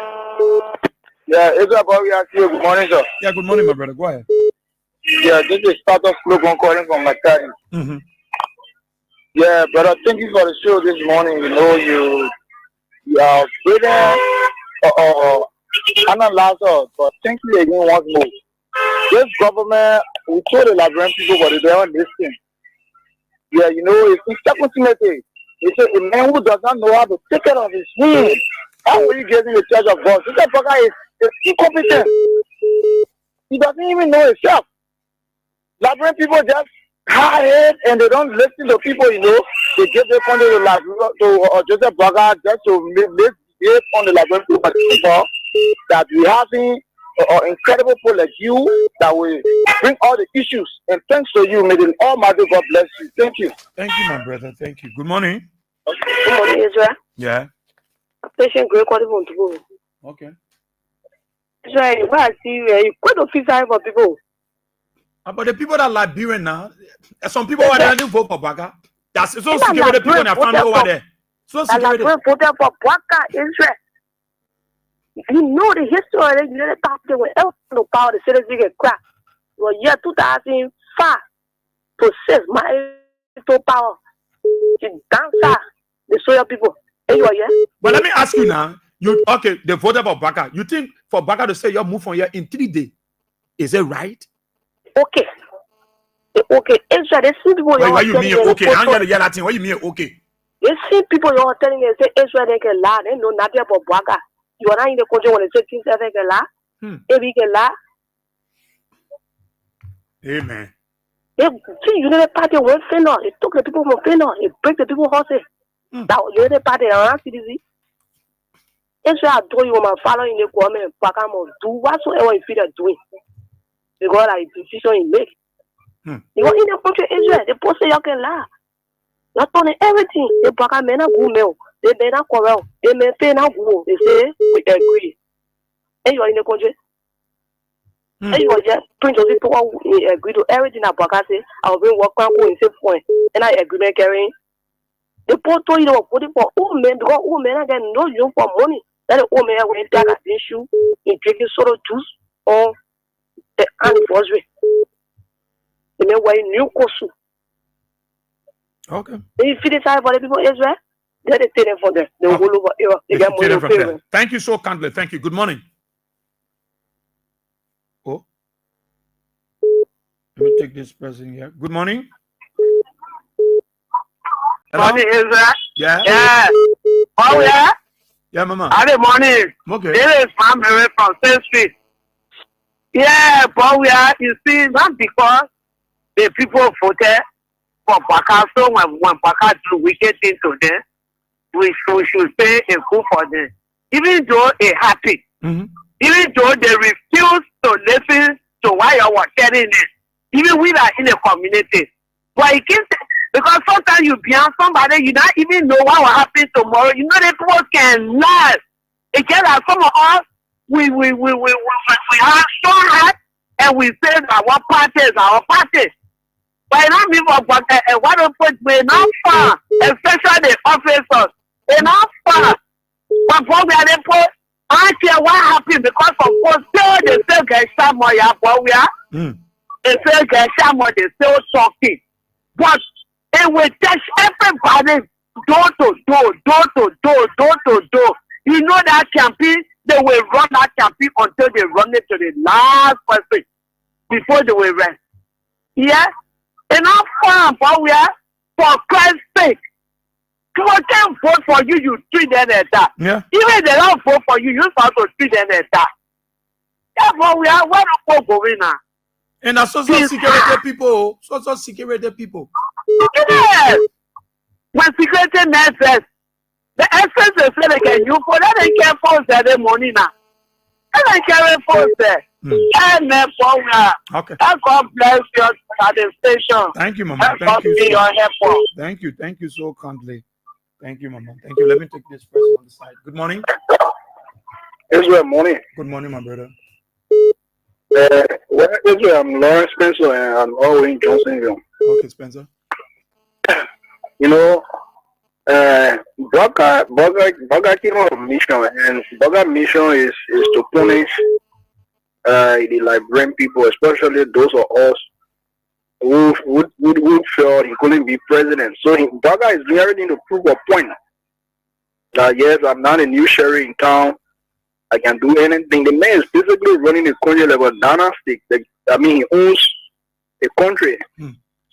Yeah, it's about we are here. Good morning, sir. Yeah, good morning, my brother. Go ahead. Yeah, this is Status Logan calling from my car. Yeah, brother, thank you for the show this morning. You know, you are really analyzed us, but thank you again once more. This government, we told the Liberian people, but they don't listen. Yeah, you know, it's unfortunately. It's a man who does not know how to take care of his wound. How will you get in the church of God? This guy is incompetent. He doesn't even know himself. Liberian people just hard-headed and they don't listen to people, you know. They give their funding to Joseph Burger just to make it on the Liberian people that we having incredible people like you that will bring all the issues. And thanks to you, may the Almighty God bless you. Thank you. Thank you, my brother. Thank you. Good morning. Good morning, Israel. Yeah. Patient great quality want to go. Okay. Israel, where I see you quite official for people. But the people that are Liberian now, some people are there to vote for Baga. That's so security people in their family over there. So security. Voted for Baga, Israel. You know the history of the United Party when no power the citizens get cracked. Well, year 2005 to 6, my power. You dance the soil people. But let me ask you now. Okay, they voted for Baga. You think for Baga to say you move from here in 3 days? Is it right? Okay. Israel, they see people. What you mean? Okay, I'm gonna yell at you. What you mean? Okay. They see people you are telling them say Israel they can lie. They know nothing about Baga. You are not in the country when they say things they can lie. They can lie. Amen. They see United Party went final. They took the people from final. They break the people horses. That United Party around citizen. Israel I told you when my father in the government Baga must do whatsoever you feel they're doing. Because like decision you make. You are in the country Israel, they post say you can lie. Not on everything. They Baga men are good mail. They may not quarrel. They may pay now go. They say we agree. And you are in the country. And you are just print of people who agree to everything that Baga say. I will bring work go in same point. And I agree carrying. The poor told you put it for old men because old men again no use for money. That the old men will take an issue in drinking soda juice or the anniversary. They may wear new costume. Okay. If you decide for the people Israel, they take them for them. They will go over here. They get money from them. Thank you so kindly. Thank you. Good morning. Oh. Let me take this person here. Good morning. Hello? Morning, Israel. Yeah. Yeah. Oh, yeah? Yeah, Mama. Good morning. Okay. This is family from 10th Street. Yeah, but we are, you see, not because the people voted, for Baka. So when Baka do wicked things to them, we should say a good for them. Even though they happy, even though they refuse to listen to what you were telling them, even we are in a community. But it keeps, because sometimes you beyond somebody, you don't even know what will happen tomorrow. You know, the people can lie. It's just like some of us, we have strong heart and we say that our party is our party. But you don't mean what of put we not far, especially the officers. They not far. But for we are the post, I care what happened because of course they still get some more but we are they still get some more, they still talking. But it will touch everybody door to door. You know that campaign, they will run that campaign until they run it to the last person before they will rest. Yeah? Enough fun, but we are, for Christ's sake. People can't vote for you, you treat them as that. Yeah. Even if they don't vote for you, you start to treat them as that. Therefore, we are where the going now. And that's social security people. Social security people. Yes. When security nurses, the essence they say they can use for that, they can't force their money now. They can't force there. And therefore, we are. Okay. God bless your administration. Thank you, Mama. Thank you. Thank you. Thank you so kindly. Thank you, Mama. Thank you. Let me take this person on the side. Good morning. Israel, morning. Good morning, my brother. Israel, I'm Lawrence Spencer and I'm always in Johnsonville. Okay, Spencer. You know, Baga came on a mission, and Baga mission is to punish the Liberian people, especially those of us who felt he couldn't be president. So Baga is doing everything to prove a point that yes, I'm not a new sheriff in town. I can do anything. The man is basically running a country like a dynasty. He owns a country.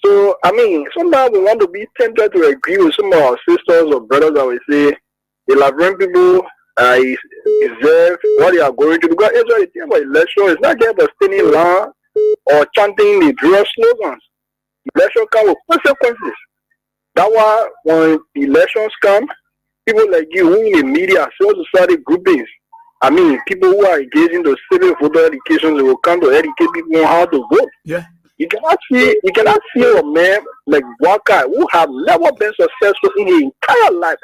So, sometimes we want to be tempted to agree with some of our sisters or brothers that we say the Liberian people deserve what they are going to do. Because it's the thing about election. It's not just about staying in line or chanting the drill slogans. Election comes with consequences. That's why when elections come, people like you who in the media, civil society groupings, people who are engaged in the civic voter education, they will come to educate people on how to vote. Yeah. You cannot see a man like Waka who have never been successful in his entire life.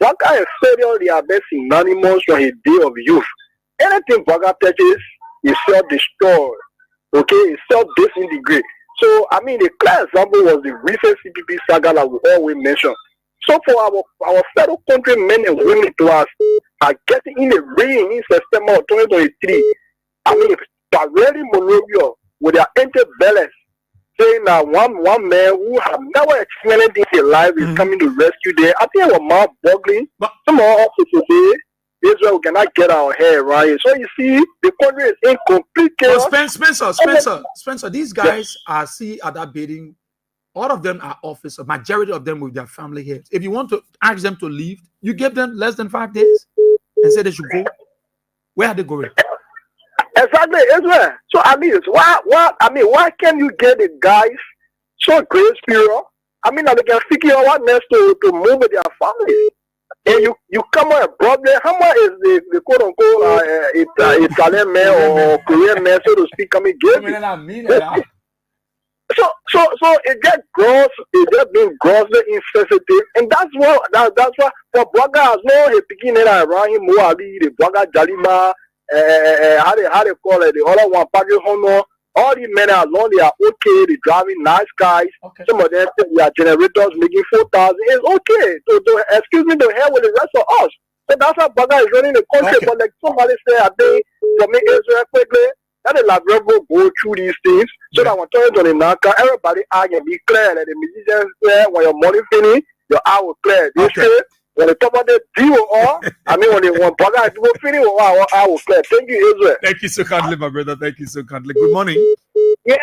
Waka has failed their best synonymous from his day of youth. Anything Waka touches is self-destroyed. Okay, it's self-disintegrate. So the clear example was the recent CPP saga that we always mention. So for our fellow countrymen and women to us are getting in the ring in September of 2023. Barely Monrovia with their antebellum saying that one man who have never experienced anything in life is coming to rescue them. I think our mouth boggling. Some of our officers say Israel cannot get our hair right. So you see, the country is in complete chaos. Spencer, these guys are at that bidding. All of them are officers, majority of them with their family heads. If you want to ask them to leave, you give them less than 5 days and say they should go. Where are they going? Exactly, Israel. So why can you get the guys so grace period? That they can figure out what next to move with their families. And you come with a problem. How much is the quote unquote Italian man or Korean man, so to speak, coming get? So it gets gross, it just being grossly insensitive, and that's why for Braga as well, he picking it around him, the Braga Jalima, how they call it, the other one, Patrick Hono, all these men are long, they are okay, they driving nice cars, some of them, their generators making 4,000, it's okay, to excuse me, to hell with the rest of us. So that's how Braga is running the country, but like somebody said, I think, for me, Israel quickly, that the Liberian will go through these things so that when turns on the Naka, everybody eye can be clear. Like the musicians say, when your money finish, your eye will clear. They say, when the top of the deal when Baga will finish, our eye will clear. Thank you, Israel. Thank you so kindly, my brother. Thank you so kindly. Good morning. Yeah,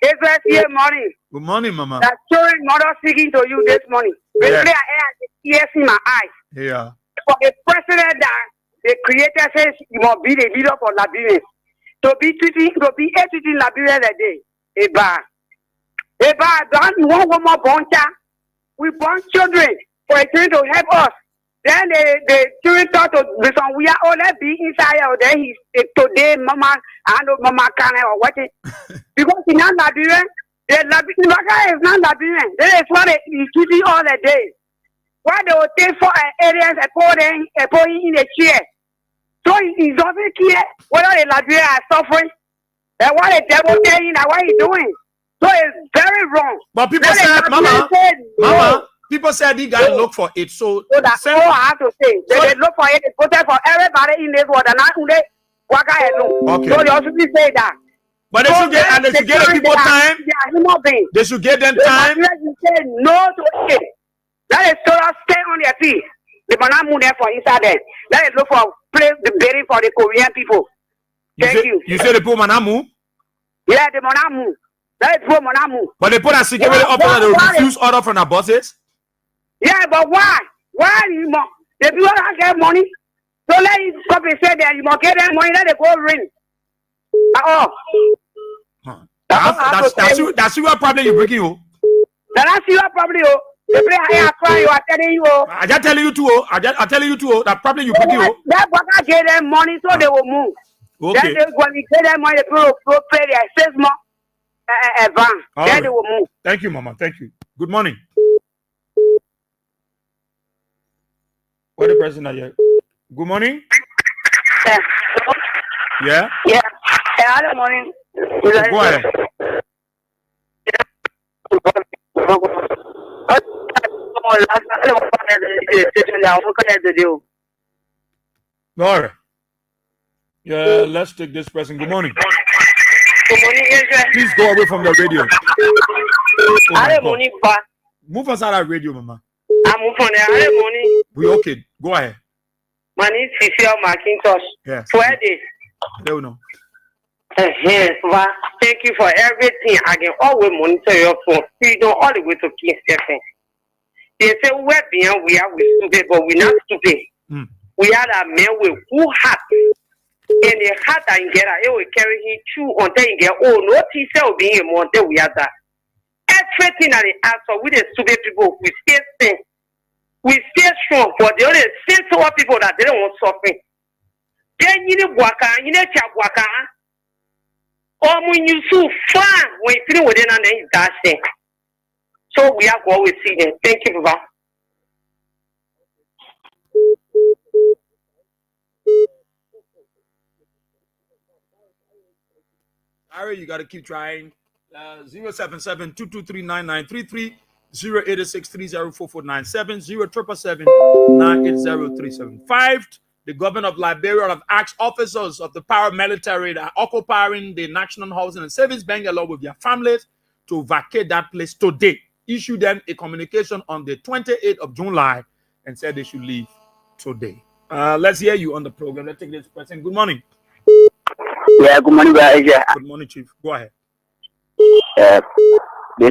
Israel, here morning. Good morning, Mama. That story mother speaking to you this morning. Basically, I had tears in my eyes. Yeah. For the president that the creator says you must be the leader for Liberians. To be treating Liberians a day, We born children for a children to help us. Then the children thought to be some we are all be inside out there. He's today, Mama, I know Mama can or what it because in Nigeria, the Labaka is not Liberian. That is what it is keeping all the day. Why they will take for areas and put in a chair. So it's also clear whether the Liberia are suffering and what the devil telling and what he's doing. So it's very wrong. But people said, Mama, people said the guy look for it. So that's all I have to say. They look for it. They put it for everybody in this world. And not today. Okay. So they also say that. But they should get, and they should give the people time. They should give them time. You say no to it. Let the soldiers stay on their feet. They will not move there for inside there. Let it look for place the building for the Korean people. Thank you. You say the people will not move? Yeah, they will not move. Let it will not move. But they put a security officer to refuse order from the bosses? Yeah, but why? Why you must? The people don't get money. So let it come and say that you must get them money. Let it go ring. That's your problem you're breaking, oh. That's your problem, oh. The play higher cry, you are telling you, oh. I just telling you too, oh. I tell you too, oh. That problem you're breaking, oh. That worker gave them money so they will move. Okay. Then when we get them money, the people will pay their 6 months advance. Then they will move. Thank you, Mama. Thank you. Good morning. What the president here? Good morning. Yeah. Yeah. Good morning. Go ahead. All right. Yeah, let's take this person. Good morning. Good morning, please go away from the radio. Morning, Pa. Move aside that radio, Mama. I'm moving there. Morning. We okay. Go ahead. My name is Cecile McIntosh. Yeah. Friday. I don't know. Yes, thank you for everything. I can always monitor your phone. You don't all the way to King Stephen. They say we're being we are stupid, but we're not stupid. We are a man with who heart. And the heart and get it will carry him through until you get no teacher being a monte we are that. Everything that they ask for with the stupid people, we stay strong. We stay strong for the only sensible people that they don't want suffering. Then you need waka, you need chabwaka. Or when you so far when you feel within an end, that's it. So we have to always see them. Thank you, Baba. Harry, you got to keep trying. 077-223-9933, 086-304497, 077-980-375. The government of Liberia have asked officers of the paramilitary that are occupying the National Housing and Savings Bank along with their families to vacate that place today. Issue them a communication on the 28th of July and said they should leave today. Let's hear you on the program. Let's take this person. Good morning. Yeah, good morning, guys. Good morning, Chief. Go ahead. They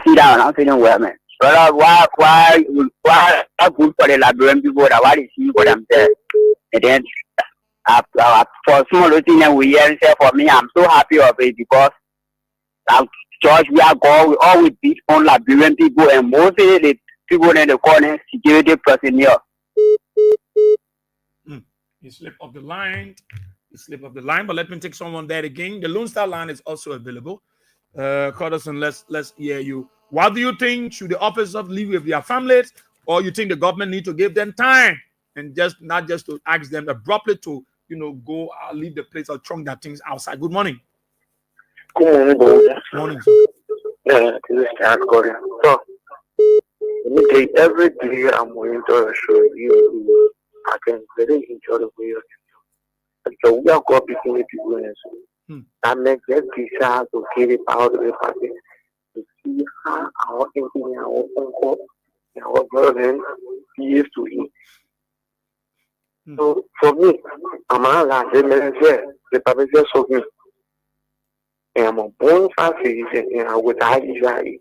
sit down. I'm feeling well, man. Brother, why good for the Liberian people that why they see for themselves? And then for small thing that we hear say for me, I'm so happy of it because church we are going, we always beat on Liberian people and mostly the people in the corner security personnel. You slip off the line. But let me take someone there again. The Lone Star line is also available. Carterson, let's hear you. What do you think? Should the officers leave with their families, or you think the government need to give them time and not just to ask them abruptly to go leave the place or trunk their things outside? Good morning. Good morning, brother. Morning, sir. Yeah, this is Jan Gordon. So, every day I'm going to show you I can very enjoy the way so we are going to be people in this. I make that desire to get it out of the party to see how our engineer, our uncle, and our brother used to eat. So for me, I'm a lot of the public just so good. And I'm a born family and I would die easily.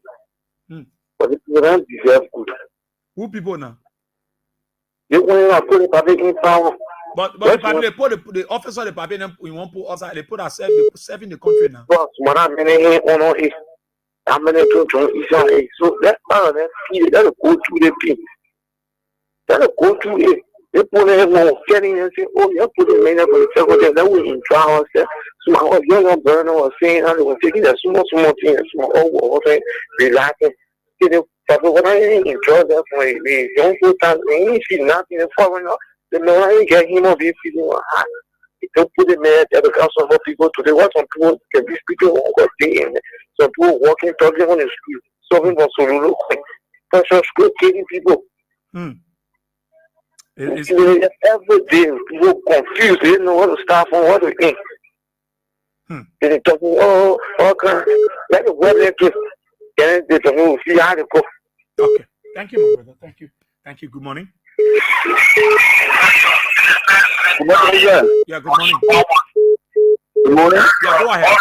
But the people don't deserve good. Who people now? They want to put the public in power. But the public, they put the officer of the public, we won't put outside, they put ourselves, they serving the country now. But what I'm in on it. I'm going to Israel. So that man, that'll go through the pin. That'll go through it. They put it more getting and say, oh, you put it in for the second, that we in trial. So I was young burner was saying, I was taking a small thing, a small over, relaxing. But when I enjoy that way, we don't put that in, see nothing following up. The man I get him of if you hot. Don't put it there, there become some more people today. What some people can be speaking on God day and some people walking, talking on the street, solving for Solulu, pressure school, killing people. Every day, people confused, they didn't know what to start from, what to eat. They're talking, oh, okay, let the weather get. Then they don't know, see how they go. Okay, thank you, my brother. Thank you. Good morning. Good morning, sir. Yeah, good morning. Good morning. Yeah, go ahead.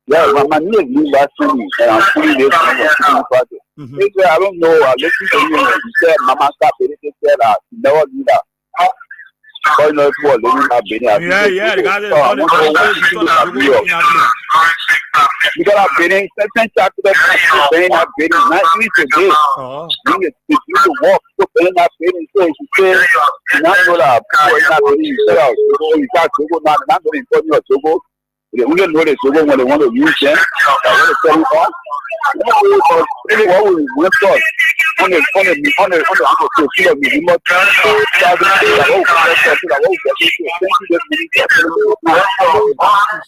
Yeah, my name is Lee Bassini, and I'm fully there from the party. I don't know, I listened to you, you said, Mama, stop it, you said that, you never do that. Oh, no, it's what, yeah, the guy because I've been in certain chapters of saying I've been in nicely today. You need to walk to paying that bidding, so you say, not know that, not really, you start to go, not really important to go. They wouldn't know this when they want to use them. I want to tell you what. Really, what we went on the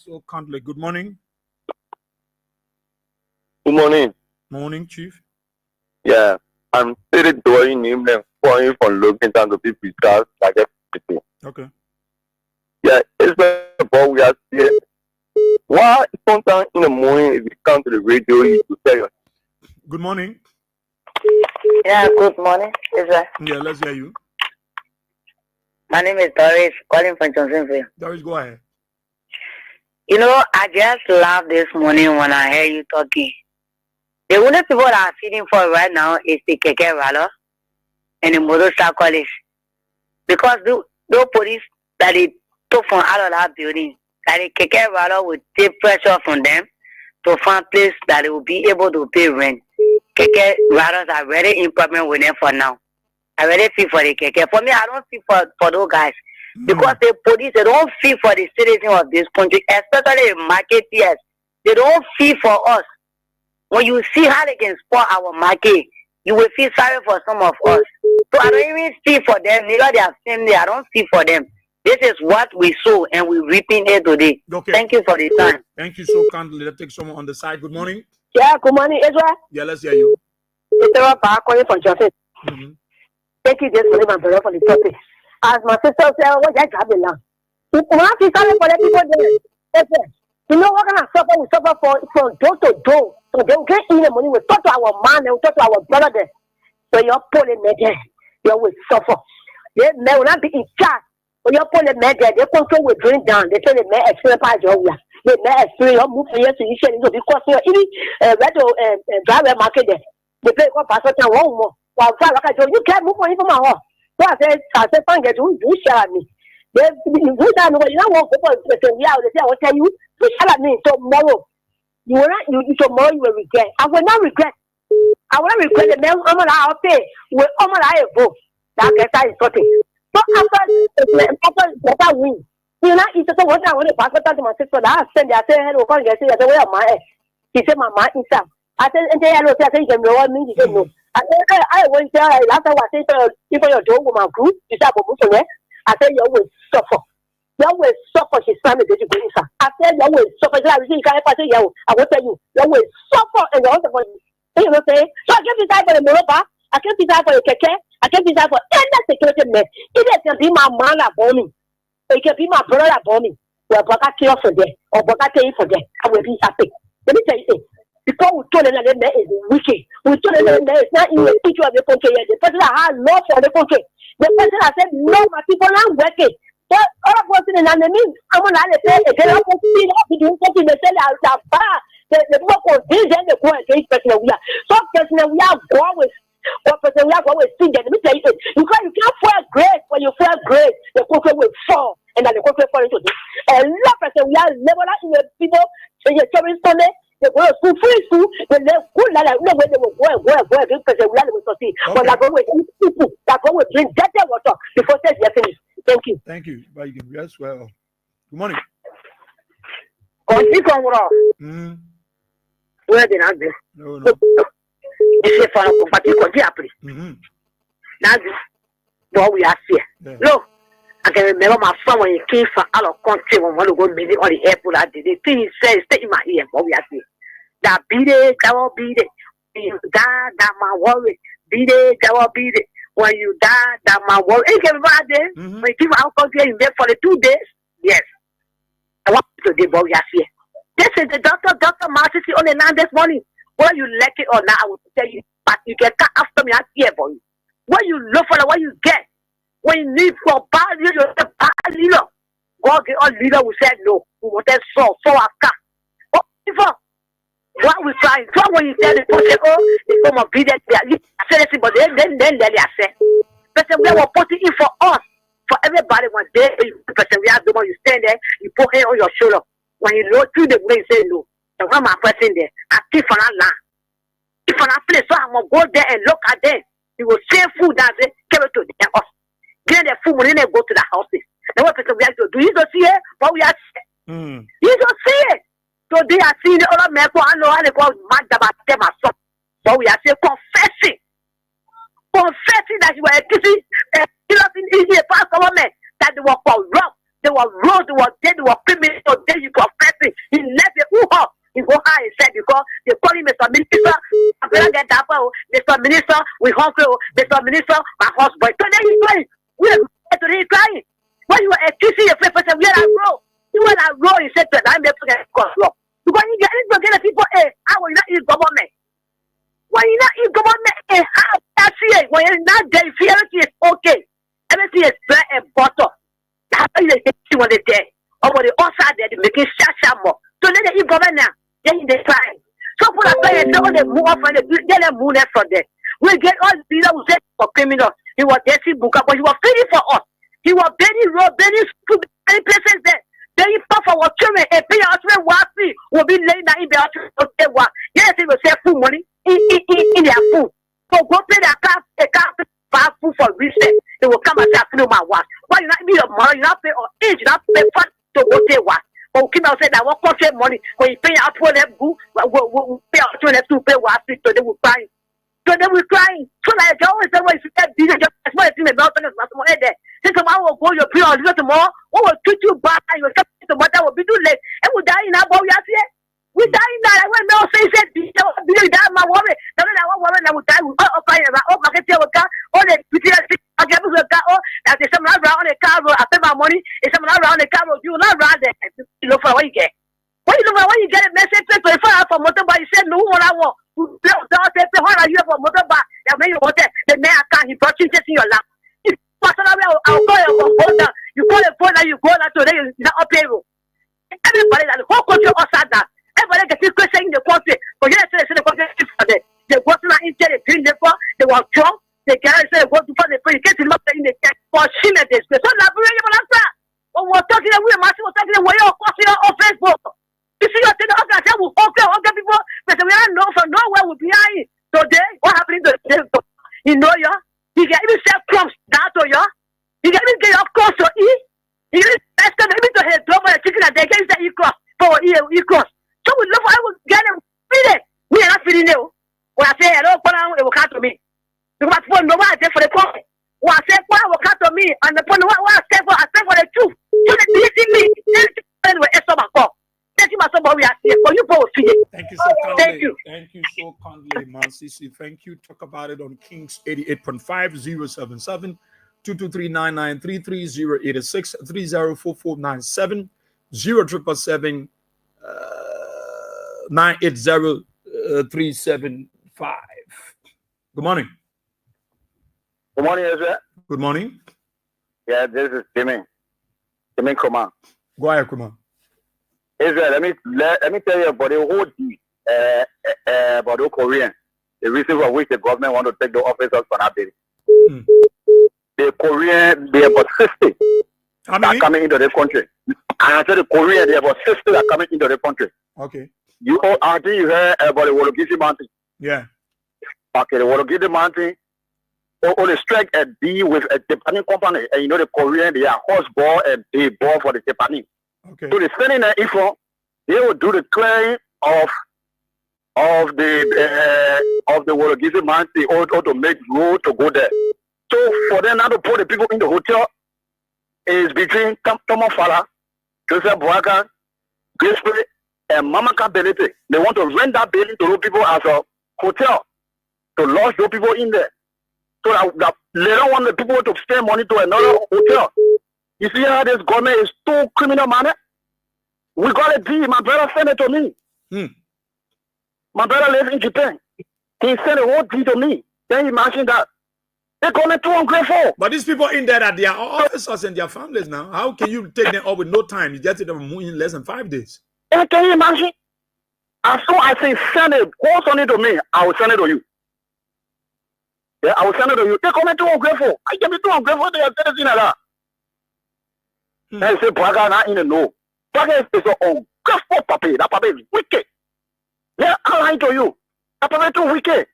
so kindly. Good morning. Good morning. Morning, Chief. Yeah, I'm still doing him and calling from looking down to people stars like everything. Okay. Yeah, it's about we are here. Why sometimes in the morning if you come to the radio you to tell you. Good morning. Yeah, good morning. Yeah, let's hear you. My name is Doris, calling from Johnsonville. Doris, go ahead. You know, I just laughed this morning when I heard you talking. The only people that are feeding for right now is the Keke Rala and the motorcyclists. Because the police that they took from out of that building, that the Keke Rala will take pressure from them to find place that they will be able to pay rent. Keke Ralas are very important with them for now. I really feel for the Keke. For me, I don't feel for those guys. Because the police, they don't feel for the citizens of this country, especially the marketeers. They don't feel for us. When you see how they can spoil our market, you will feel sorry for some of us. So I don't even feel for them, neither their family. I don't feel for them. This is what we sow and we're reaping here today. Okay. Thank you for the time. Thank you so kindly. Let's take someone on the side. Good morning. Yeah, good morning, Israel. Yeah, let's hear you. It's Sarah calling from Johnson. Thank you just for my brother for the topic. As my sister said, what I have now. When I feel sorry for the people there, you know what kind of suffer we suffer from door to door. So they will get in the money. We talk to our man and we talk to our brother there. So you're pulling me there. You will suffer. They may not be in charge. When you're pulling me there, they control will bring down. They tell the man experience part of your they may experience your move for years to issue because you're even radio driver market there. They play one pastor and one more. While you can't move on from my home. So I said, find it, you share me. They you don't want people to say, yeah, they say, I will tell you, you share me tomorrow. You will not, you tomorrow you will regret. I will not regret. I will not regret the man, I'll pay. Will I vote? That is something. So after that win, you know, it's just what I want to pass it to my sister. I send I say, hello, come get it. I said, where am I? He said, my mind is up. I said, and they hello, I said, you can know what me. He said, no. I said, I went there, last time I said, if your door with my group, you said, I said, you will suffer. You will suffer. She signed the degree. I said, you will suffer. I will tell you, you will suffer and you will suffer. You know what I'm saying? So I can't decide for the Moroba. I can't decide for the Keke. I can't decide for any security man. It can be my man for me. It can be my brother for me. Well, but I care for them. Or but I care for them. I will be happy. Let me tell you this. Because we told them that man is wicked. We told them that it's not in the picture of the country. The person that has love for the country. The person that said, no, my people are working. But all of us in the name, I'm going to say, they don't see something. They say that the people convince them to go against person we are. Some person we are going with. What person we are going with? Let me tell you this. Because you can't fall great. When you fall great, the country will fall. And then the country fall into this. A lot of person we are level in the people. So you're telling Sunday. They go to school, free school, when they go like no when they will go because they will see. But they're going with people, they're going to drink dirty water before they finish. Thank you. Thank you. Bye. Yes, well. Good morning. Where did I do? No. It's a fan of party continue. Now, what we are here. Look, I can remember my son when he came from out of country when one of go meeting on the airport that day. The thing he said, stay in my ear. What we are here. That beat it, that will beat it. When you die, that my worry. Beat it, that will beat it. When you die, that my worry. You can remember that day? When you came out country in there for the 2 days? Yes. I want to do what we are here. This is the Dr. Martin on the land this morning. Whether you like it or not, I will tell you. But you can come after me, I'm here for you. What you look for, what you get. When you need for bad leader, you're a bad leader. God, the old leader will say no. We want that so after. What before? What we trying? So when you tell the person, oh, they come and be there, but then they say. But we were putting in for us, for everybody. One day, we have the one you stand there, you put it on your shoulder. When you look through the way, you say no. So when my person there, I keep on that land. If on that place, so I'm gonna go there and look at them. You will save food that they give it to their house. Get the food money and go to the houses. Then what people we have to do? You don't see it, but we are seeing. You don't see it. So they are seeing the other men go and know how they go mad about them as well. But we are saying confessing that you were a kissing, in the past government that they were corrupt, they were road, they were dead, they were criminals. So then you confessing. He left the up. He go high and said because they call him Mr. Minister. I'm gonna get that one. Mr. Minister, we hungry. Mr. Minister, my husband. So then he's crying. He's crying. When you were accusing your friend, we are a row. You were a row. He said that I'm never going to cause law. Because you get the people, I will not eat government. When you not eat government, how that's it. When you're not there, inferiority is okay. Everything is bread and butter. That's why they see what they did. Or when they outside there, they're making more. So then they eat government now. Then they cry. So for the players, they move up and they move left from there. We get all the leaders who said for criminals. He was dancing Buka, but he was feeding for us. He was bending road, bending school, many places there. Then he fought for our children and pay our children waffy will be laying down in their children. Yes, he will say food money in their food. So go pay their car, a car buy food for reset. They will come and say, I my watch. Why you not be your money, you not pay or age, you not pay for to go pay what? But we came out and said that what country money when you pay our poor them go, we'll pay our children to pay waffy, so they will cry. So they were crying. So like I always say, when you get busy, just as well as in the mountain, as someone there. Since tomorrow will go your prayer, or tomorrow, what will treat you bad, and you'll come to what that will be too late. And we die in our body, we die in that. When no say, we die in my worry. Now that I want worry, I will die with all fire, all market, all the pictures, I get with the car, oh, that there's someone around the car, I pay my money, if someone around the car, you will not run there. You look for what you get. When you look for what you get a message, for motorbike, you said, no one I want. What are you for motorbike? The man can't, he brought you just in your lap. I'll call your phone down. You call the phone and you go down today, you're not up payroll. Everybody, the whole country upside down. Everybody gets this question in the country. But yes, the country is for them. They go to that instead of doing the phone, they were drunk, they can't say, go to find the phone, you get to look in the check for shilling this. So, not bringing you on that. But we're talking away, we're talking away on Facebook. You see, you're saying, okay, I said, we'll okay, people, but we don't know from nowhere we'll be behind. Today, what happened to them? You know, you can even sell crumbs down to you. You can even get your cross to eat. You can even to head double the chicken and they can say eat cross for eat cross. So we love, I will get them feed it. We are not feeding you. When I say hello, it will come to me. Because for no one, I say for the coffee. When I say, what will come to me, and the point what I say for the truth. So they believe me. Anyway, it's so much. Thank you so kindly. Thank you so kindly, Mansisi. Thank you. Talk about it on Kings 88.5 077 223 9933 086 304497 0777 980 375. Good morning. Good morning, Ezra. Good morning. Yeah, this is Jimmy. Jimmy Kuma. Go ahead, Kuma. Israel, let me tell you about the whole deal about the Korean. The reason for which the government want to take the office of Panabiri. The Korean, they are about 60 that are coming into the country. And I said the Korean, they are about 60 that are coming into the country. Okay. I think you heard about the Wologisi Mountain. Yeah. Okay, the Wologisi Mountain. On the strike a deal with a Japanese company, and you know the Korean, they are horse ball and they ball for the Japanese. Okay. So they're sending an info. They will do the clearing of the Wologisi Mountain or to make road to go there. So for them now to put the people in the hotel is between Thomas Fala, Joseph Boakan, Grisbury, and Mamaka Benete. They want to rent that building to those people as a hotel to lodge those people in there. So that they don't want the people to spend money to another hotel. You see how this government is too criminal, man? We got a deal. My brother sent it to me. My brother lives in Japan. He sent a whole deal to me. Can you imagine that? They're going too ungrateful. But these people in there, they are officers and their families now. How can you take them up with no time? You just take them in less than 5 days. And can you imagine? As soon as I say send it, go send it to me, I will send it to you. Yeah, I will send it to you. They're coming too ungrateful. I can be too ungrateful. They are saying like that. They say, Braga, not in the know. Braga is an ungrateful puppy. That puppy is wicked. Yeah, I'm lying to you. That puppy is too wicked.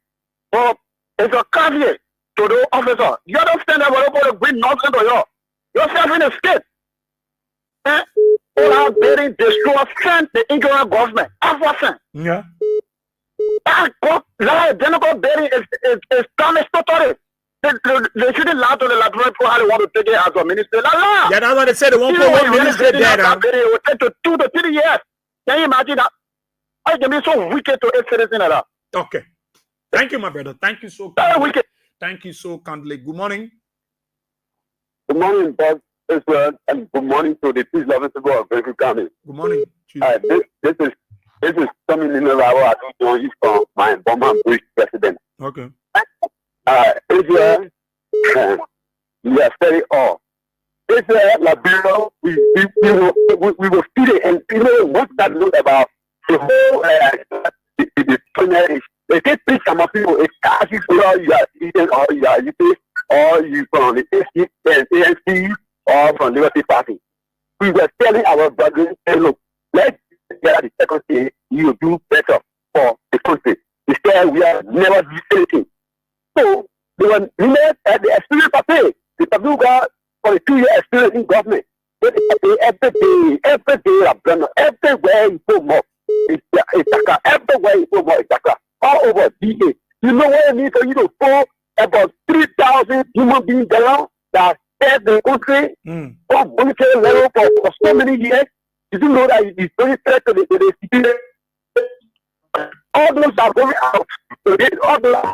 But it's a caveat to the officer. You understand that we're going to bring nothing to you. You're selling a state. All our building destroy strength the ignorant government. Everything. Yeah. That general building is damaged totally. They shouldn't allow to the laboratory for how they want to take it as a minister. Yeah, that's what they said. They won't put one minister there. It will take to 2 to 3 years. Can you imagine that? I can be so wicked to a citizen like that. Okay. Thank you, my brother. Thank you so kindly. Wicked. Thank you so kindly. Good morning. Good morning, Bob. And good morning to the peace loving people of Berkeley County. Good morning. This is coming in I don't know from my Burma Bridge president. Okay. Israel, we are very all. Israel, Liberia, we will feed it, and people want that know about the whole the they take pick some of people, it's actually all you are eating, or you are eating, or you from the ANC, or from Liberty Party. We were telling our brothers, hey, look, let's get the second thing, you will do better for the country. Instead, we have never done anything. So, they were at the experience party. The people got for the 2 year experience in government. Every day, everywhere you go more, it's everywhere you go more, it's all over DA. You know what I mean? For you to pull about 3,000 human beings down that fed the country on monetary level for so many years. Did you know that it's very threat to the city? All those are going out. All those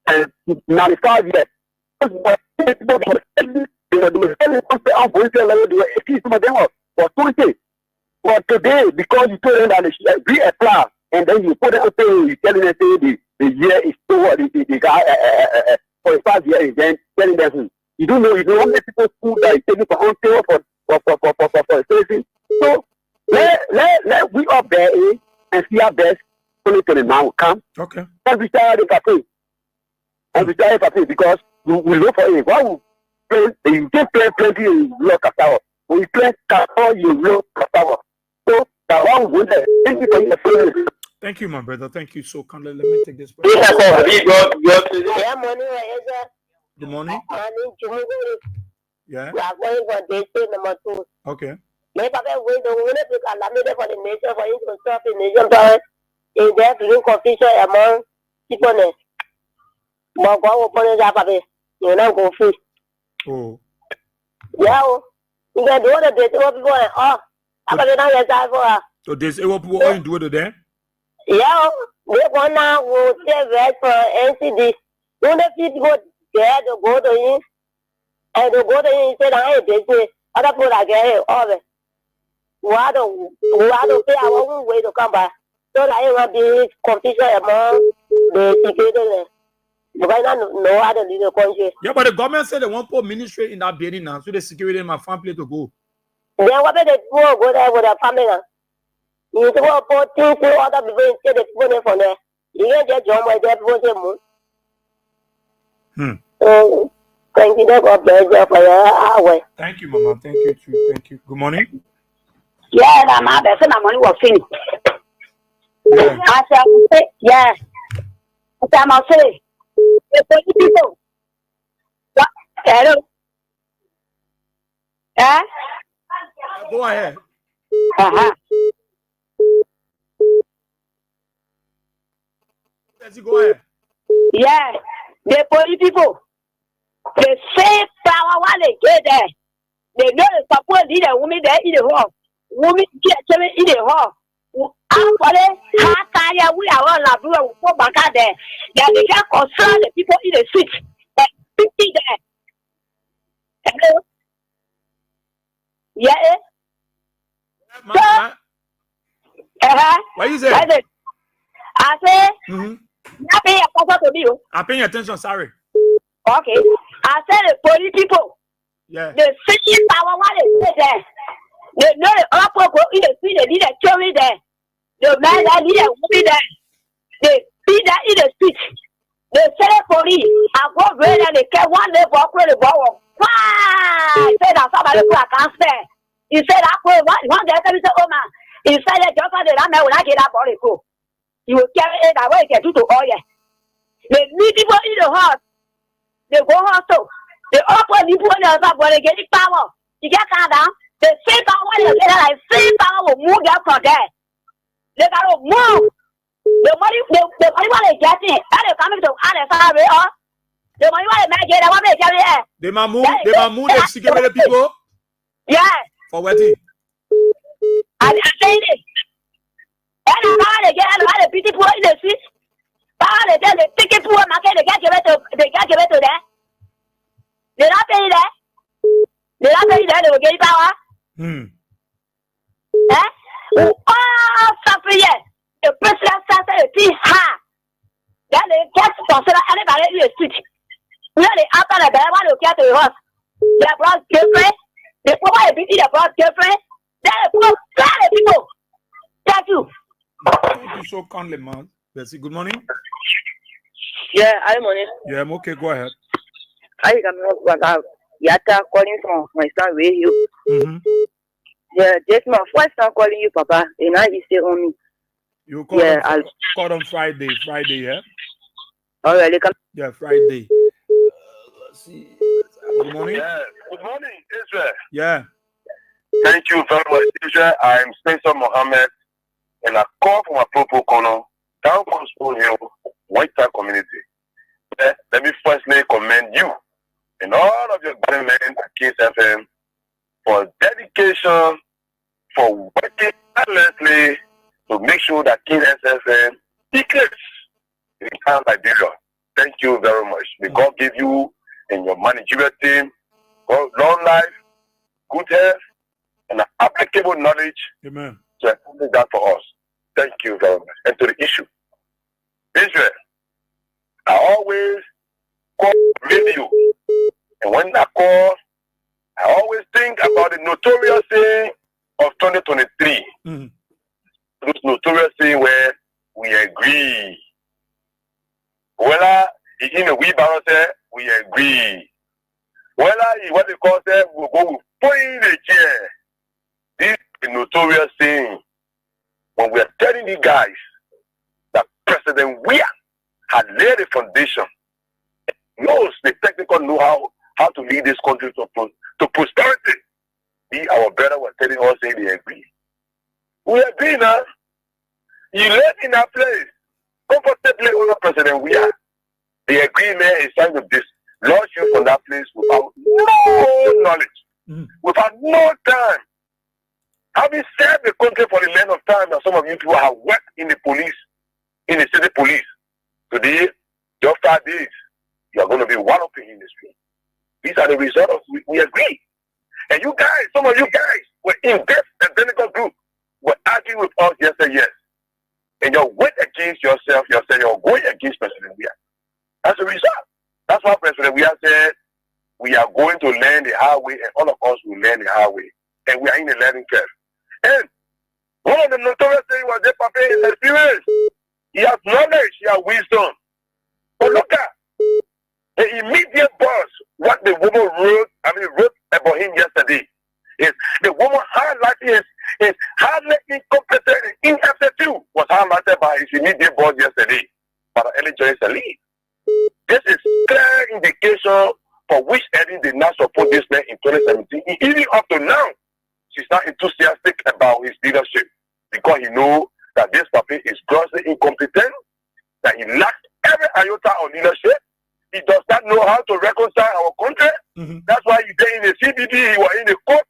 and 95 years. But today, because you told them that they should reapply, and then you put it up there, you telling them the year is toward the guy 45 years, then telling them you don't know how many people food that is taking for on sale for citizens. So let we up there and see our best only to the now come. Okay. And we start the cafe. And we start the cafe because we look for it. Why we play? You can play plenty in low cassava. When you play cassava, you low cassava. So that one will thank you for your service. Thank you, my brother. Thank you so kindly. Let me take this. Good morning. Yeah. We are going for day number 2. Okay. Maybe we don't want to allow for the nation for you to stop the nation, but is there to do confusion among people? But go open it up a bit. You know, go free. Oh. Yeah. You can do the day to people. Oh, I'm going to die for her. So there's a people all do it there? Yeah. We want now to take rest for NCD. Don't let people go there to go to you. And to go to you instead of busy. Other people are getting all of it. We have to pay our own way to come back. So that it will be confusion among the security. Because I know how to lead the country. Yeah, but the government said they won't put ministry in that building now, so the security in my family to go. Then what about the people go there with their family now? You need to go put things to other people instead of people from there. You can't just jump right there, people say, thank you, God bless you for your hour. Thank you, Mama. Thank you, too. Thank you. Good morning. Yeah, that my best my money was finished. I said, yeah. I must say, the people. What? Hello. Eh? Go ahead. Go ahead. Yeah, the police people, the same power while they get there. They know the support leader woman there in the hall. Woman get in the hall. Actually, we are all like we go back there. That they can concern the people in the street. That 50 there. Hello? Yeah. What you say? I say, pay attention to me. I'm paying attention, sorry. Okay. I said the police people. Yeah. The city power while they sit there. They know the upper go in the street, they need a carry there. The man that need a woman there. They see that in the street. They say the police. I go there and they can one day walk with the ball. Why? He said that somebody put a cancer. He said that one day he said, oh man. He said that just like that man will not get that body go. You will carry it away and do to all. They meet people in the house. They go also. They open people in the house, but they get the power. You get calm down. The same power, like same power will move them from there. They got to move. The money what they getting, and they coming to other salary, or the money what they get, what they carry. They might move the security people. Yeah. For wedding. I say it. And now they get the people in the street. They tell the ticket poor market, they can't give it to them. They not pay that. They not pay that, they will get power. Oh, something yet. The president says the tea high. Then they get to consider anybody in the street. Really, after the bad one, they get to the house. They brought girlfriend. They probably beat their brought girlfriend. Then they put the people. Thank you. Thank you so kindly, man. Bessie, good morning. Yeah, I'm on it. Yeah, I'm okay. Go ahead. I am Yata calling from my son radio. Yeah, just my first time calling you, Papa, and I is still on me. You call call on Friday, yeah? All right, yeah, Friday. Let's see. Good morning. Yeah, good morning, Israel. Yeah. Thank you very much, Israel. I'm Spencer Mohammed, and I call from a Popo Corner, down from Spoon Hill, White Town community. Let me firstly commend you and all of your government at Kings FM for dedication, for working tirelessly to make sure that Kings FM declares in town Liberia. Thank you very much. May God give you and your managerial team long life, good health, and applicable knowledge. Amen. To accomplish that for us. Thank you very much. And to the issue, Israel, I always call radio, and when I call, I always think about the notorious saying of 2023. Those notorious saying where we agree. Whether in a wheelbarrow say we agree. Whether what they call say we go with point the chair. This is a notorious saying. When we are telling you guys that President Weah had laid a foundation, knows the technical know-how how to lead this country to prosperity. Our brother was telling us saying they agree. We agree now. You live in that place comfortably under President Weah. The agreement is trying to dislodge you from that place without no knowledge, without no time. Having served the country for the length of time that some of you people have worked in the police, in the city police, today, just 5 days, you are going to be one of the industry. These are the results of we agree. And you guys, some of you guys were in this identical group, were arguing with us yesterday, yes. And you're went against yourself, you're going against President Weah. That's the result. That's why President Weah said, we are going to learn the highway, and all of us will learn the highway. And we are in the learning curve. And one of the notorious things was that Papa is experience. He has knowledge, he has wisdom. But look at the immediate boss, what the woman wrote about him yesterday. Is the woman highlighting is highly incompetent and ineptitude was highlighted by his immediate boss yesterday, by the early elite. This is clear indication for which Eddie did not support this man in 2017. Even up to now, she's not enthusiastic about his leadership because he knows that this puppy is grossly incompetent, that he lacks every iota of leadership. He does not know how to reconcile our country. That's why he did in the CBD, he was in the court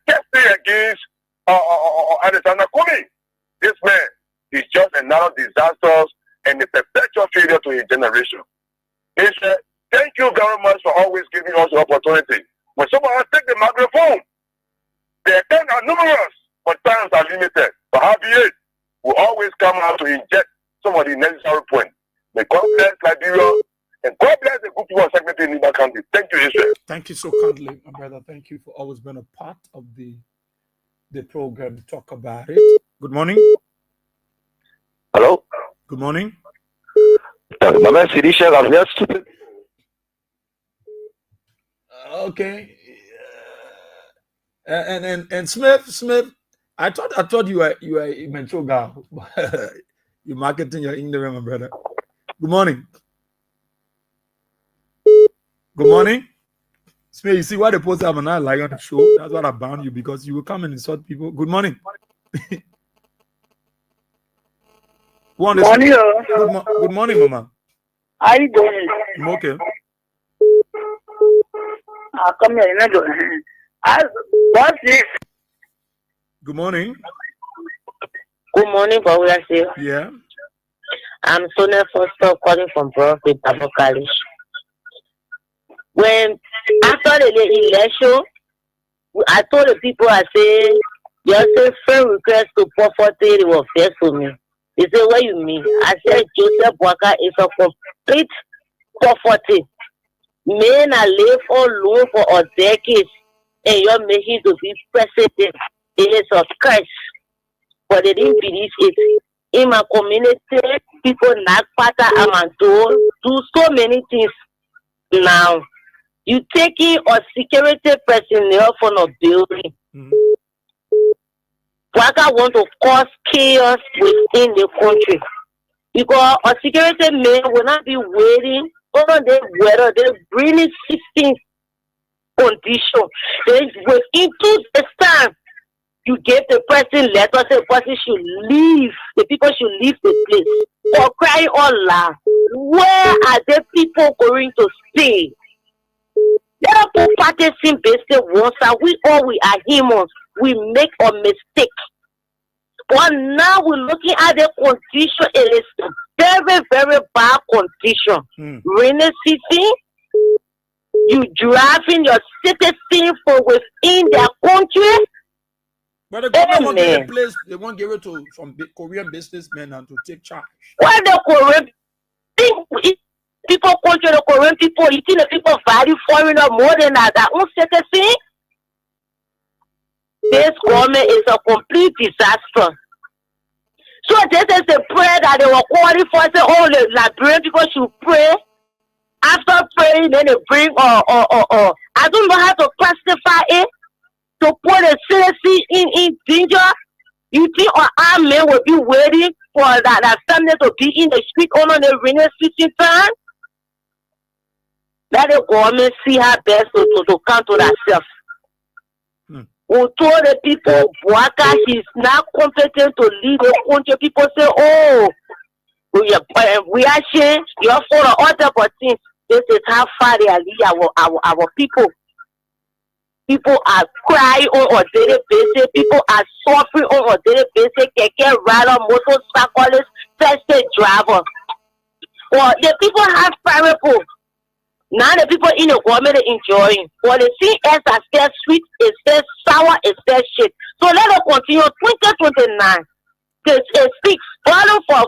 testing against Alexander Kumi. This man is just another disaster and a perpetual failure to his generation. Thank you very much for always giving us the opportunity. When someone take the microphone, the attempts are numerous, but times are limited. But how be it? We always come out to inject some of the necessary points. May God bless Liberia, and God bless the good people segmented in Liba County. Thank you, Israel. Thank you so kindly, my brother. Thank you for always being a part of the program to talk about it. Good morning. Hello. Good morning. Mama Sidisha, I'm just okay. And Smith, I thought you were a mental guy. You're marketing your English, my brother. Good morning. Good morning. Smith, you see why the post I'm not like on the show? That's what I bound you, because you will come and insult people. Good morning. Morning. Good morning, Mama. How you doing? I'm okay. Come here, Good morning. Good morning, Paula. Yeah. I'm Sonia Foster calling from Prophet College. When after the election, I told the people, I say, just a friend request to poverty, they were fair to me. They say, what you mean? I said, Joseph Waka is a complete poverty. Men are live alone for a decade, and you're making to be president. It is a curse, but they didn't believe it. In my community, people not pata amanto do so many things. Now, you taking a security personnel from a building. Waka want to cause chaos within the country, because a security man will not be waiting on the weather. They really 16 condition. Then within 2 days time, you give the person letter, the person should leave. The people should leave the place. For crying all loud, where are the people going to stay? Let us put practicing basic once, and we are humans. We make a mistake. But now we're looking at the condition. It is a very, very bad condition. Rainy season, you driving your citizen from within their country. But the government won't give a place, they won't give it to some Korean businessmen and to take charge. Why the Korean people control the Korean people? You think the people value foreigner more than their own citizen? This government is a complete disaster. So this is the prayer that they were calling for. Say, oh, the Liberian people should pray. After praying, then they bring I don't know how to classify it. To put the citizen in danger. You think our armed men will be waiting for that family to be in the street on the rainy season time? Let the government see her best to come to herself. We told the people, Waka, he's not competent to lead the country. People say, oh, we are changed. You're for the other, but things. This is how far they are leading our people. People are crying on a daily basis. People are suffering on a daily basis. Keke rider, motorcyclists, taxi driver. Well, the people have parable. Now the people in the government are enjoying. Well, the CS are still sweet, it's still sour, it's still shit. So let us continue. 2029. It speaks volume for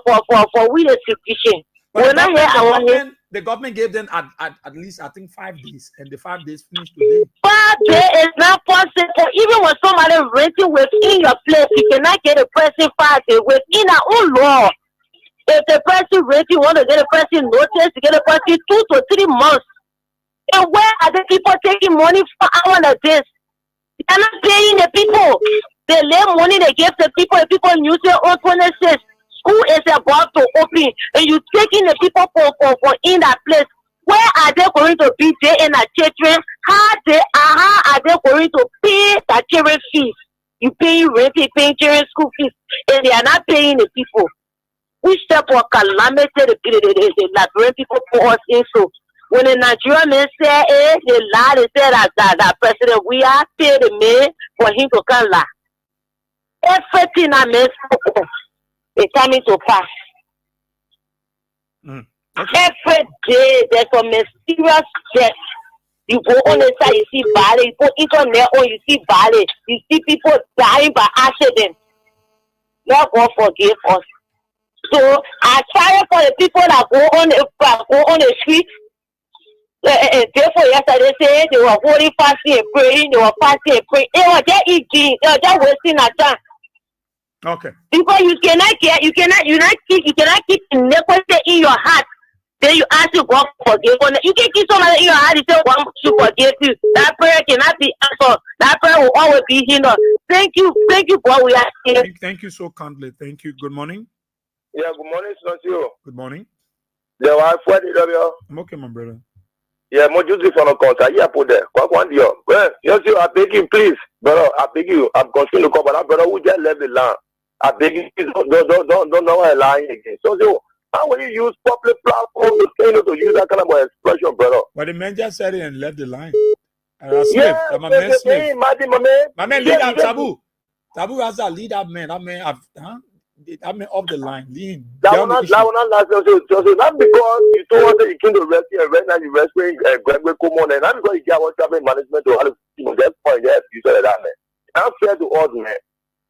we the situation. When I hear our the government gave them at least, I think, 5 days, and the 5 days finished today. 5 days is not possible. Even when somebody renting within your place, you cannot get a person 5 days within our own law. If the person renting want to get a person notice, to get a person 2 to 3 months. And where are the people taking money for hours like this? They are not paying the people. They lay money they give to people, and people use it on 26. School is about to open, and you taking the people for in that place. Where are they going to be? They in the children? How are they going to pay the children fees? You paying rent, you paying children school fees, and they are not paying the people. Which step of calamity the Liberian people put us in? So when the Nigerian men say, they lie, they say that president, we are paying the man for him to come lie. Everything that man spoke is coming to pass. Every day there's a mysterious death. You go on the side, you see violence. You put internet on, you see violence. You see people dying by accident. Lord God forgive us. So I try for the people that go on the street. Therefore, yesterday they say they were holding fasting and praying. They were fasting and praying. They were just eating. They were just wasting their time. Okay. Because you cannot keep iniquity in your heart. Then you ask you God forgive. You can keep somebody in your heart and say God should forgive you. That prayer cannot be answered. That prayer will always be hindered. Thank you, God. We are here. Thank you so kindly. Thank you. Good morning. Yeah, good morning, Sir. Good morning. The wife, what did you? I'm okay, my brother. Yeah, more juicy for no concert. Yeah, put there. Well, yes, you are begging, please, brother. I beg you. I'm continuing to come, but brother, we just left the land. I beg you, don't know why lying again. So, how will you use public platform to use that kind of expression, brother? But the man just said it and left the line. I'm a man slave. My man, lead that Tabu. Tabu has to lead that man. That man off the line. Lead. That will not last. So not because you don't want to came to rescue and right now you rescuing Gregory Common, and not because you get what's happening management to other people. That point, yes, you said that, man. It's not fair to us, man.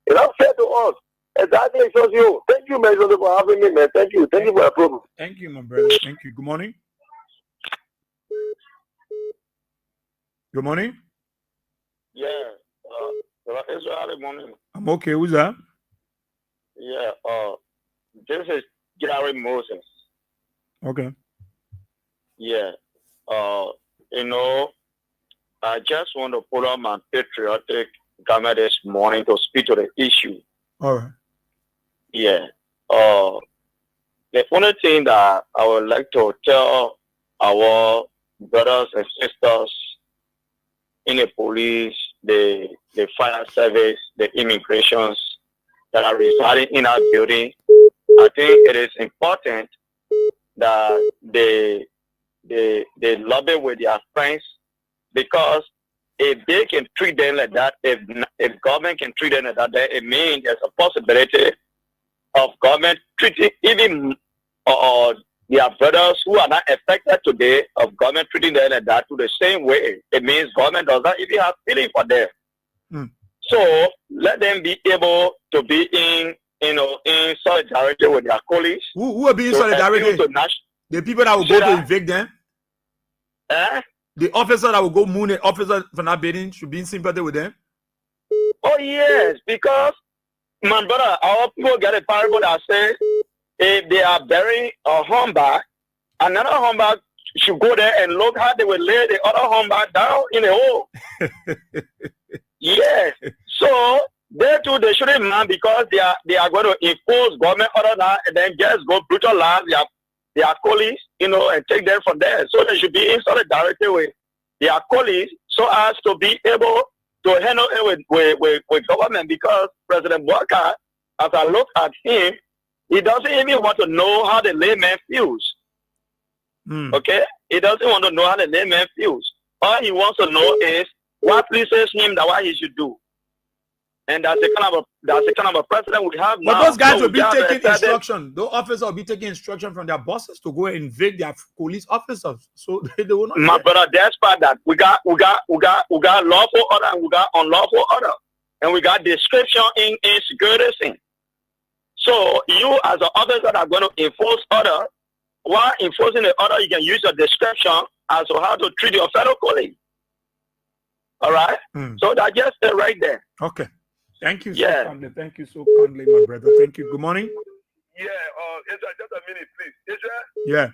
It's not fair to us. Exactly, shows you. Thank you, man, for having me, man. Thank you. Thank you for your program. Thank you, my brother. Thank you. Good morning. Good morning. Yeah. It's early morning. I'm okay. Who's that? Yeah. This is Gary Moses. Okay. Yeah. I just want to put on my patriotic garment this morning to speak to the issue. All right. Yeah. The only thing that I would like to tell our brothers and sisters in the police, the fire service, the immigrations that are residing in our building, I think it is important that they lobby with their friends, because if they can treat them like that, if government can treat them like that, then it means there's a possibility of government treating even their brothers who are not affected today, of government treating them like that to the same way. It means government does not even have feeling for them. So let them be able to be in solidarity with their colleagues. Who will be in solidarity? The people that will go to evict them? The officer that will go moon the officer for not bidding should be in sympathy with them? Oh, yes, because, my brother, our people get a parable that says if they are burying a humbug, another humbug should go there and look how they will lay the other humbug down in a hole. Yes. So they too, they shouldn't mind, because they are going to impose government order now and then just go brutalize their colleagues, and take them from there. So they should be in solidarity with their colleagues so as to be able to handle it with government, because President Walker, as I look at him, he doesn't even want to know how the layman feels. Okay? He doesn't want to know how the layman feels. All he wants to know is what pleases him, that what he should do. And that's the kind of a president we have now. But those guys will be taking instruction. Those officers will be taking instruction from their bosses to go and invade their police officers. So they will not. My brother, despite that, we got lawful order and we got unlawful order, and we got description in security scene. So you, as an officer that are going to enforce order, while enforcing the order, you can use your description as to how to treat your fellow colleague. All right. So that's just it right there. Okay. Thank you so kindly. Thank you so kindly, my brother. Thank you. Good morning. Yeah, Israel, just a minute, please. Israel? Yeah.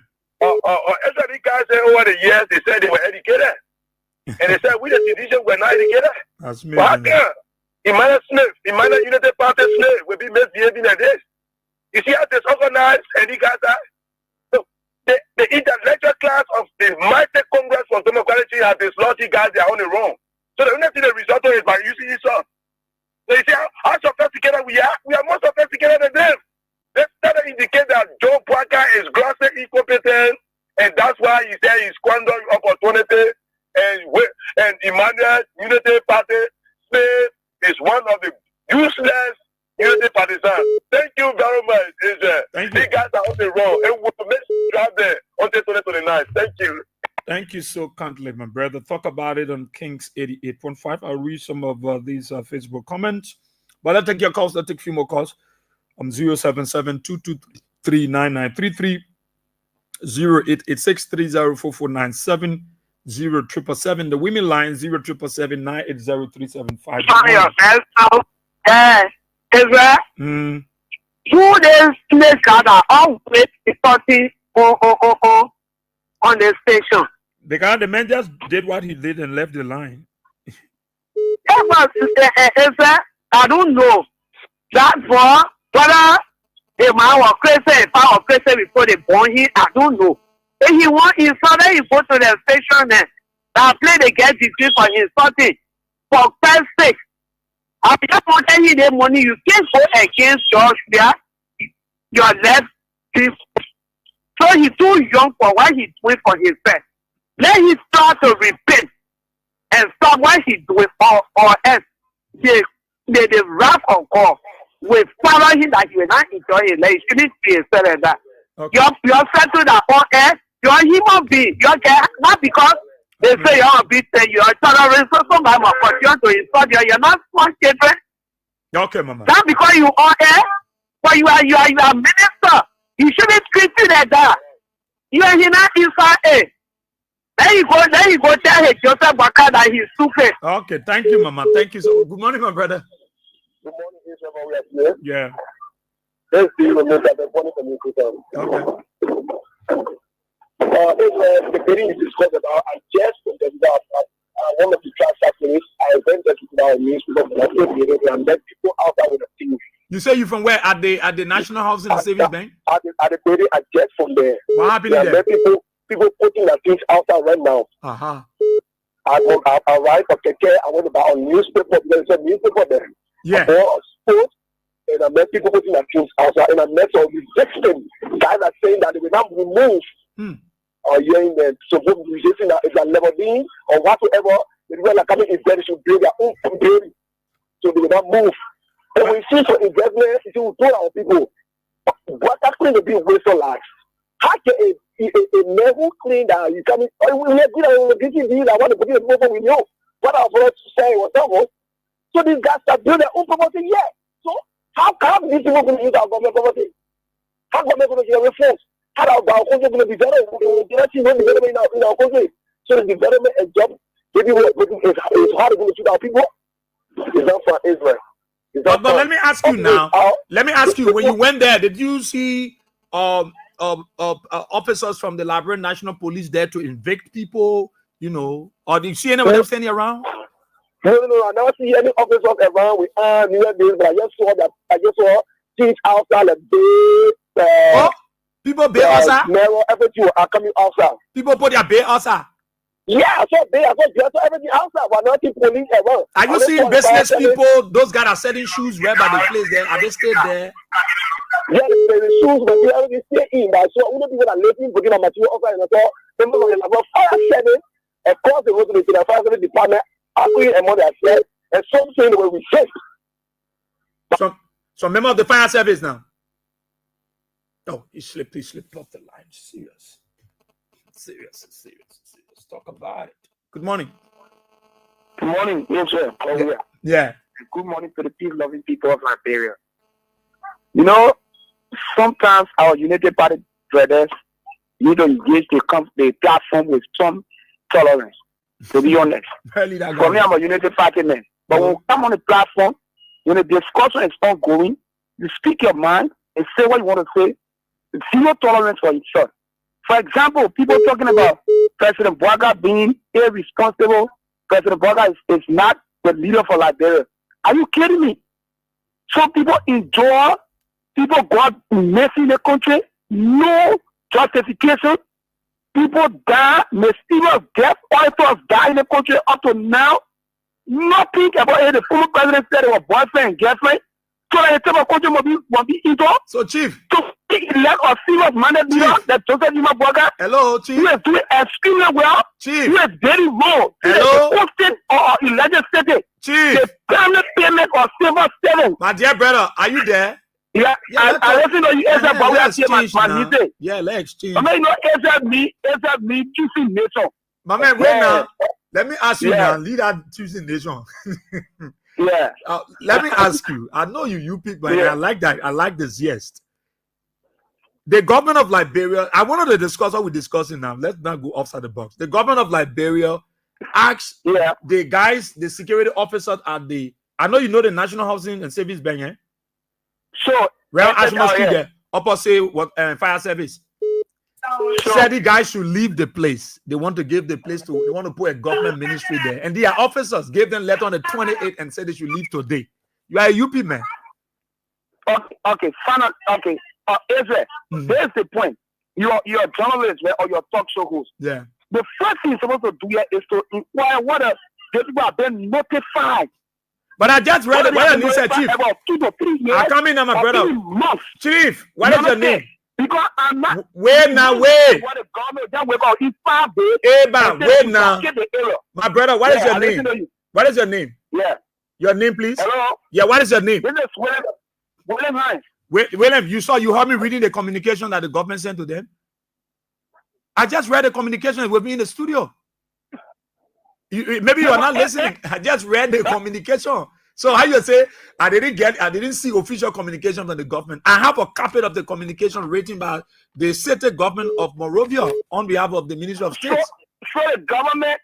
Israel, these guys said over the years, they said they were educated. And they said we the citizens were not educated. That's me. But Emmanuel Smith, Emmanuel United Party Smith will be misbehaving like this. You see how it's organized and he got that? So the intellectual class of the mighty Congress for Democracy has dislodged guys they are on the wrong. So the only thing the result is by using this up. So you see how sophisticated we are? We are more sophisticated than them. They started to indicate that Joe Parker is grossly incompetent, and that's why he said he's squandering opportunity. And Emmanuel Unity Party Smith is one of the useless Unity partisans. Thank you very much, Israel. Thank you. These guys are on the wrong, and we'll make sure there until 2029. Thank you. Thank you so kindly, my brother. Talk about it on Kings 88.5. I'll read some of these Facebook comments. But I'll take your calls. I'll take a few more calls. 077-223-9933, 0886-304497, 0777. The women line 0777-980-3751. Sorry yourself out. Israel. 2 days later, are always reporting on the station. The man just did what he did and left the line. I don't know. That's for whether the man was crazy, if I was crazy before they born him, I don't know. If he want inside, he go to the station and play the game between for insulting. For Christ's sake, I just want to you the money. You can't go against your left people. So he's too young for what he's doing for himself. Let him start to repent and stop what he's doing or else the wrath of God will follow him that he will not enjoy his life. He shouldn't be a son of that. Okay. You're settled that on earth. You're a human being. You're not because they say you're a bit you're a terrorist or somebody but you're to insult you. You're not small children. Okay, Mama. Not because you are here, but you are a minister. You shouldn't treat you like that. You are not inside a. There you go tell him Joseph Baka that he's stupid. Okay, thank you, Mama. Thank you so. Good morning, my brother. Good morning, Israel. We are here. Yeah. Let's see the most of the morning communication. Okay. The very discussed about, I just that one of the class factories, I went there to our news because I met people out there with a team. You say you from where? At the National Housing and Savings Bank? At the building, I just from there. What happened there? People putting their things outside right now. Uh-huh. I write for Keke, I went about a newspaper, there's a newspaper there. Yeah. I bought a sports, and I met people putting their things outside, and I met some resisting guys are saying that they will not remove or hearing them. So both resisting that it's a level being or whatsoever, they will like coming in there, they should build their own building. So they will not move. And we see some investment, you will tell our people, what actually will be a waste of life. How can a man who clean that you come in, we are good at getting I want to put in the people we know. What our brothers say, whatever. So these guys start building their own property, yeah. So how come these people going to use our government property? How government going to get reforms? How our country going to be better? We cannot see no development in our country. So the development and job, maybe it's hard to shoot our people. It's not for Israel. But let me ask you now. Let me ask you, when you went there, did you see officers from the Liberian National Police there to evict people, or did you see anyone else standing around? No, I never see any officers around with near this, but I just saw things outside the bay. People bay outside? Everything are coming outside. People put their bay outside? Yeah, I saw everything outside, but not the police around. Are you seeing business people, those guys are selling shoes wherever they place there? Are they stayed there? Yeah, the shoes, but they already stay in. But so only people are letting putting a material outside and so some of them are fire shedding across the road to the fire service department, arguing among themselves, and some saying where we sit. So member of the fire service now. Oh, he slipped off the line. Serious. Talk about it. Good morning. Good morning, yes, sir. Yeah. Good morning to the peace-loving people of Liberia. Sometimes our United Party brothers need to engage the platform with some tolerance, to be honest. For me, I'm a United Party man. But when we come on the platform, when the discussion is ongoing, you speak your mind and say what you want to say. Zero tolerance for each other. For example, people talking about President Bwaga being irresponsible. President Bwaga is not the leader for Liberia. Are you kidding me? Some people endure, people got messy in the country, no justification. People die, mysterious death, authors die in the country up to now. Nothing about it. The former president said they were boyfriend and girlfriend. So the entire country will be into. So, Chief. To elect a serious minded leader that Joseph Yuma Boga. Hello, Chief. He is doing extremely well. Chief. He is very low. Hello. Posted or elected state. Chief. The permanent payment of silver sterling. My dear brother, are you there? Yeah, I listen to you answer, but we have to my yeah, let's exchange. I mean, you know, answer me, choosing nation. My man, wait now. Let me ask you now, lead that choosing nation. Yeah. Let me ask you. I know you pick, but I like that. I like this. Yes. The government of Liberia. I wanted to discuss what we're discussing now. Let's not go outside the box. The government of Liberia asked the guys, the security officers at the. I know you know the National Housing and Service Bank, eh? Sure. Well, as must be there. Opposite what fire service. Sure. Said the guys should leave the place. They want to give the place to. They want to put a government ministry there, and their officers gave them letter on the 28th and said they should leave today. You are a UP man. Okay, final. Okay, Israel. There's the point. You're a journalist, right, or you're a talk show host. Yeah. The first thing you're supposed to do here is to inquire whether the people have been notified. But I just read it. What you said, Chief? About 2 to 3 years. I come in now, my brother. Chief, what is your name? Because I'm not. Wait now, wait. What the government just wait about in 5 days. Wait now. My brother, what is your name? What is your name? Yeah. Your name, please. Hello. Yeah, what is your name? This is William Hines. William, you heard me reading the communication that the government sent to them. I just read the communication with me in the studio. Maybe you are not listening. I just read the communication. So how you say I didn't see official communication from the government. I have a copy of the communication written by the state government of Monrovia on behalf of the Ministry of State. So the government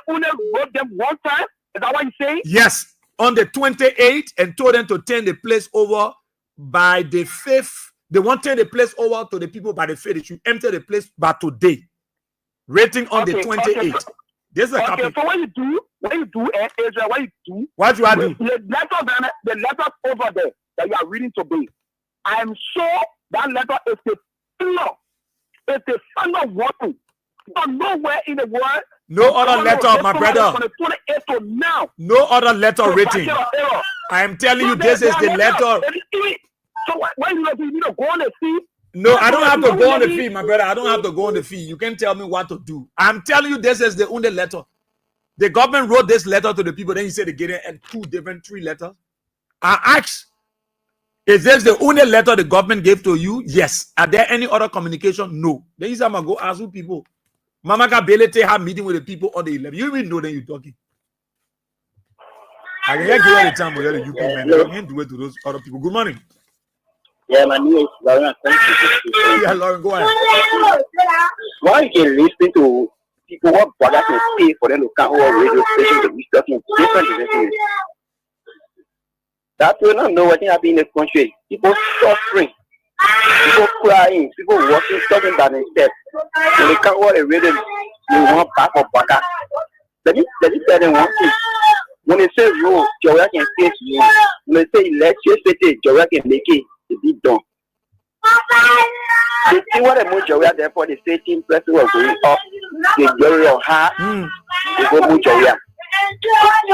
only wrote them one time. Is that what you say? Yes, on the 28th, and told them to turn the place over by the 5th. They want to turn the place over to the people by the 5th. They should empty the place by today. Rating on the 28th. This is a copy. So what you do, Israel, what do I do? The letter over there that you are reading today, I am sure that letter is the final. It's the final warning. But nowhere in the world. No other letter, my brother. From the 28th to now. No other letter written. I am telling you, this is the letter. So why you need to go on the feed? No, I don't have to go on the feed, my brother. I don't have to go on the feed. You can tell me what to do. I'm telling you, this is the only letter. The government wrote this letter to the people. Then you said they get it and 3 letters. I asked, is this the only letter the government gave to you? Yes. Are there any other communication? No. Then you say, I'm going to go ask people. Mama Kabelete have meeting with the people on the 11th. You even know that you're talking. I can get you all the time with the UP man. I can't do it to those other people. Good morning. Yeah, my name is Lauren. Yeah, Lauren, go ahead. Why you can listen to people what brother can pay for them to come over radio station to be talking different things. That will not know what happening in the country. People suffering, people crying, people walking, talking about themselves. When they come over the radio, they want back for Baka. Let me tell them one thing. When they say road, Joya can face you. When they say electricity, Joya can make it. To be done. They see what the Mujoya, therefore the 13 person was going up, the glory of her, they go Mujoya.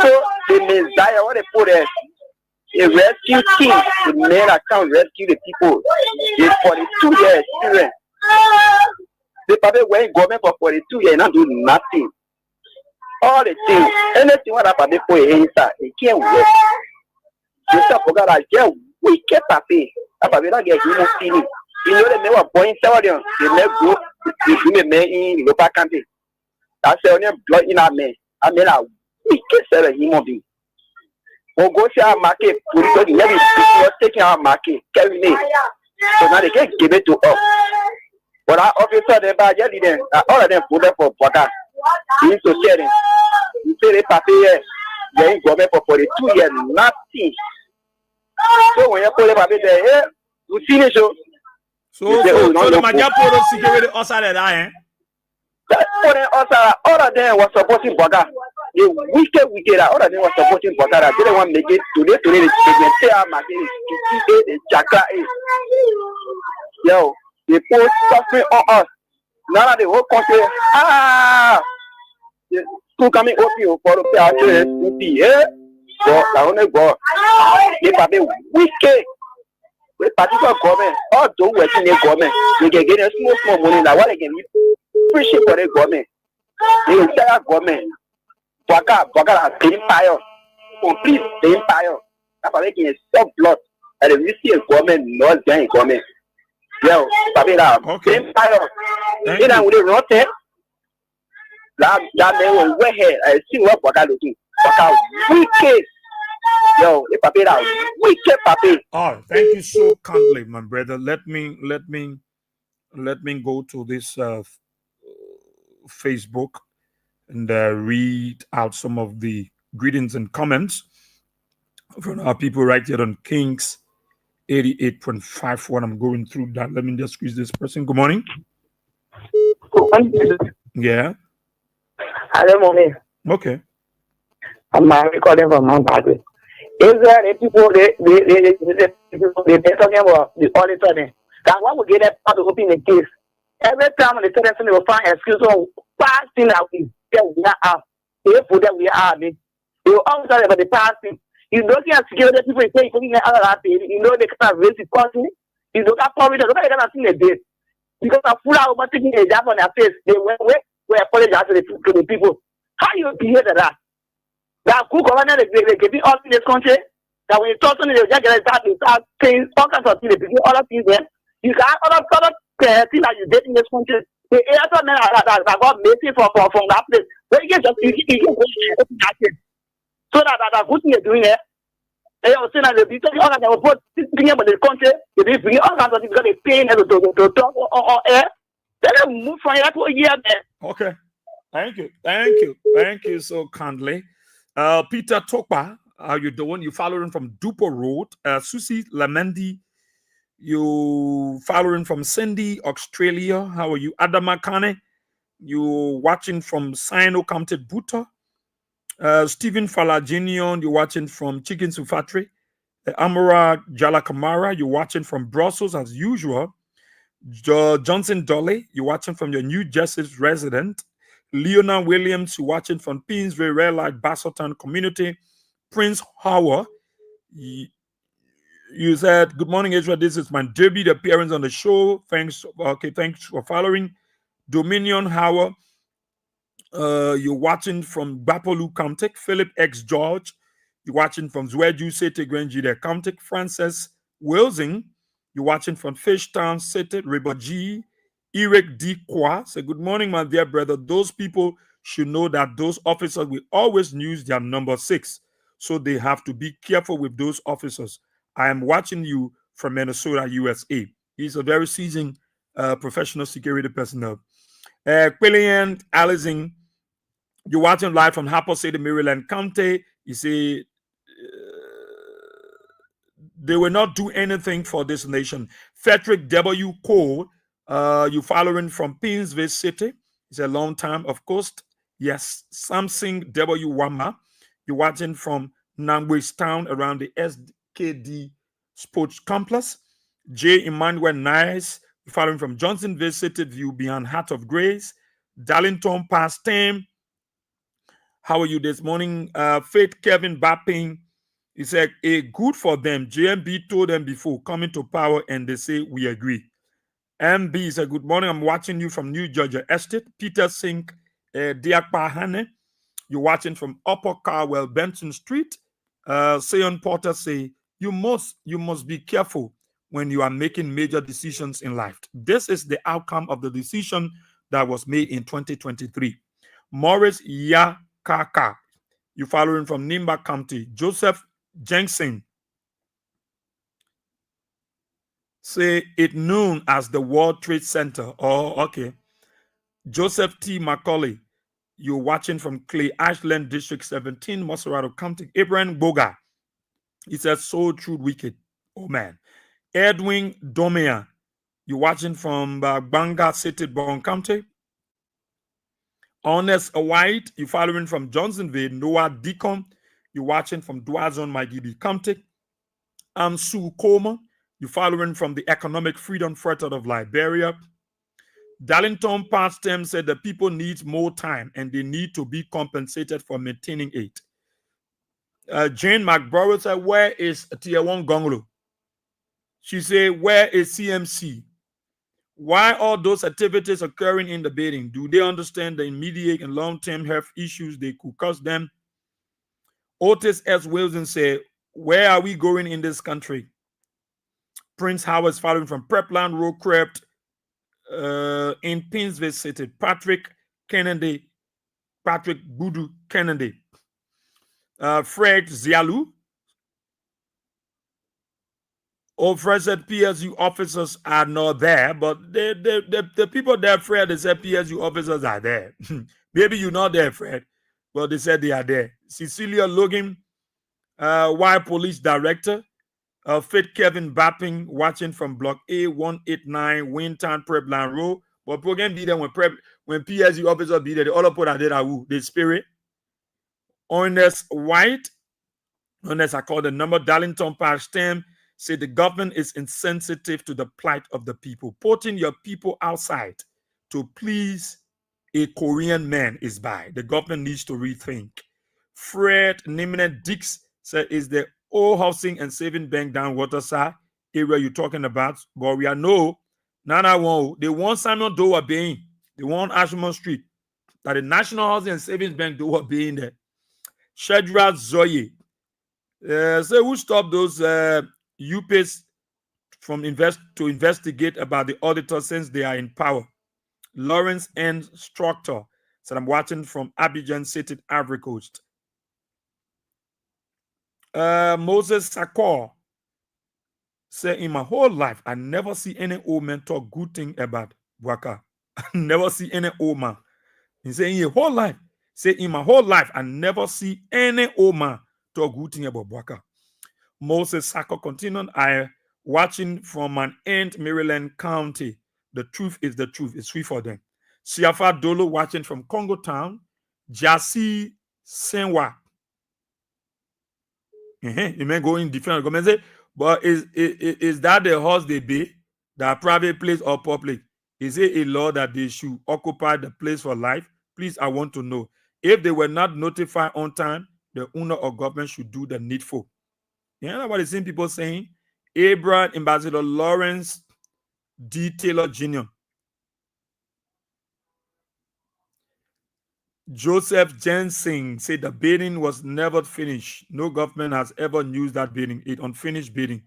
So the Messiah, what they put there, a rescue team, the men account rescue the people. They 42 years experience. They probably went in government for 42 years and not do nothing. All the things, anything what happened for a answer, they can't work. They stop forgot I get wicked papi. Papi don't get human feeling. You know the men were born in Saudi. They never go. They do the men in local country. That's the only blood in our men. I mean, a wicked set of human being. We'll go to our market. We'll taking our market. Carry me. So now they can't give it to us. But our officer, they buy them. All of them put them for water. You need to tell them. You say the papi, they're in government for 42 years. Nothing. So when you put them there, you see the show. So the Majaporo security outside of that, all of them was supporting Boga. wicked. All of them were supporting Bakara. They didn't want to make it today. They say, the Chakra. Yo, they put suffering on us. Now the whole country, school coming up here for the pay, but I only go. They are wicked. With particular government, all those working in government, they can get a small money. Like what they can appreciate for the government. The entire government, Baka has been empire, complete the empire. That's why making a soft blood. And if you see a government, not getting government. Yo, Babila, empire. You know, we rot it. That they will wear here. I see what Baka looking. Baka wicked. Yo, Babila, wicked papi. Oh, thank you so kindly, my brother. Let me go to this Facebook and read out some of the greetings and comments from our people right here on Kings 88.51. I'm going through that. Let me just squeeze this person. Good morning. Yeah. Hello, morning. Okay. I'm recording from Mount Padre. Is there any people they talking about the auditor? That one will get that part to open the case. Every time they tell them they will find excuse on past thing that we are. They put that we are. They will always talk about the past thing. You don't see security people say you know they can't raise the person. You don't have power. Look at the thing they did. Because of full out taking a jab on their face, they went apologize to the people. How you behave to that? That cool governor they give all in this country. That when you talk to them, they just start saying all kinds of things. They do other things there. You can have other things that you did in this country. The other men that got messy from that place. But you can just open that thing. So that good thing you're doing there. They are saying that they be talking all that they will put thinking about the country. They be bringing all kinds of things because they paying to talk on air. Then they move from here to a year there. Okay. Thank you so kindly. Peter Tokpa, how you doing? You following from Dupo Road. Susie Lamendi, you following from Cindy, Australia. How are you? Adama Kane, you watching from Sino County Buta. Stephen Falaginion, you're watching from Chicken Sufatri. Amara Jalakamara, you're watching from Brussels as usual. Johnson Dolly, you're watching from your New Jersey resident. Leona Williams, you're watching from Pinsville Red Light Basseltown Community. Prince Howard, you said, good morning, Israel. This is my debut appearance on the show. Thanks for following. Dominion Howard, you're watching from Bapolu County. Philip X George, you're watching from Zweju City, Granjida County. Francis Wilsing, you're watching from Fishtown City, River G. Eric D. Kwa, say, good morning, my dear brother. Those people should know that those officers will always use their number 6. So they have to be careful with those officers. I am watching you from Minnesota, USA. He's a very seasoned professional security personnel. Quillian Allison, you're watching live from Harper City, Maryland County. You see, they will not do anything for this nation. Frederick W. Cole, you following from Pinsville City. It's a long time, of course. Yes, Samson W. Wama, you're watching from Nangwis Town around the SKD Sports Complex. J. Emmanuel Nice, you're following from Johnsonville City View beyond Heart of Grace. Darlington Past Time. How are you this morning? Faith Kevin Bapping, he said, good for them. JMB told them before coming to power and they say we agree. MB said, good morning. I'm watching you from New Georgia Estate. Peter Sink, Diakpahane, you're watching from Upper Carwell, Benson Street. Sion Porter say, you must be careful when you are making major decisions in life. This is the outcome of the decision that was made in 2023. Morris Yakaka, you following from Nimba County. Joseph Jensen, say it known as the World Trade Center. Oh, okay. Joseph T. Macaulay, you're watching from Clay Ashland District 17, Moserado County. Abraham Boga, he says, so true, wicked. Oh, man. Edwin Domea, you're watching from Banga City, Bon County. Honest White, you following from Johnsonville. Noah Deacon, you watching from Dwazon, Magibi County. Sue Coleman, you following from the Economic Freedom Front of Liberia. Darlington Pastem said the people need more time and they need to be compensated for maintaining it. Jane McBorough said, where is Tier 1 Gonglo? She said, where is CMC? Why are those activities occurring in the building? Do they understand the immediate and long-term health issues they could cause them? Otis S. Wilson said, where are we going in this country? Prince Howard following from Prepland Road Crept in Pinsville City. Patrick Budu Kennedy. Fred Zialu. Fred said PSU officers are not there, but the people there, Fred, they said PSU officers are there. Maybe you're not there, Fred, but they said they are there. Cecilia Logan, Y Police Director. Fit Kevin Bapping watching from Block A189 Wintown Prep Line Road. But program be there when PSU officer be there, they all put out there the spirit. Honest White, honest I call the number Darlington Park Stem, say the government is insensitive to the plight of the people. Putting your people outside to please a Korean man is bad. The government needs to rethink. Fred Nimene Dix said, is the old housing and saving bank down Waterside area you're talking about? But we are no, they want Simon Doe being, they want Ashmont Street, that the National Housing and Savings Bank Doe being there. Shedra Zoye, say who stopped those UPs from to investigate about the auditor since they are in power? Lawrence N. Structor said, I'm watching from Abidjan City, Ivory Coast. Moses Sakor said, in my whole life, I never see any old man talk good thing about Bwaka. I never see any old man. He said, in your whole life, say in my whole life, I never see any old man talk good thing about Bwaka. Moses Sakor continued, I watching from an end Maryland County. The truth is the truth. It's free for them. Siafa Dolo watching from Congo Town. Jasi Senwa. You may go in different comments, but is that the house they be, that private place or public? Is it a law that they should occupy the place for life? Please, I want to know. If they were not notified on time, the owner or government should do the needful. You know what is in people saying? Abraham Ambassador Lawrence D. Taylor Jr. Joseph Jensen said the bidding was never finished. No government has ever used that bidding. It's unfinished bidding.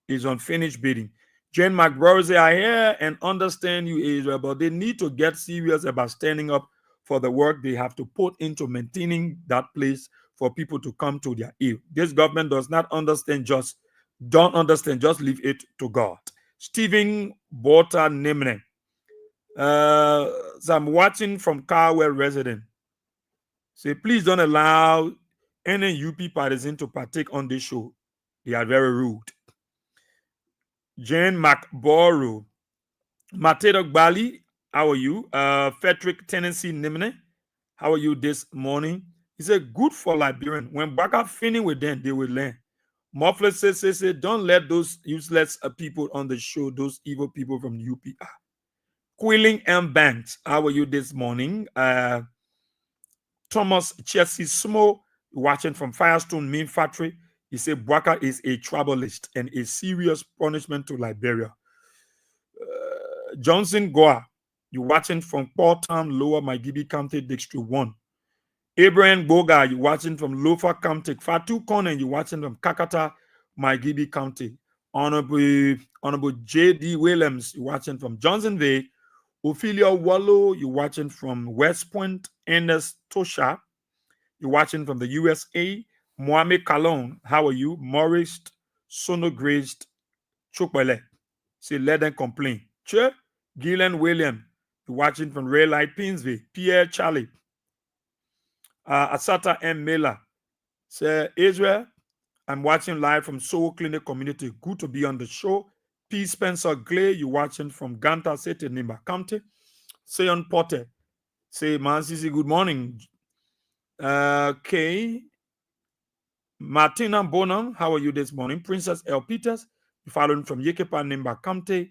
It's unfinished bidding. Jane McBrower said, I hear and understand you, Israel, but they need to get serious about standing up for the work they have to put into maintaining that place for people to come to their aid. This government does not understand, don't understand, just leave it to God. Stephen Bota Nemne. So I'm watching from Carwell resident. Say, please don't allow any UP partisan to partake on this show. They are very rude. Jane McBorough. Mateo Bali, how are you? Frederick Tennessee Nimne, how are you this morning? He said, good for Liberian. When Baka finish with them, they will learn. Muffler says, don't let those useless people on the show, those evil people from the UP. Quilling M. Banks, how are you this morning? Thomas Chelsea Smo, watching from Firestone Main Factory. He said, Bwaka is a troublist and a serious punishment to Liberia. Johnson Goa, you're watching from Port Town, Lower Magibi County, District 1. Abraham Boga, you're watching from Lofa County. Fatu Konen, you're watching from Kakata, Magibi County. Honorable J.D. Williams, you're watching from Johnsonville. Ophelia Wallow, you're watching from West Point. Ernest Tosha, you're watching from the USA. Mohamed Kalon, how are you? Morris Sonograced Chukwele, say let them complain. Che Gillen William, you're watching from Red Light Pinsville. Pierre Charlie, Asata M. Miller, say Israel, I'm watching live from Soul Clinic Community. Good to be on the show. P. Spencer Glay, you're watching from Ganta City, Nimba County. Seon Potter, Say, Mansisi, good morning. Okay. Martina Bonham, how are you this morning? Princess L. Peters, following from Yekepa Nimba Kamte.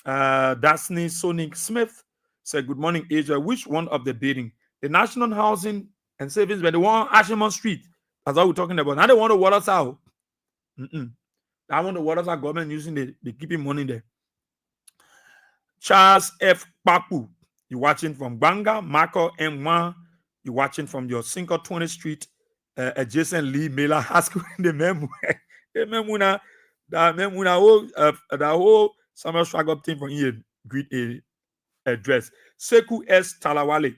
Dasni Sonic Smith said, good morning, Asia. Which one of the bidding? The National Housing and Savings, but the one Ashimon Street. That's what we're talking about. Now they want to water us out. I want to water us out government using the keeping money there. Charles F. Papu, you're watching from Banga. Marco M1, you're watching from your Cinco 20th Street adjacent Lee Miller High School in the memo. The whole summer struggle team from here greet a address. Seku S. Talawale,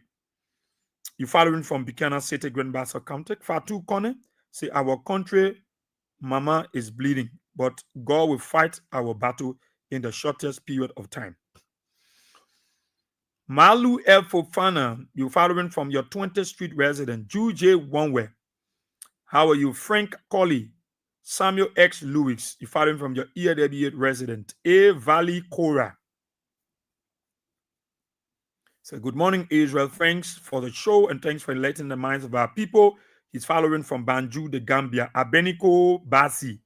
you following from Buchanan City, Grand Bassa County. Fatu Kone, say our country, mama is bleeding, but God will fight our battle in the shortest period of time. Malu L. Fofana, you following from your 20th Street resident. Ju J. Wonwe, how are you? Frank Colley, Samuel X. Lewis, you following from your EAW resident. A. Valley Cora. So good morning, Israel. Thanks for the show and thanks for enlightening the minds of our people. He's following from Banjul, the Gambia. Abenico Basi.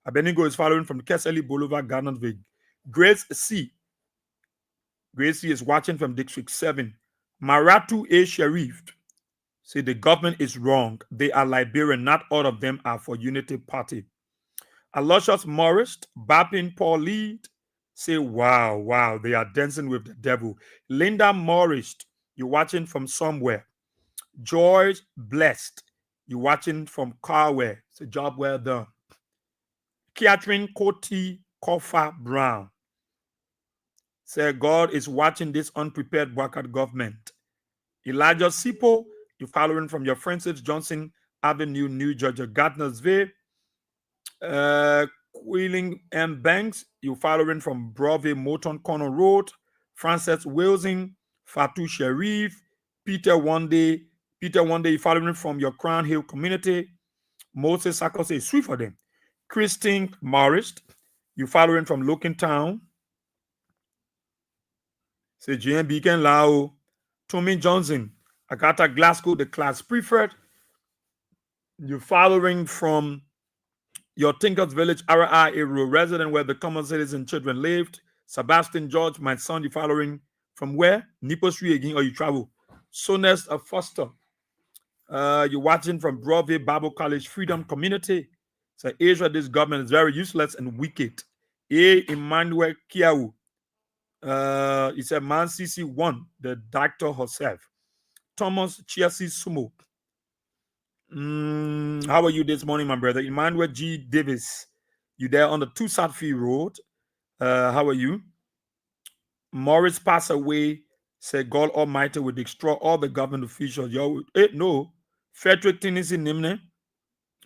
Abenigo is following from Keseli Boulevard, Garnetville. Grace C. Gracie is watching from District 7. Maratu A. Sharif. Say the government is wrong. They are Liberian. Not all of them are for Unity Party. Aloysius Morris, Bapin Paul Lead. Say, wow, they are dancing with the devil. Linda Morris, you're watching from somewhere. George Blessed, you're watching from Carware. It's a job well done. Catherine Coty Kofa Brown. Say, God is watching this unprepared Wakat government. Elijah Sipo, you're following from your Francis Johnson Avenue, New Georgia, Gardnersville. Quilling M. Banks, you're following from Broadway, Moton Corner Road. Frances Wilson, Fatu Sharif, Peter Wande, you're following from your Crown Hill community. Moses Sakose, sweet for them. Christine Morris, you're following from Looking Town. Say J.M. Beacon Lao, Tommy Johnson, Agatha Glasgow, the class preferred. You're following from your Tinkers Village, RI rural resident where the common citizen children lived. Sebastian George, my son, you're following from where? Nipo Street again, or you travel. Sonest of Foster. You're watching from Broadway Bible College Freedom Community. So Asia, this government is very useless and wicked. A. Emmanuel Kiau. He said, Man CC1, the doctor herself. Thomas Chiasi Sumo. How are you this morning, my brother? Emmanuel G. Davis. You there on the 2 Southfield Road? How are you? Morris passed away. Said God Almighty will destroy all the government officials. No. Frederick Tennessee Nimne.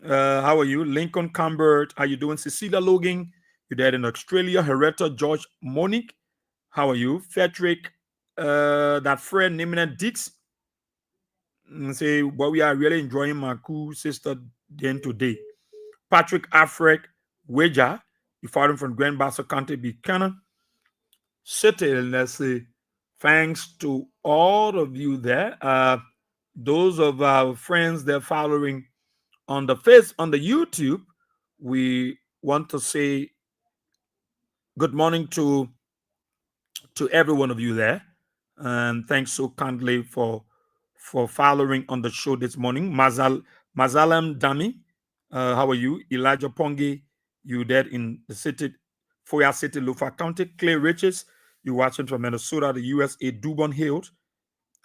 How are you? Lincoln Cambert. How you doing? Cecilia Logan. You there in Australia? Hereta George Monique. How are you? Frederick, that friend Nimne Dix. Say, well, we are really enjoying my cool sister then today. Patrick Afric Weja, you found him from Grand Bassa County, Buchanan City. Let's say, thanks to all of you there. Those of our friends that are following on the YouTube, we want to say good morning to every one of you there. And thanks so kindly for following on the show this morning. Mazalam Dami, how are you? Elijah Pongi, you there in the city, Foya City, Lufa County. Clay Riches, you watching from Minnesota, the USA. Dubon Hills,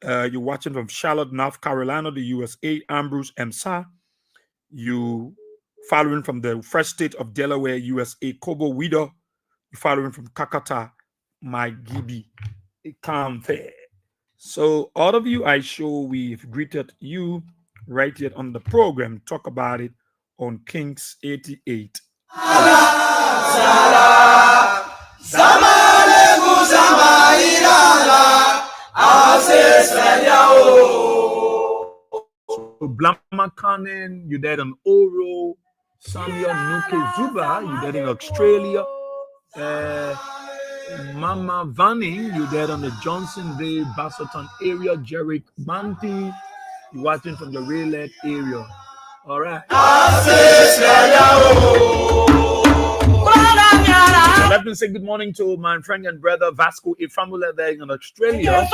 you're watching from Charlotte, North Carolina, the USA. Ambrose Msa, you following from the fresh state of Delaware, USA. Kobo Wido, you following from Kakata, my Gibi. Kamfe. So all of you, I show we've greeted you right here on the program. Talk about it on Kings 88. So Blama Kanen, you dead on Oro, Samuel Nuke Zuba, you dead in Australia. Mama Vanning, you there on the Johnson Bay, Basselton area. Jerick Banti, you watching from the Raylet area. All right. So let me say good morning to my friend and brother Vasco Ifamula there in Australia.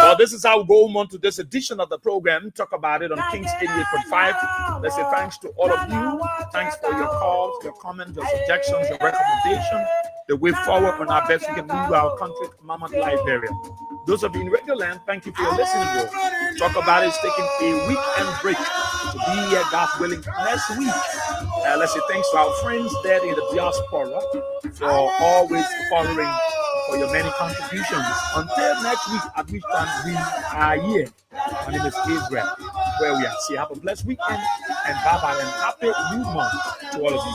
Well, this is how we go on to this edition of the program. Talk about it on Kings 88.5. Let's say thanks to all of you. Thanks for your calls, your comments, your suggestions, your recommendations. The way forward on our best we can move our country, Mama Liberia. Those of you in Radio Land, thank you for your listening. Bro. Talk about it is taking a weekend break to be here, God willing, next week. Let's say thanks to our friends there in the diaspora for always following, for your many contributions. Until next week, at which time we are here. My name is Gabriel, where we are. See, have a blessed weekend and bye-bye and happy new month to all of you.